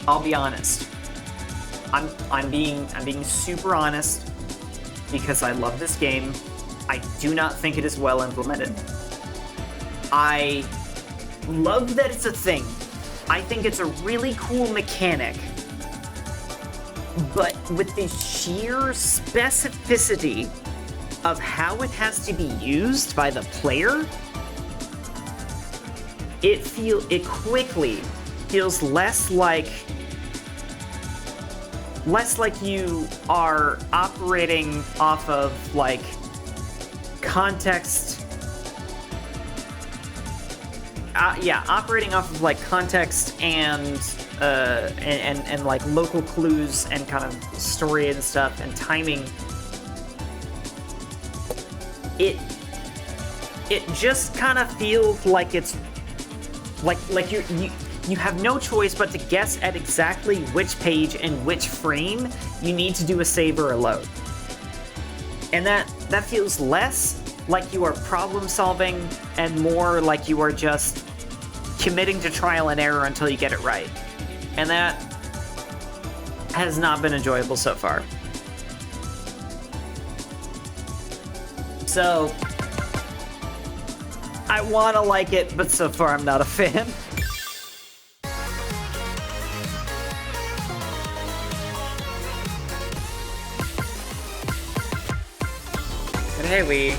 I'll be honest. I'm being super honest because I love this game. I do not think it is well implemented. I love that it's a thing. I think it's a really cool mechanic. But with the sheer specificity of how it has to be used by the player, it quickly feels less like you are operating off of like context. Operating off of like context and like local clues and kind of story and stuff and timing. It just kind of feels like it's like you have no choice but to guess at exactly which page and which frame you need to do a save or a load. And that feels less like you are problem solving and more like you are just committing to trial and error until you get it right. And that has not been enjoyable so far. So, I want to like it, but so far I'm not a fan. But hey, we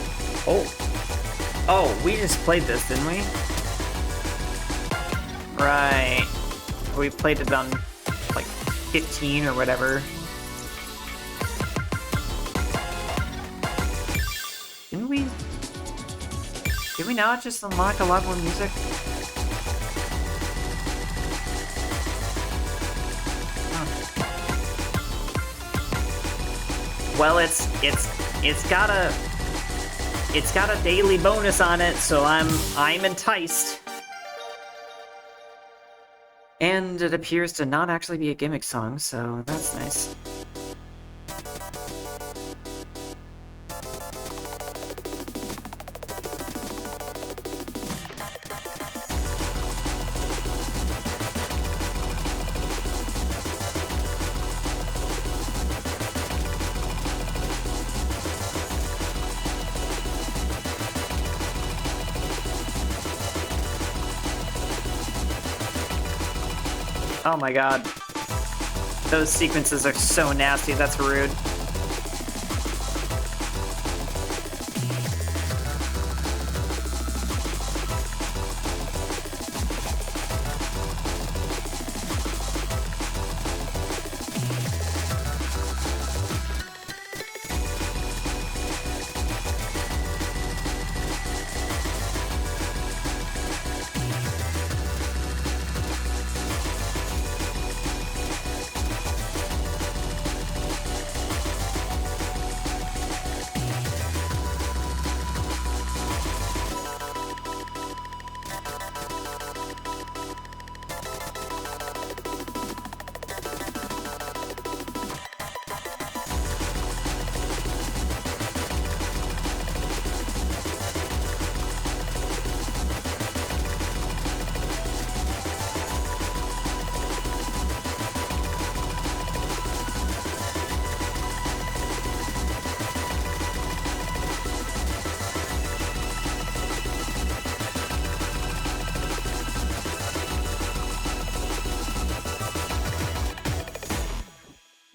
just played this, didn't we? Right. We played it on, like, 15 or whatever. Didn't we? Did we not just unlock a lot more music? Huh. Well, it's got a daily bonus on it, so I'm enticed. And it appears to not actually be a gimmick song, so that's nice. Oh my god. Those sequences are so nasty, that's rude.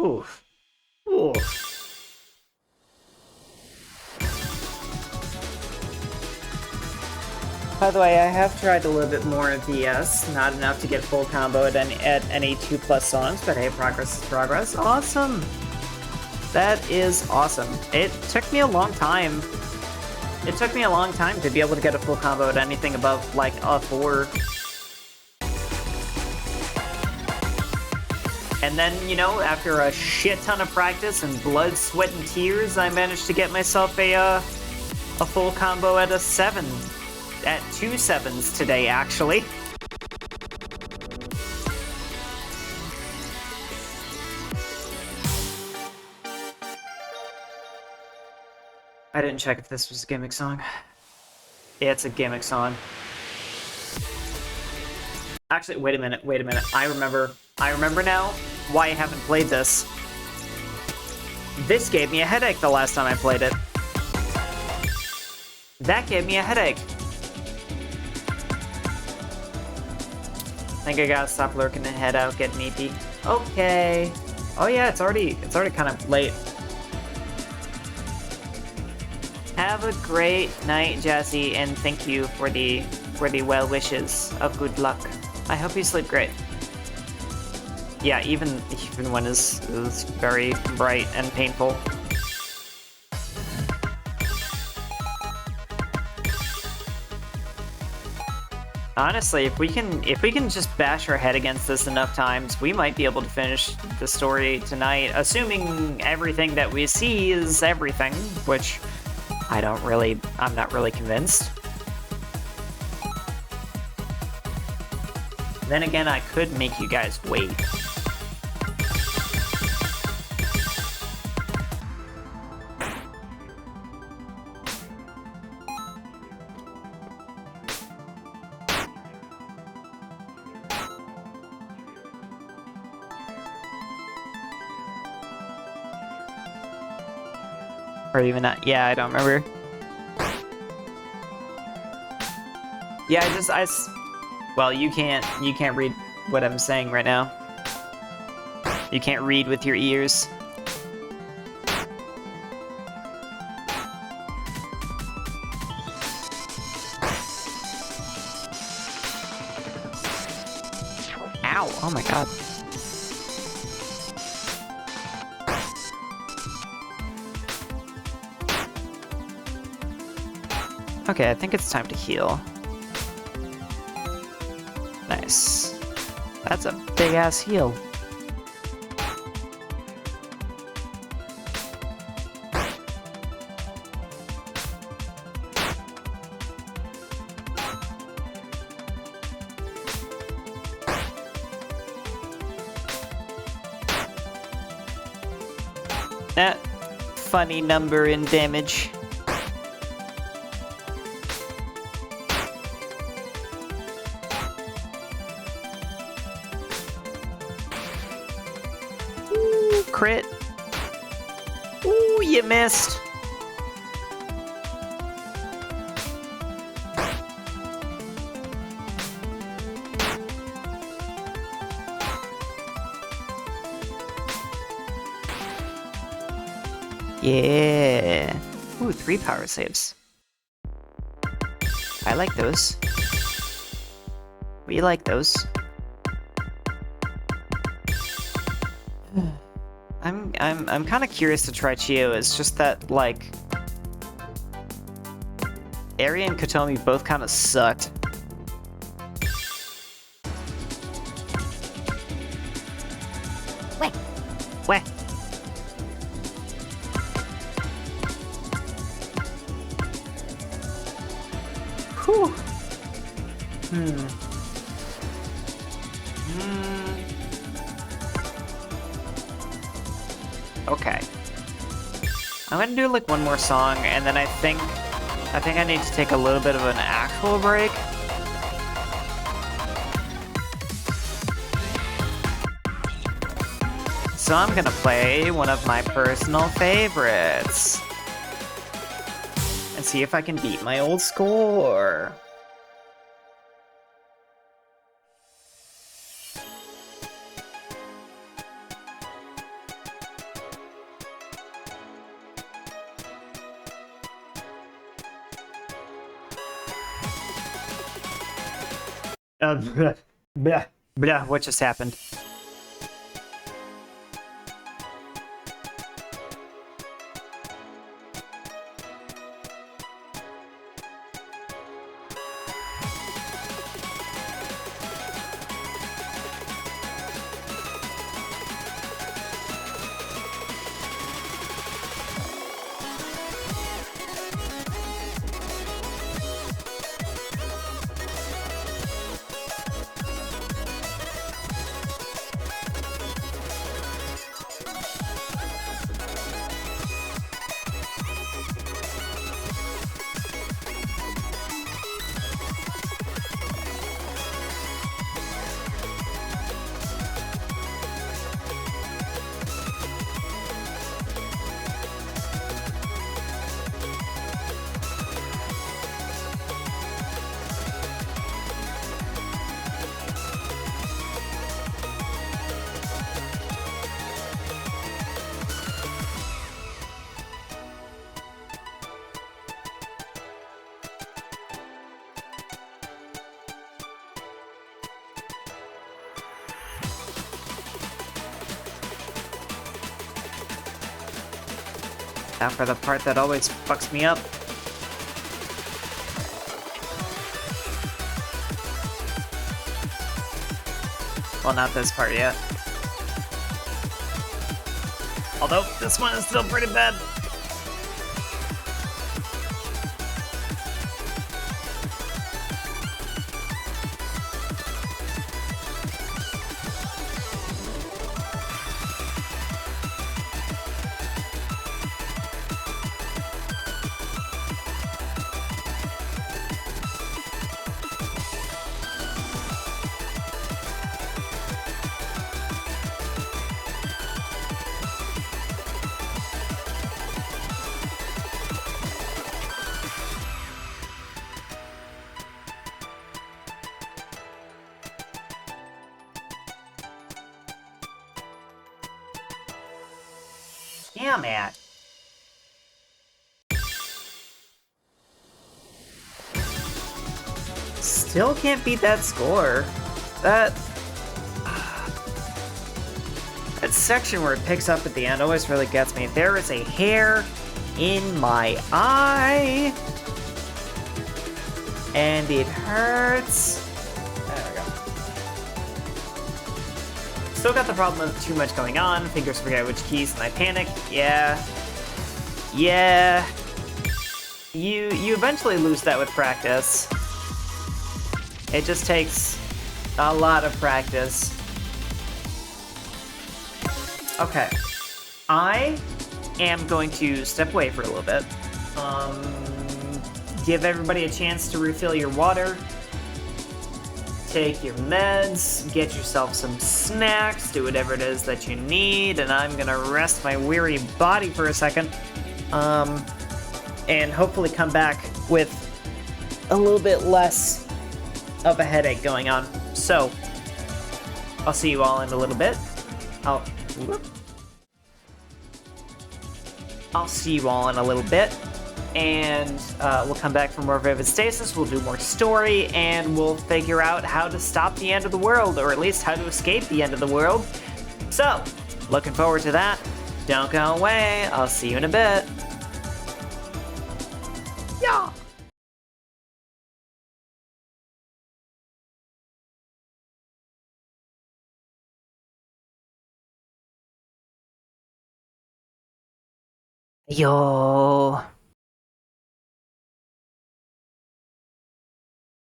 Oof. Oof. By the way, I have tried a little bit more of VS, not enough to get full combo at any 2+ songs, but hey, progress is progress. Awesome! That is awesome. It took me a long time. It took me a long time to be able to get a full combo at anything above, like, a 4. And then, you know, after a shit ton of practice and blood, sweat, and tears, I managed to get myself a full combo at a 7. At 2 7s today, actually. I didn't check if this was a gimmick song. Yeah, it's a gimmick song. Actually, wait a minute. I remember now why I haven't played this. This gave me a headache the last time I played it. That gave me a headache. think I gotta stop lurking and head out, get meepy. Okay. Oh yeah, it's already kind of late. Have a great night, Jazzy, and thank you for the well wishes of good luck. I hope you sleep great. Yeah, even when it's very bright and painful. Honestly, if we can just bash our head against this enough times, we might be able to finish the story tonight, assuming everything that we see is everything, which I'm not really convinced. Then again, I could make you guys wait. Or even not. Yeah, I don't remember. Yeah, well, you can't read what I'm saying right now. You can't read with your ears. Ow! Oh my god. Okay, I think it's time to heal. Nice. That's a big-ass heal. That funny number in damage. Crit. Ooh, you missed. Yeah. Ooh, 3 power saves. I like those. We like those. I'm kind of curious to try Chio. It's just that, like, Ari and Kotomi both kind of sucked. Weh. Whew. Okay. I'm gonna do like one more song, and then I think I need to take a little bit of an actual break. So I'm gonna play one of my personal favorites. And see if I can beat my old score. What just happened? Now for the part that always fucks me up. Well, not this part yet. Although, this one is still pretty bad. Damn it. Still can't beat that score. That section where it picks up at the end always really gets me. There is a hair in my eye. And it hurts. There we go. Still got the problem of too much going on. Fingers forget which keys and I panic. Yeah. Yeah. You eventually lose that with practice. It just takes a lot of practice. Okay. I am going to step away for a little bit. Give everybody a chance to refill your water. Take your meds, get yourself some snacks, do whatever it is that you need, and I'm gonna rest my weary body for a second. And hopefully come back with a little bit less of a headache going on. So, I'll see you all in a little bit. I'll see you all in a little bit. And we'll come back for more Vivid Stasis, we'll do more story, and we'll figure out how to stop the end of the world, or at least how to escape the end of the world. So, looking forward to that. Don't go away, I'll see you in a bit. Yeah! Yo.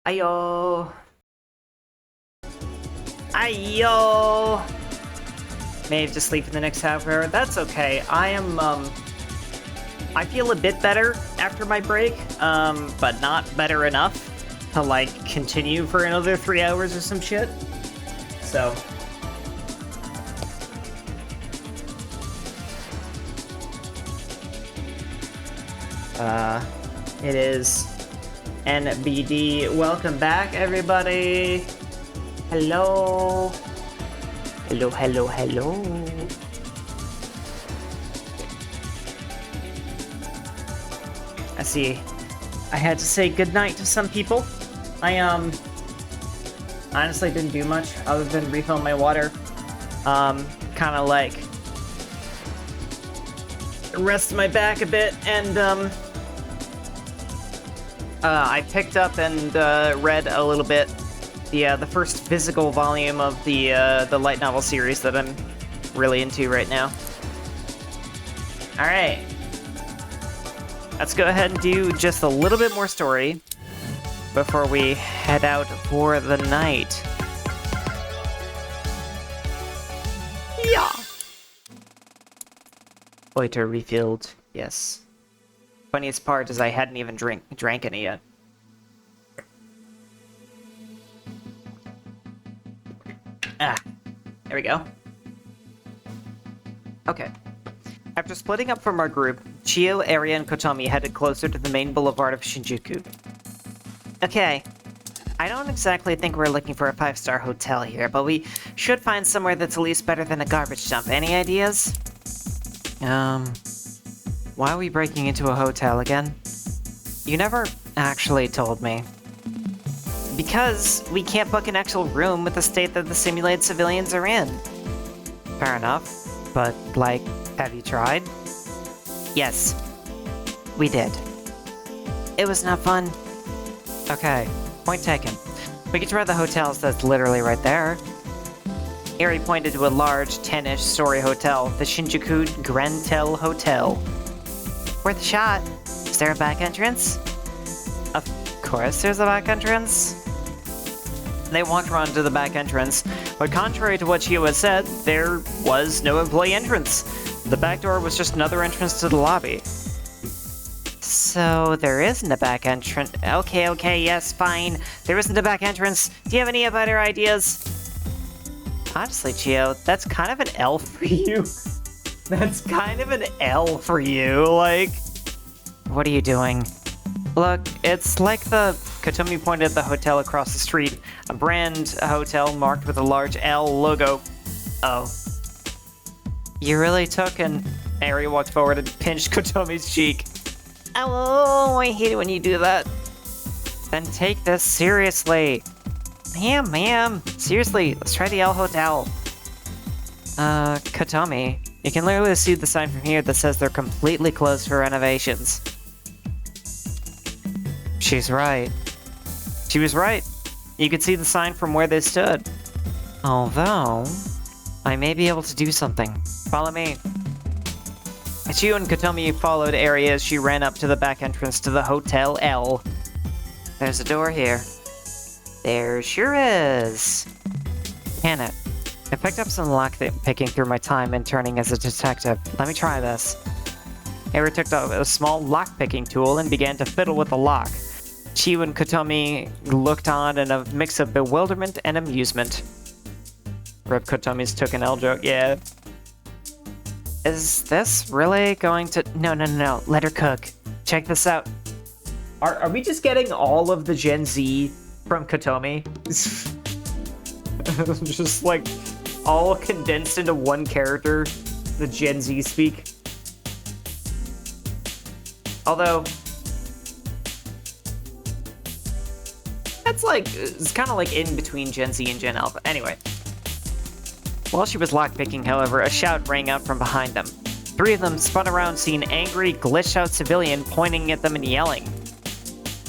Ayo. Ayo. May have to sleep for the next half hour. That's okay. I feel a bit better after my break, but not better enough to, like, continue for another 3 hours or some shit. So. It is NBD. Welcome back, everybody. Hello. Hello, hello, hello. I see. I had to say goodnight to some people. I honestly didn't do much other than refill my water. Kind of like rest my back a bit, and I picked up and read a little bit the first physical volume of the light novel series that I'm really into right now. All right, let's go ahead and do just a little bit more story before we head out for the night. Yeah. Waiter refilled. Yes. Funniest part is I hadn't even drank any yet. Ah, there we go. Okay. After splitting up from our group, Chio, Area, and Kotomi headed closer to the main boulevard of Shinjuku. Okay. I don't exactly think we're looking for a 5-star hotel here, but we should find somewhere that's at least better than a garbage dump. Any ideas? Why are we breaking into a hotel again? You never actually told me. Because we can't book an actual room with the state that the simulated civilians are in. Fair enough, but, like, have you tried? Yes, We did. It was not fun. Okay, point taken. We could try the hotels that's literally right there. Eri pointed to a large 10-ish story hotel, the Shinjuku Grantel Hotel. Worth a shot. Is there a back entrance? Of course there's a back entrance. They walked around to the back entrance, but contrary to what Chio had said, there was no employee entrance. The back door was just another entrance to the lobby. So there isn't a back entrance. Okay, yes, fine. There isn't a back entrance. Do you have any better ideas? Honestly, Chio, that's kind of an L for you. That's kind of an L for you, like... What are you doing? Look, it's like the... Kotomi pointed at the hotel across the street. A brand hotel marked with a large L logo. Oh. You really took and... Eri walked forward and pinched Kotomi's cheek. Oh, I hate it when you do that. Then take this seriously. Ma'am. Seriously, let's try the L Hotel. Kotomi, you can literally see the sign from here that says they're completely closed for renovations. She's right. She was right. You could see the sign from where they stood. Although, I may be able to do something. Follow me. Chio and Kotomi followed Eri as she ran up to the back entrance to the Hotel L. There's a door here. There sure is. Can it? I picked up some lock-picking through my time interning as a detective. Let me try this. Eri took a small lock-picking tool and began to fiddle with the lock. Chio and Kotomi looked on in a mix of bewilderment and amusement. Rip Kotomi's took an L joke, yeah. Is this really going to... No. Let her cook. Check this out. Are we just getting all of the Gen Z from Kotomi? Just like all condensed into one character, the Gen Z speak. Although that's like, it's kind of like in between Gen Z and Gen Alpha. Anyway. While she was lockpicking, however, a shout rang out from behind them. Three of them spun around, seeing an angry, glitched-out civilian pointing at them and yelling.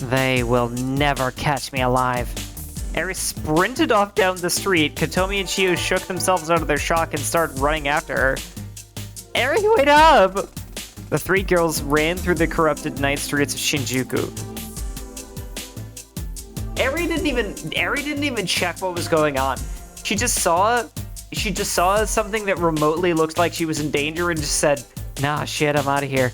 They will never catch me alive. Eri sprinted off down the street. Kotomi and Chio shook themselves out of their shock and started running after her. Eri, wait up! The three girls ran through the corrupted night streets of Shinjuku. Eri didn't even check what was going on. She just saw something that remotely looked like she was in danger and just said, nah, shit, I'm out of here.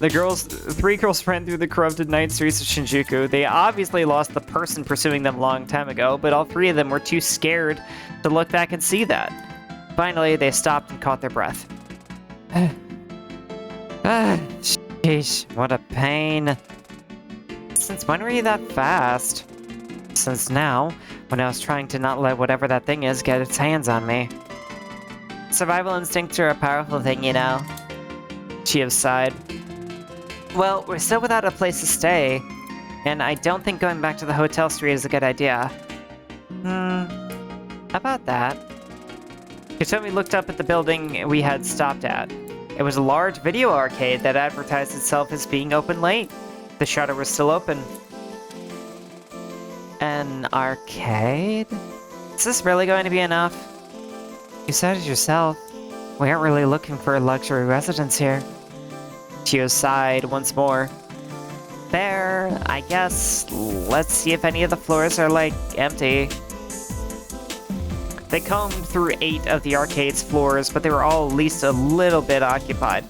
Three girls ran through the corrupted night streets of Shinjuku. They obviously lost the person pursuing them a long time ago, but all three of them were too scared to look back and see that. Finally, they stopped and caught their breath. Sheesh, what a pain. Since when were you that fast? Since now, when I was trying to not let whatever that thing is get its hands on me. Survival instincts are a powerful thing, you know. Chio sighed. Well, we're still without a place to stay, and I don't think going back to the hotel street is a good idea. How about that? Kotomi looked up at the building we had stopped at. It was a large video arcade that advertised itself as being open late. The shutter was still open. An arcade? Is this really going to be enough? You said it yourself. We aren't really looking for a luxury residence here. Chio sighed once more. Fair, I guess. Let's see if any of the floors are, like, empty. They combed through 8 of the arcade's floors, but they were all at least a little bit occupied.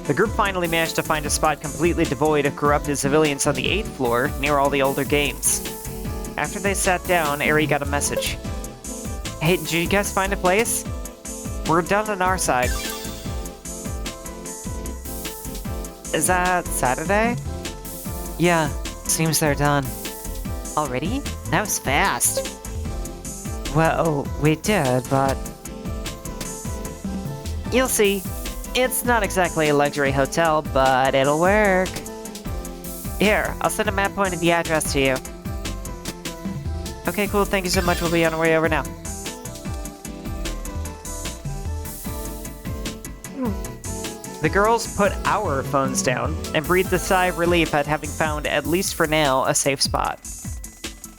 The group finally managed to find a spot completely devoid of corrupted civilians on the 8th floor, near all the older games. After they sat down, Eri got a message. Hey, did you guys find a place? We're done on our side. Is that Saturday? Yeah, seems they're done. Already? That was fast. Well, we did, but... You'll see. It's not exactly a luxury hotel, but it'll work. Here, I'll send a map pointing the address to you. Okay, cool, thank you so much, we'll be on our way over now. The girls put our phones down and breathed a sigh of relief at having found, at least for now, a safe spot.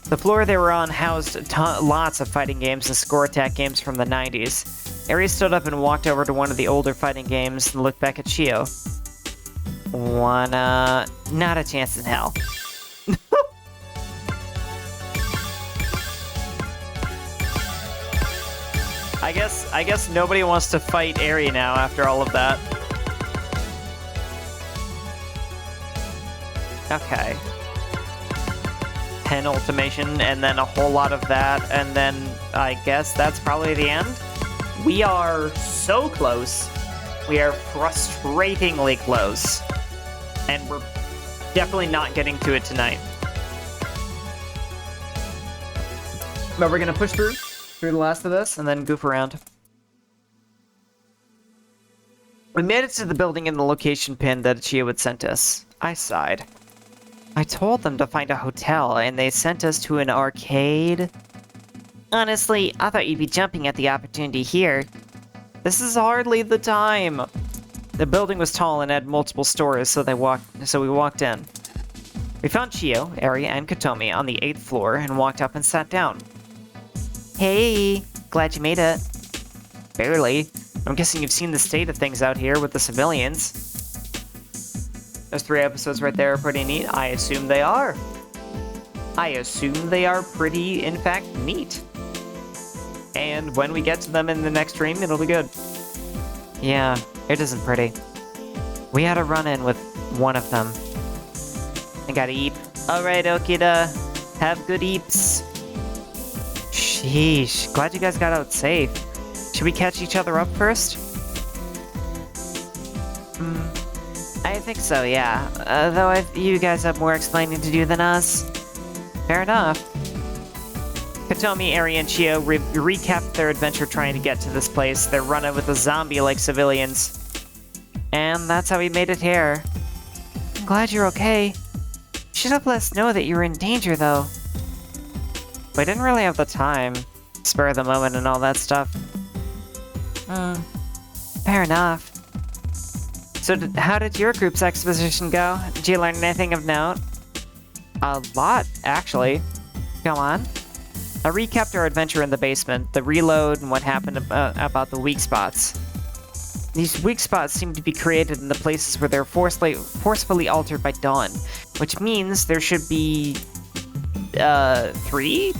The floor they were on housed lots of fighting games and score attack games from the 90s. Aries stood up and walked over to one of the older fighting games and looked back at Chio. Not a chance in hell. I guess nobody wants to fight Aerie now after all of that. Okay. Pen ultimation, and then a whole lot of that, and then I guess that's probably the end. We are so close. We are frustratingly close. And we're definitely not getting to it tonight. But we're gonna push through the last of this, and then goof around. We made it to the building in the location pin that Chia had sent us. I sighed. I told them to find a hotel, and they sent us to an arcade. Honestly, I thought you'd be jumping at the opportunity here. This is hardly the time. The building was tall and had multiple stories, so we walked in. We found Chio, Eri, and Kotomi on the 8th floor and walked up and sat down. Hey, glad you made it. Barely. I'm guessing you've seen the state of things out here with the civilians. Those 3 episodes right there are pretty neat. I assume they are. I assume they are pretty, in fact, neat. And when we get to them in the next stream, it'll be good. Yeah, it isn't pretty. We had a run-in with one of them. I gotta eat. Alright, Okida. Have good eats. Sheesh. Glad you guys got out safe. Should we catch each other up first? I think so, yeah. Though you guys have more explaining to do than us. Fair enough. Kotomi, Eri, and Chio recapped their adventure trying to get to this place. They're running with the zombie-like civilians. And that's how we made it here. I'm glad you're okay. Should have let us know that you were in danger, though. We didn't really have the time. Spur of the moment and all that stuff. Fair enough. So how did your group's exposition go? Did you learn anything of note? A lot, actually. Go on. I recapped our adventure in the basement, the reload, and what happened about the weak spots. These weak spots seem to be created in the places where they're forcefully altered by Dawn, which means there should be... 3?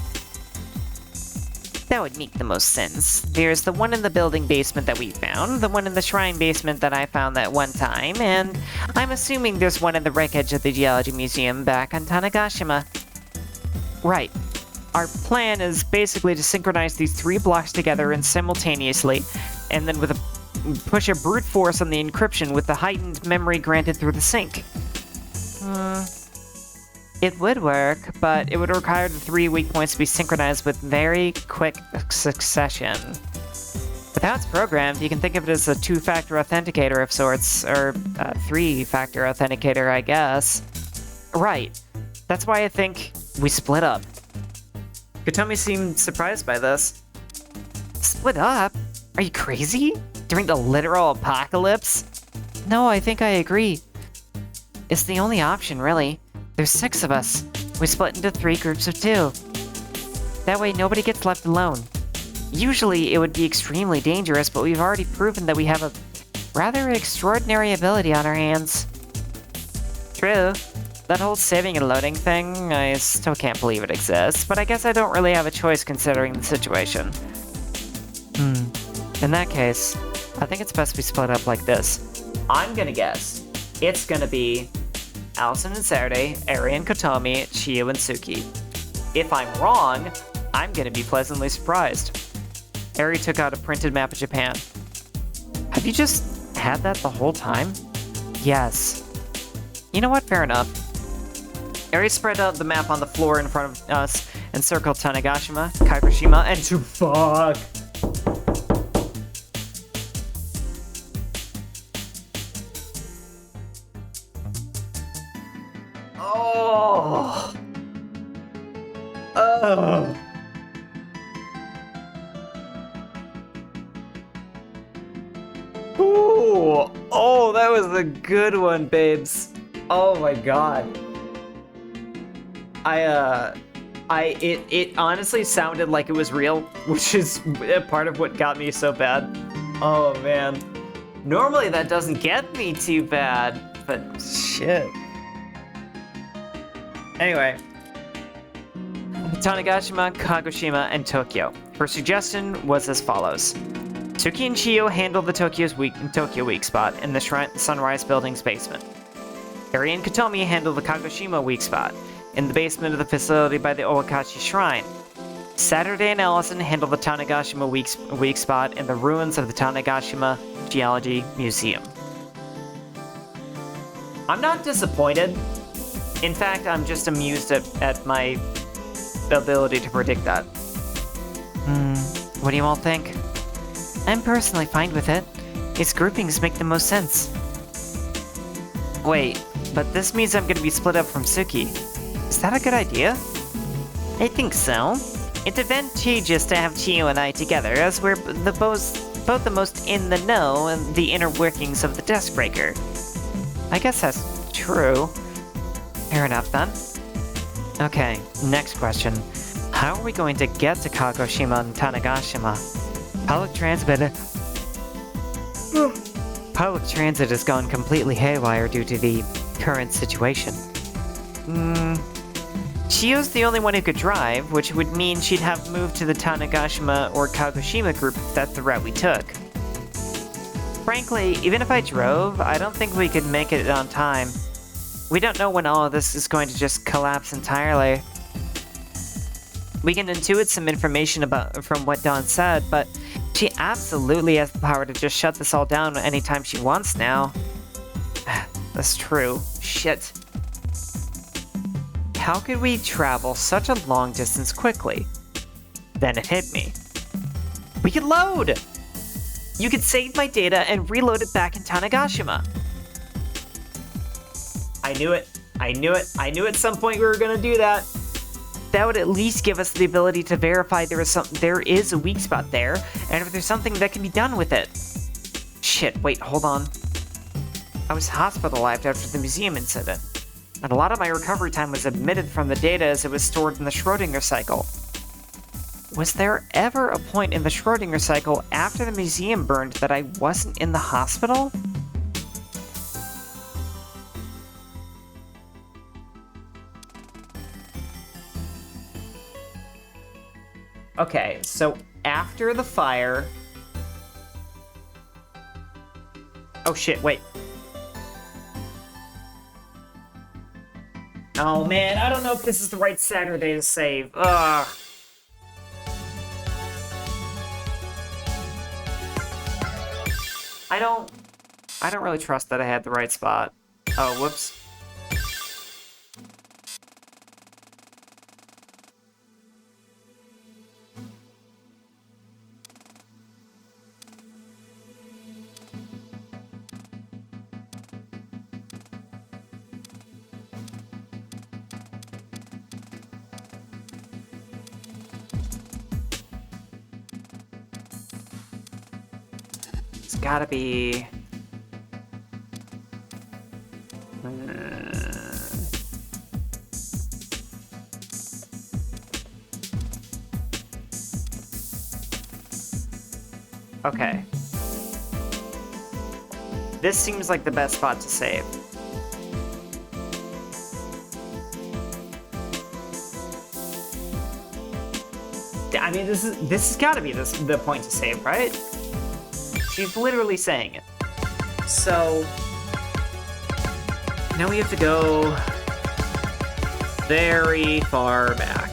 That would make the most sense. There's the one in the building basement that we found, the one in the shrine basement that I found that one time, and I'm assuming there's one in the wreckage of the Geology Museum back on Tanegashima. Right. Our plan is basically to synchronize these 3 blocks together and simultaneously, and then push a brute force on the encryption with the heightened memory granted through the sync. It would work, but it would require the 3 weak points to be synchronized with very quick succession. But how it's programmed, you can think of it as a 2-factor authenticator of sorts, or a 3-factor authenticator, I guess. Right. That's why I think we split up. Kotomi seemed surprised by this. Split up? Are you crazy? During the literal apocalypse? No, I think I agree. It's the only option, really. There's 6 of us. We split into 3 groups of 2. That way nobody gets left alone. Usually it would be extremely dangerous, but we've already proven that we have a rather extraordinary ability on our hands. True. That whole saving and loading thing, I still can't believe it exists, but I guess I don't really have a choice considering the situation. In that case, I think it's best we split up like this. I'm gonna guess it's gonna be Allison and Saturday, Eri and Kotomi, Chio and Suki. If I'm wrong, I'm gonna be pleasantly surprised. Eri took out a printed map of Japan. Have you just had that the whole time? Yes. You know what? Fair enough. Eri spread out the map on the floor in front of us and circled Tanegashima, Kagoshima, and fuck. Oh. Oh. Ooh, oh, that was a good one, babes. Oh my god. It honestly sounded like it was real, which is a part of what got me so bad. Oh man. Normally that doesn't get me too bad, but shit. Anyway. Tanegashima, Kagoshima, and Tokyo. Her suggestion was as follows. Suki and Chiyo handle the Tokyo weak spot in the Sunrise Building's basement. Eri and Katomi handle the Kagoshima weak spot in the basement of the facility by the Owakachi Shrine. Saturday and Allison handle the Tanegashima weak spot in the ruins of the Tanegashima Geology Museum. I'm not disappointed. In fact, I'm just amused at my ability to predict that. What do you all think? I'm personally fine with it. Its groupings make the most sense. Wait, but this means I'm gonna be split up from Suki. Is that a good idea? I think so. It's advantageous to have Chiyo and I together, as we're both the most in the know and the inner workings of the Desk Breaker. I guess that's true. Fair enough, then. Okay, next question. How are we going to get to Kagoshima and Tanegashima? Public transit has gone completely haywire due to the current situation. Chiyo's the only one who could drive, which would mean she'd have moved to the Tanegashima or Kagoshima group if that's the route we took. Frankly, even if I drove, I don't think we could make it on time. We don't know when all of this is going to just collapse entirely. We can intuit some information from what Dawn said, but she absolutely has the power to just shut this all down anytime she wants now. That's true. Shit. How could we travel such a long distance quickly? Then it hit me. We could load! You could save my data and reload it back in Tanegashima. I knew it. I knew it. I knew at some point we were gonna do that. That would at least give us the ability to verify there is a weak spot there, and if there's something that can be done with it. Shit, wait, hold on. I was hospitalized after the museum incident, and a lot of my recovery time was omitted from the data as it was stored in the Schrödinger cycle. Was there ever a point in the Schrödinger cycle after the museum burned that I wasn't in the hospital? Okay, so after the fire... Oh shit, wait. Oh man, I don't know if this is the right Saturday to save. Ugh. I don't really trust that I had the right spot. Oh, whoops. It's gotta be... Okay. This seems like the best spot to save. I mean, this has got to be the point to save, right? She's literally saying it. So now we have to go very far back.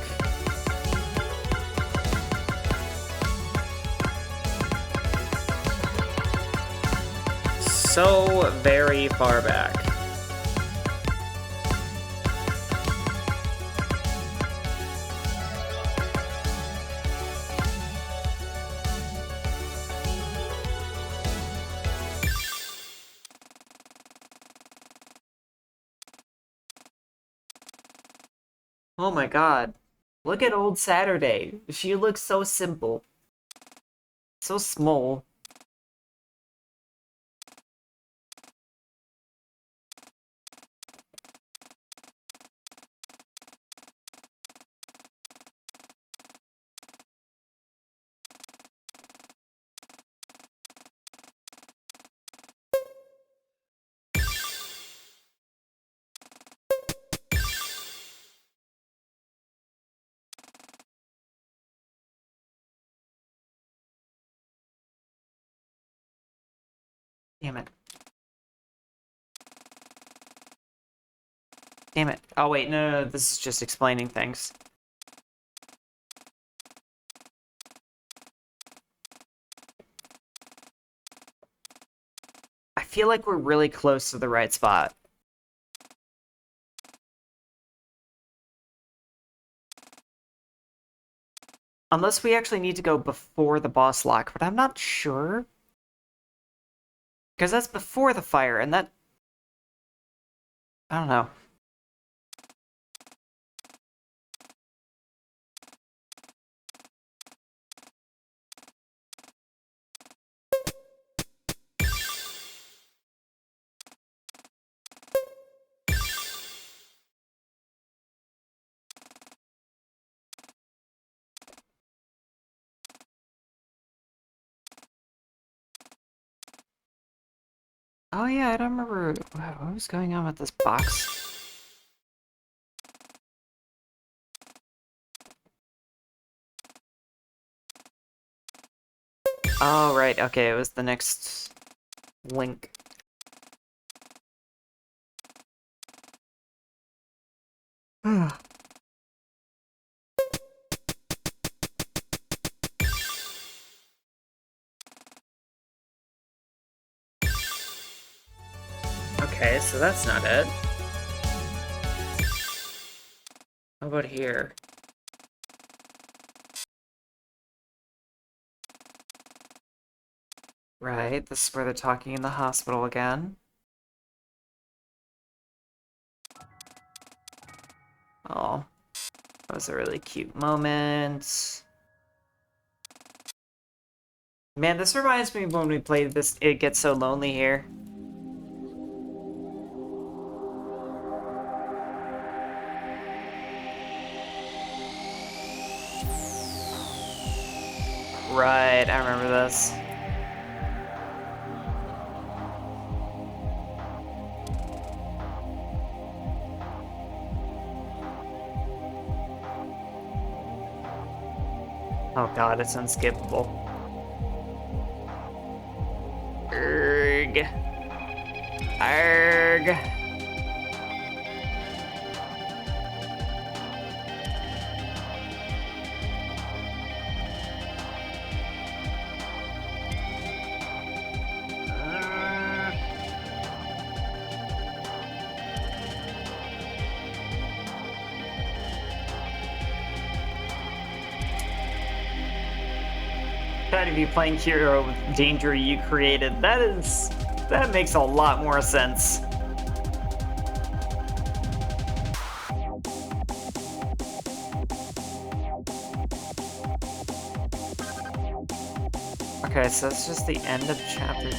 So very far back. Oh my god. Look at old Saturday. She looks so simple. So small. Damn it. Damn it. Oh, wait, no, this is just explaining things. I feel like we're really close to the right spot. Unless we actually need to go before the boss lock, but I'm not sure. Because that's before the fire, and that... I don't know. Oh yeah, I don't remember what was going on with this box. Oh, right, okay, it was the next link. Okay, so that's not it. How about here? Right, this is where they're talking in the hospital again. Oh, that was a really cute moment. Man, this reminds me of when we played this It Gets So Lonely here. Right, I remember this. Oh god, it's unskippable. Erg. Arg. Try to be playing hero with danger you created. That makes a lot more sense. Okay, so that's just the end of chapter 2.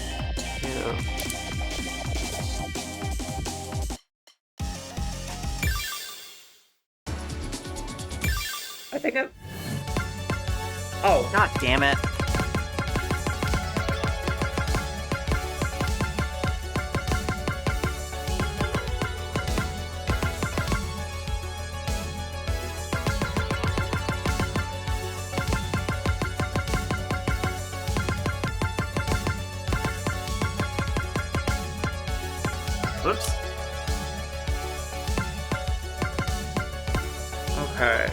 I think Oh, god damn it. Whoops. Okay.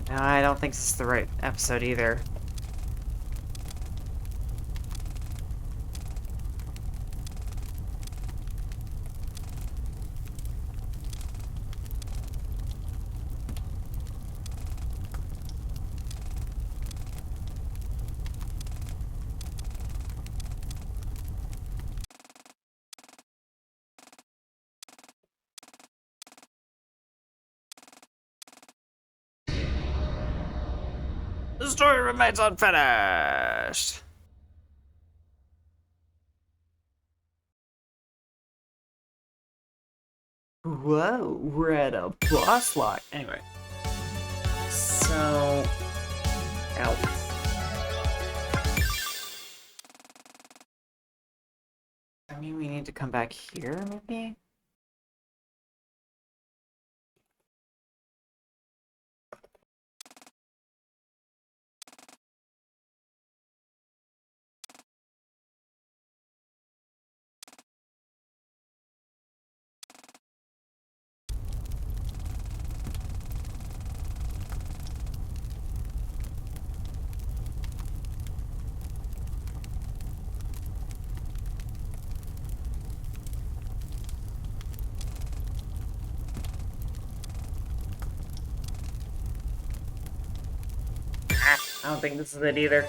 No, I don't think this is the right episode either. The story remains unfinished. Whoa, we're at a boss lock. Anyway. So... Ow. I mean, we need to come back here, maybe? I don't think this is it either.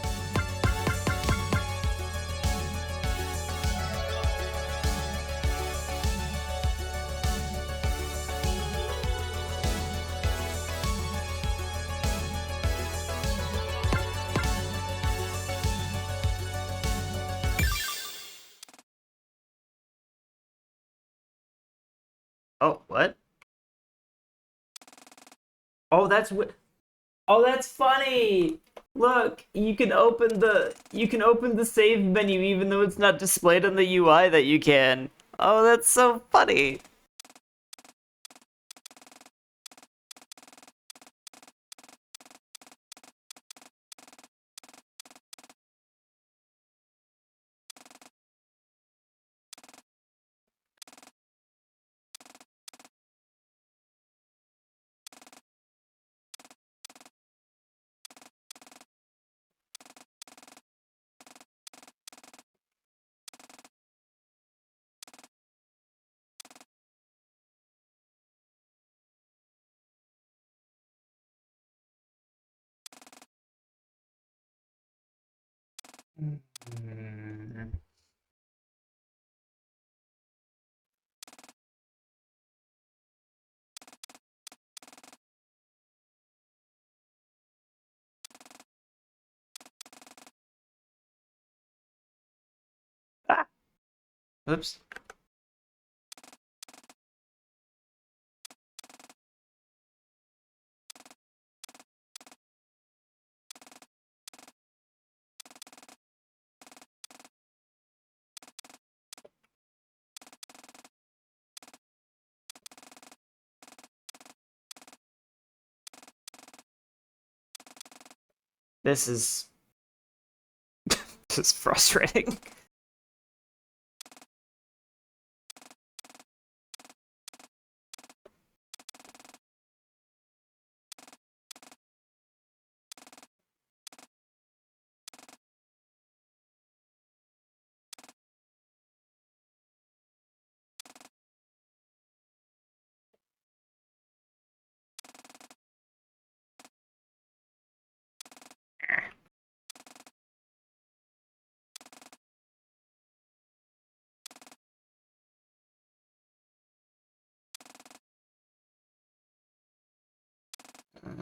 Oh, what? Oh, that's what. Oh, that's funny. Look, you can open the save menu even though it's not displayed on the UI that you can. Oh, that's so funny. Hmm. Ah, oops. This is this is frustrating.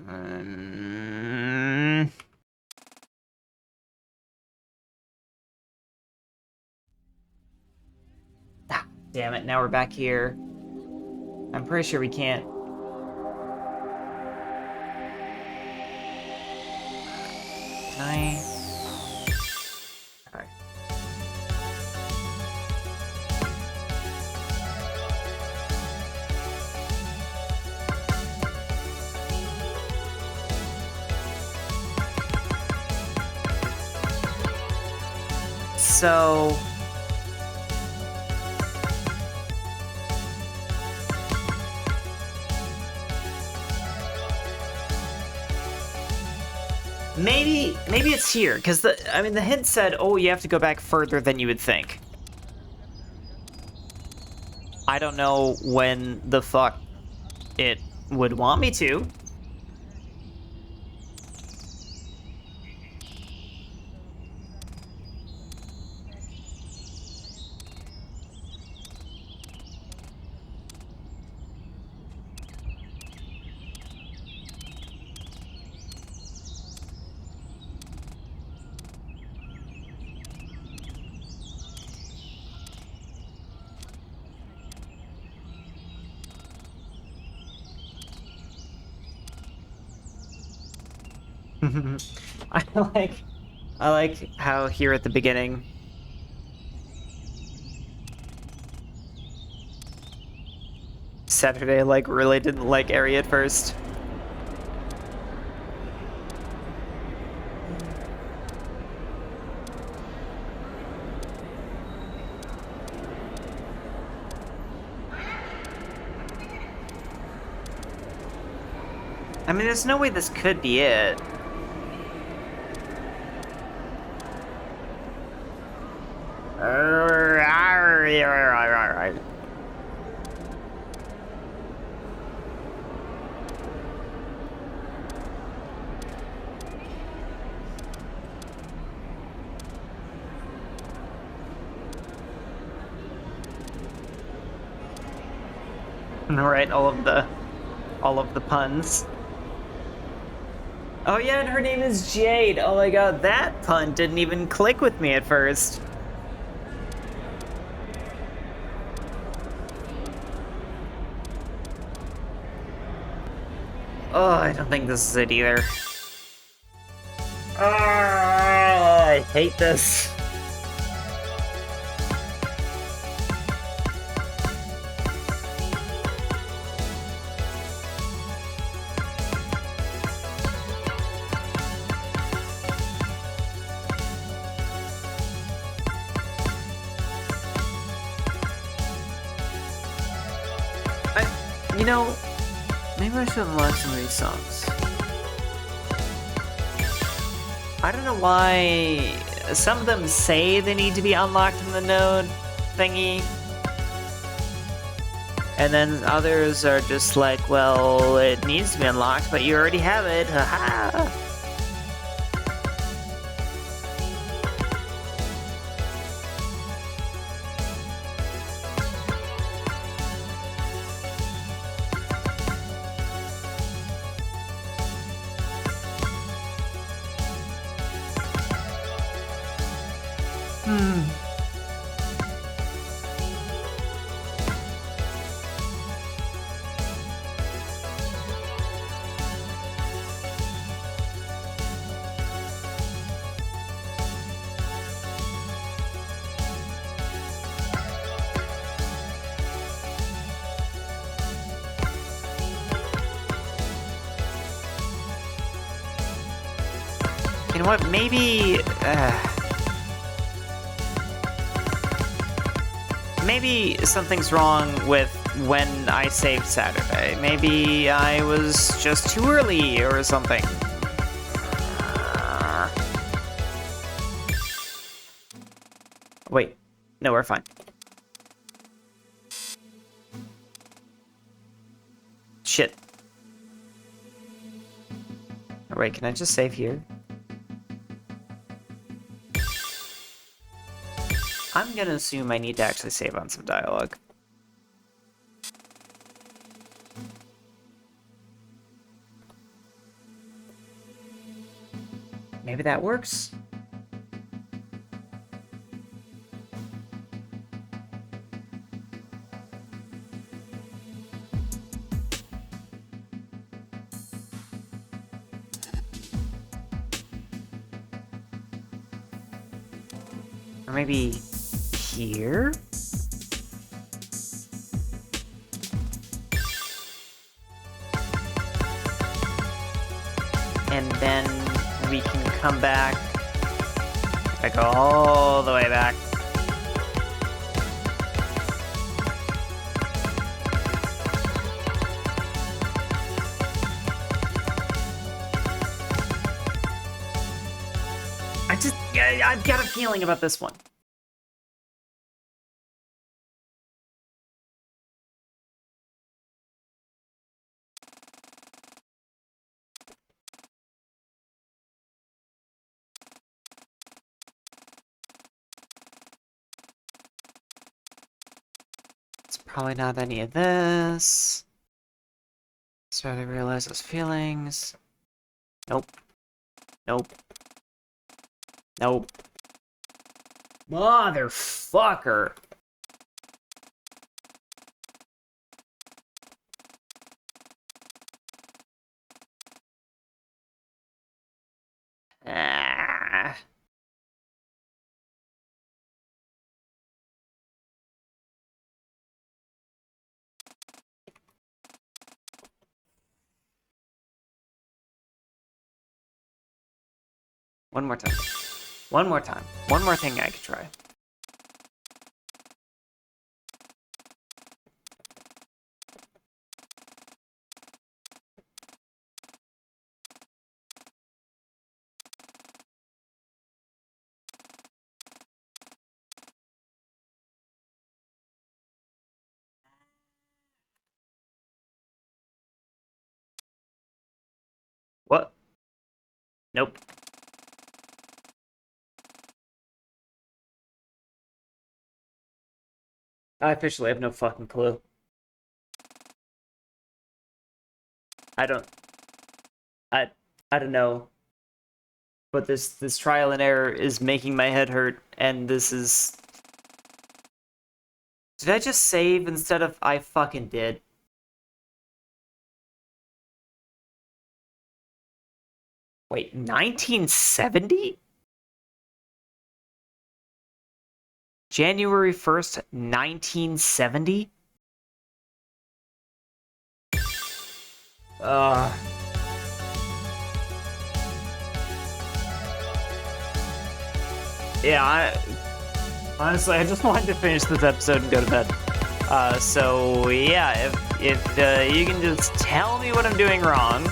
Um, ah, damn it, now we're back here. I'm pretty sure we can't. Can I? Alright. So... Maybe it's here, because the hint said, oh, you have to go back further than you would think. I don't know when the fuck it would want me to. I like I like how here at the beginning Saturday like really didn't like Ari at first. I mean, there's no way this could be it. Right, all of the puns. Oh yeah, and her name is Jade. Oh my god, that pun didn't even click with me at first. Oh, I don't think this is it either. I hate this. You know, maybe I should unlock some of these songs. I don't know why some of them say they need to be unlocked in the node thingy. And then others are just like, well, it needs to be unlocked, but you already have it. Haha. You know what? Maybe... maybe something's wrong with when I saved Saturday. Maybe I was just too early or something. Wait. No, we're fine. Shit. Oh, wait, can I just save here? I'm gonna assume I need to actually save on some dialogue. Maybe that works? Or maybe here? And then we can come back. I go all the way back. I've got a feeling about this one. It's probably not any of this. Started to realize those feelings. Nope. Nope. Nope. Motherfucker. Ah. One more time. One more time. One more thing I could try. What? Nope. I officially have no fucking clue. I don't... I... I don't know. But this trial and error is making my head hurt, and this is... Did I just save instead of I fucking did? Wait, 1970? January 1st, 1970? Yeah, honestly, I just wanted to finish this episode and go to bed. So yeah, if you can just tell me what I'm doing wrong.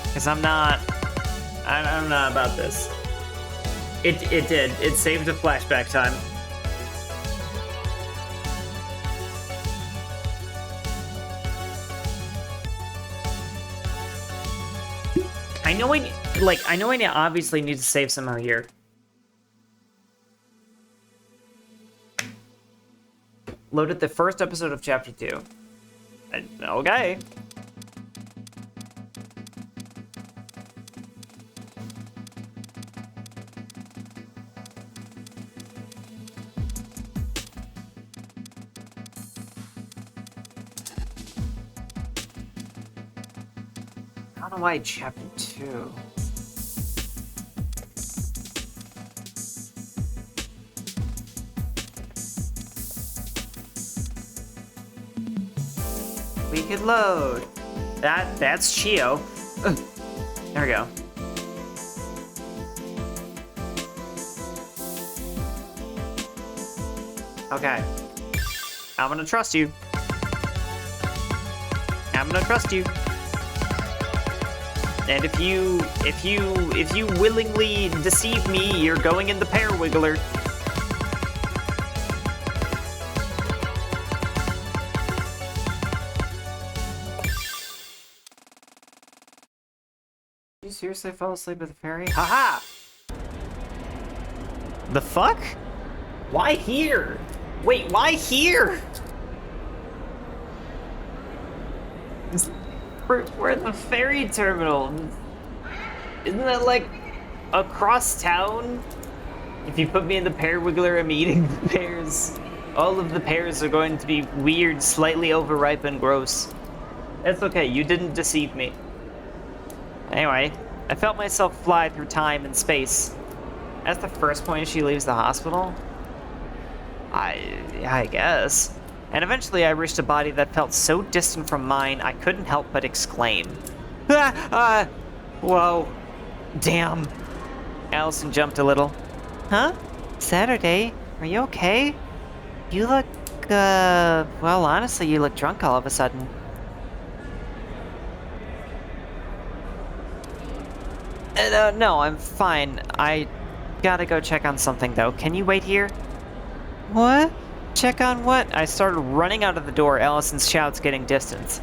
Because I'm not about this. It did. It saved a flashback time. I know I obviously need to save somehow here. Loaded the first episode of Chapter 2. Okay. I don't know why Chapter 2. We could load. That's Chio. Ugh. There we go. Okay. I'm gonna trust you. I'm gonna trust you. And if you willingly deceive me, you're going in the pear wiggler. Did you seriously fall asleep with the fairy? Haha! The fuck? Why here? Wait, why here? We're the ferry terminal. Isn't that like across town? If you put me in the pear wiggler, I'm eating the pears. All of the pears are going to be weird, slightly overripe and gross. That's okay, you didn't deceive me. Anyway, I felt myself fly through time and space. That's the first point she leaves the hospital? I guess. And eventually I reached a body that felt so distant from mine, I couldn't help but exclaim. Whoa. Damn. Allison jumped a little. Huh? Saturday? Are you okay? You look, well, honestly, you look drunk all of a sudden. No, I'm fine. I gotta go check on something, though. Can you wait here? What? Check on what? I started running out of the door, Allison's shouts getting distance.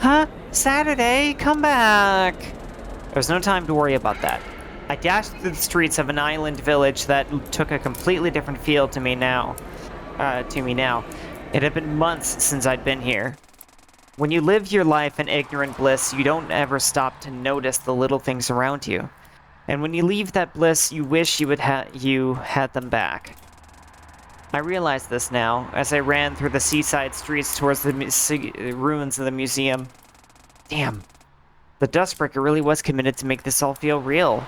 Huh? Saturday? Come back! There was no time to worry about that. I dashed through the streets of an island village that took a completely different feel to me now. It had been months since I'd been here. When you live your life in ignorant bliss, you don't ever stop to notice the little things around you. And when you leave that bliss, you wish you had them back. I realized this now as I ran through the seaside streets towards the ruins of the museum. Damn. The Dustbreaker really was committed to make this all feel real.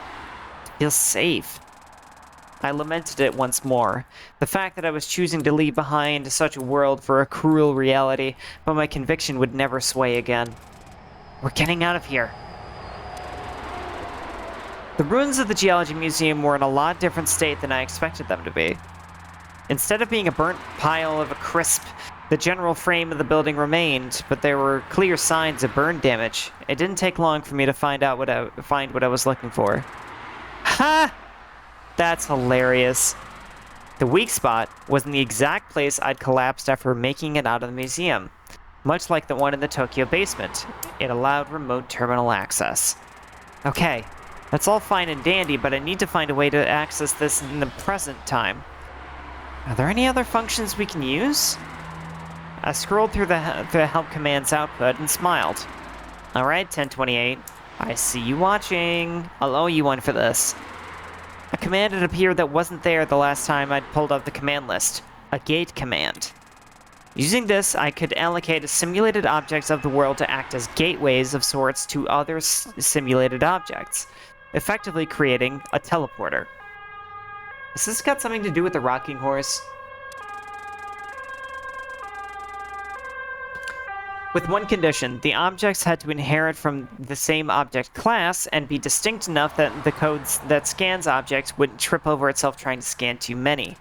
Feel safe. I lamented it once more. The fact that I was choosing to leave behind such a world for a cruel reality, but my conviction would never sway again. We're getting out of here. The ruins of the Geology Museum were in a lot different state than I expected them to be. Instead of being a burnt pile of a crisp, the general frame of the building remained, but there were clear signs of burn damage. It didn't take long for me to find what I was looking for. Ha! That's hilarious. The weak spot was in the exact place I'd collapsed after making it out of the museum. Much like the one in the Tokyo basement, it allowed remote terminal access. Okay, that's all fine and dandy, but I need to find a way to access this in the present time. Are there any other functions we can use? I scrolled through the help command's output and smiled. Alright, 1028. I see you watching. I'll owe you one for this. A command had appeared that wasn't there the last time I'd pulled up the command list. A gate command. Using this, I could allocate simulated objects of the world to act as gateways of sorts to other simulated objects, effectively creating a teleporter. Has this got something to do with the rocking horse? With one condition, the objects had to inherit from the same object class and be distinct enough that the codes that scans objects wouldn't trip over itself trying to scan too many.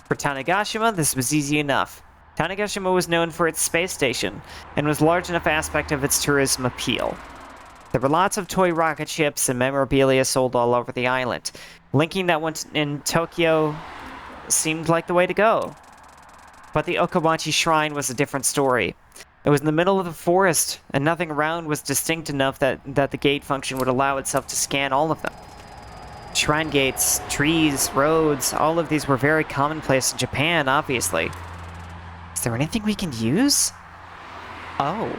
For Tanegashima, this was easy enough. Tanegashima was known for its space station, and was a large enough aspect of its tourism appeal. There were lots of toy rocket ships and memorabilia sold all over the island. Linking that one in Tokyo seemed like the way to go. But the Okawachi Shrine was a different story. It was in the middle of the forest, and nothing around was distinct enough that the gate function would allow itself to scan all of them. Shrine gates, trees, roads, all of these were very commonplace in Japan, obviously. Is there anything we can use? Oh.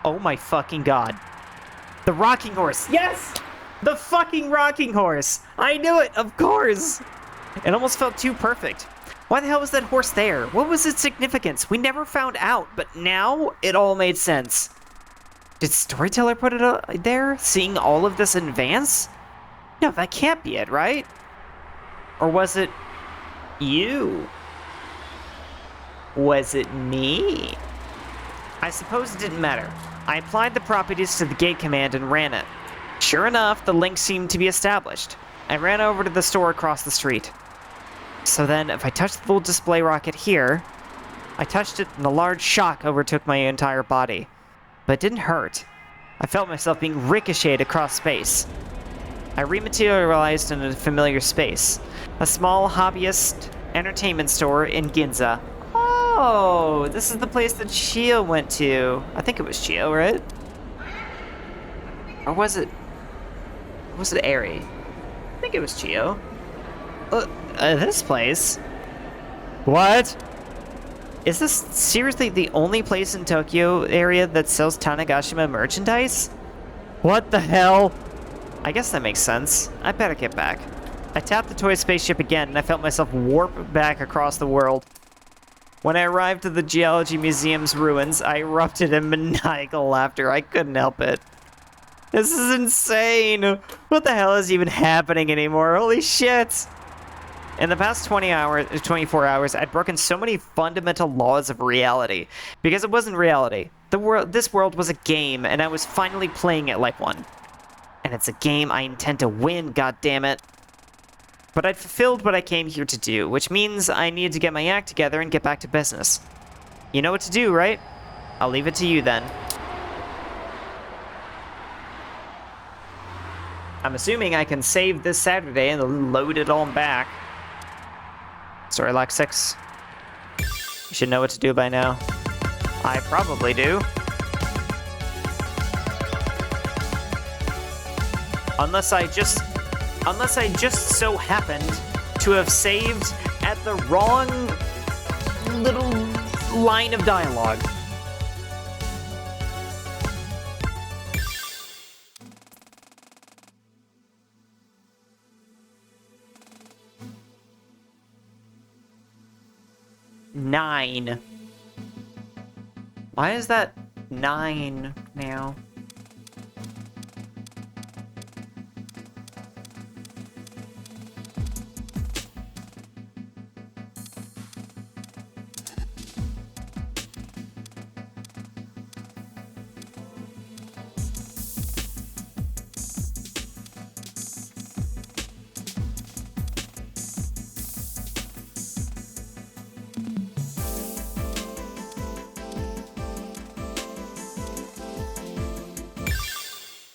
Oh my fucking god. The rocking horse! Yes! The fucking rocking horse! I knew it, of course! It almost felt too perfect. Why the hell was that horse there? What was its significance? We never found out, but now it all made sense. Did Storyteller put it there, seeing all of this in advance? No, that can't be it, right? Or was it you? Was it me? I suppose it didn't matter. I applied the properties to the gate command and ran it. Sure enough, the link seemed to be established. I ran over to the store across the street. So then, if I touched the little display rocket here, I touched it and a large shock overtook my entire body. But it didn't hurt. I felt myself being ricocheted across space. I rematerialized in a familiar space. A small hobbyist entertainment store in Ginza. Oh, this is the place that Chio went to. I think it was Chio, right? Or was it Eri? I think it was Chio. This place? What? Is this seriously the only place in Tokyo area that sells Tanegashima merchandise? What the hell? I guess that makes sense. I better get back. I tapped the toy spaceship again and I felt myself warp back across the world. When I arrived at the Geology Museum's ruins, I erupted in maniacal laughter. I couldn't help it. This is insane! What the hell is even happening anymore? Holy shit! In the past 24 hours, I'd broken so many fundamental laws of reality. Because it wasn't reality. This world was a game, and I was finally playing it like one. And it's a game I intend to win, goddammit. But I'd fulfilled what I came here to do, which means I needed to get my act together and get back to business. You know what to do, right? I'll leave it to you then. I'm assuming I can save this Saturday and load it all back. Story Lock 6. You should know what to do by now. I probably do. Unless I just so happened to have saved at the wrong little line of dialogue. 9. Why is that 9 now?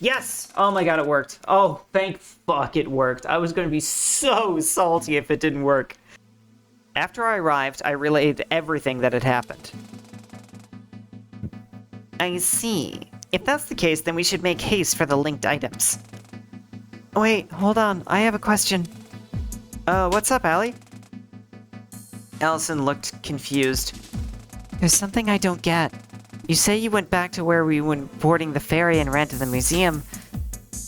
Yes! Oh my god, it worked. Oh, thank fuck it worked. I was gonna be so salty if it didn't work. After I arrived, I relayed everything that had happened. I see. If that's the case, then we should make haste for the linked items. Wait, hold on. I have a question. What's up, Allie? Allison looked confused. There's something I don't get. You say you went back to where we went boarding the ferry and ran to the museum,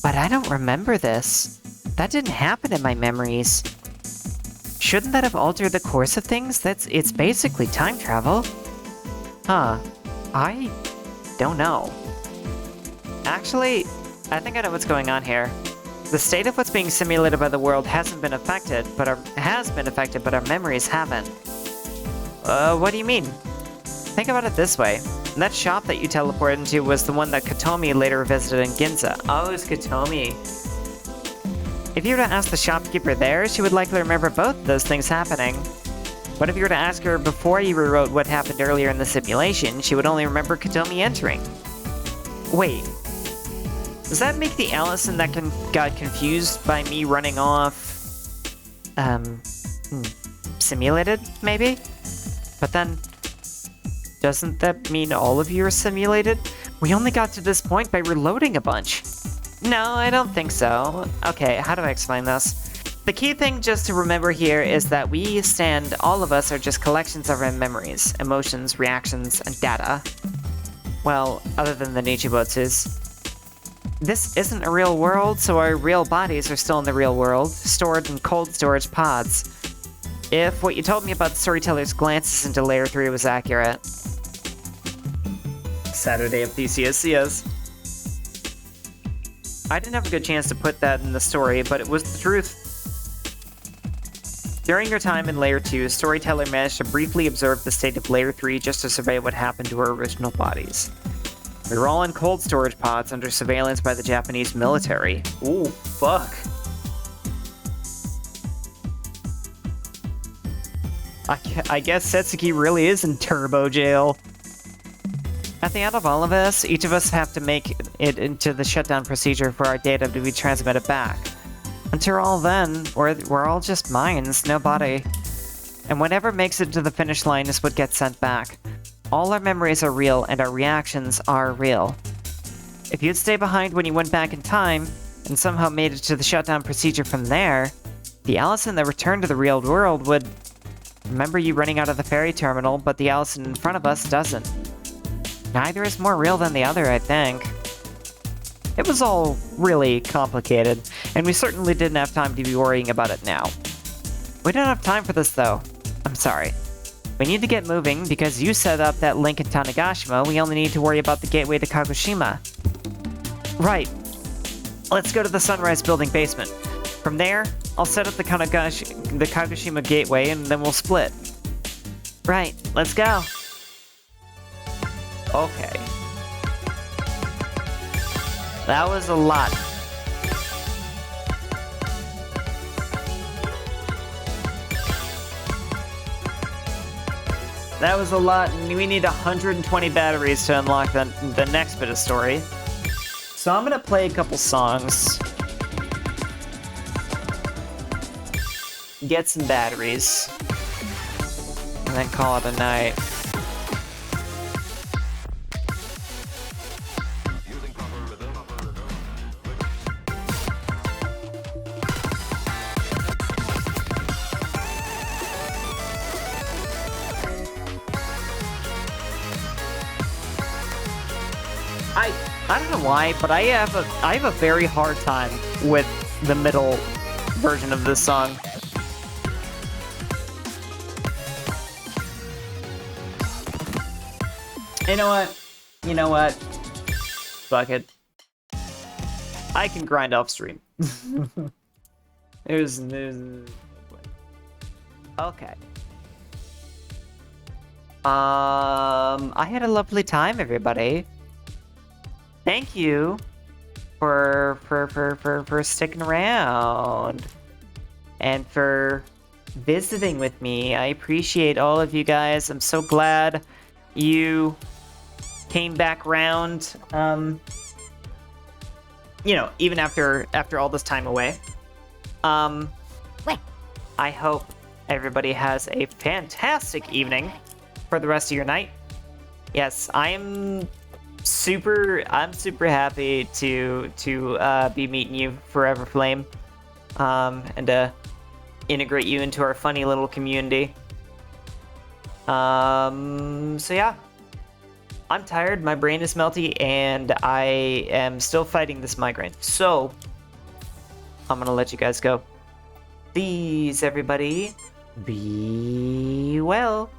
but I don't remember this. That didn't happen in my memories. Shouldn't that have altered the course of things? It's basically time travel. Huh. I don't know. Actually, I think I know what's going on here. The state of what's being simulated by the world hasn't been affected, but our memories haven't. What do you mean? Think about it this way. That shop that you teleported into was the one that Katomi later visited in Ginza. Oh, it was Katomi. If you were to ask the shopkeeper there, she would likely remember both those things happening. But if you were to ask her before you rewrote what happened earlier in the simulation, she would only remember Katomi entering. Wait. Does that make the Allison that got confused by me running off... simulated, maybe? But then... doesn't that mean all of you are simulated? We only got to this point by reloading a bunch. No, I don't think so. Okay, how do I explain this? The key thing just to remember here is that all of us are just collections of our memories, emotions, reactions, and data. Well, other than the Nichibotsus. This isn't a real world, so our real bodies are still in the real world, stored in cold storage pods. If what you told me about the storyteller's glances into Layer 3 was accurate. Saturday of Theseus, yes. I didn't have a good chance to put that in the story, but it was the truth. During your time in Layer 2, Storyteller managed to briefly observe the state of Layer 3 just to survey what happened to our original bodies. We were all in cold storage pods under surveillance by the Japanese military. Ooh, fuck. I guess Setsuki really is in turbo jail. At the end of all of this, each of us have to make it into the shutdown procedure for our data to be transmitted back. Until all then, we're all just minds, no body. And whatever makes it to the finish line is what gets sent back. All our memories are real, and our reactions are real. If you'd stay behind when you went back in time, and somehow made it to the shutdown procedure from there, the Allison that returned to the real world would remember you running out of the ferry terminal, but the Allison in front of us doesn't. Neither is more real than the other, I think. It was all really complicated, and we certainly didn't have time to be worrying about it now. We don't have time for this, though. I'm sorry. We need to get moving, because you set up that link in Tanegashima. We only need to worry about the gateway to Kagoshima. Right. Let's go to the Sunrise Building basement. From there, I'll set up the Kagoshima gateway, and then we'll split. Right, let's go. Okay. That was a lot. That was a lot, and we need 120 batteries to unlock the next bit of story. So I'm gonna play a couple songs. Get some batteries. And then call it a night. I don't know why, but I have a very hard time with the middle version of this song. You know what? You know what? Fuck it. I can grind off stream. there's... Okay. I had a lovely time, everybody. Thank you for sticking around and for visiting with me. I appreciate all of you guys. I'm so glad you came back round. You know, even after all this time away. I hope everybody has a fantastic evening for the rest of your night. Yes, I'm super happy to be meeting you, Forever Flame, and to integrate you into our funny little community. So yeah, I'm tired, my brain is melty, and I am still fighting this migraine. So I'm gonna let you guys go. Please, everybody, be well.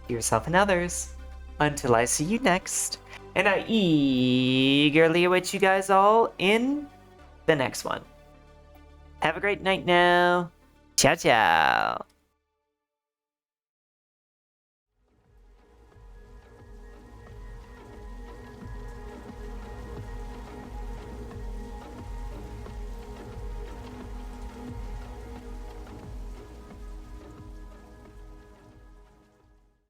Yourself and others. Until I see you next. And I eagerly await you guys all in the next one. Have a great night now. Ciao, ciao.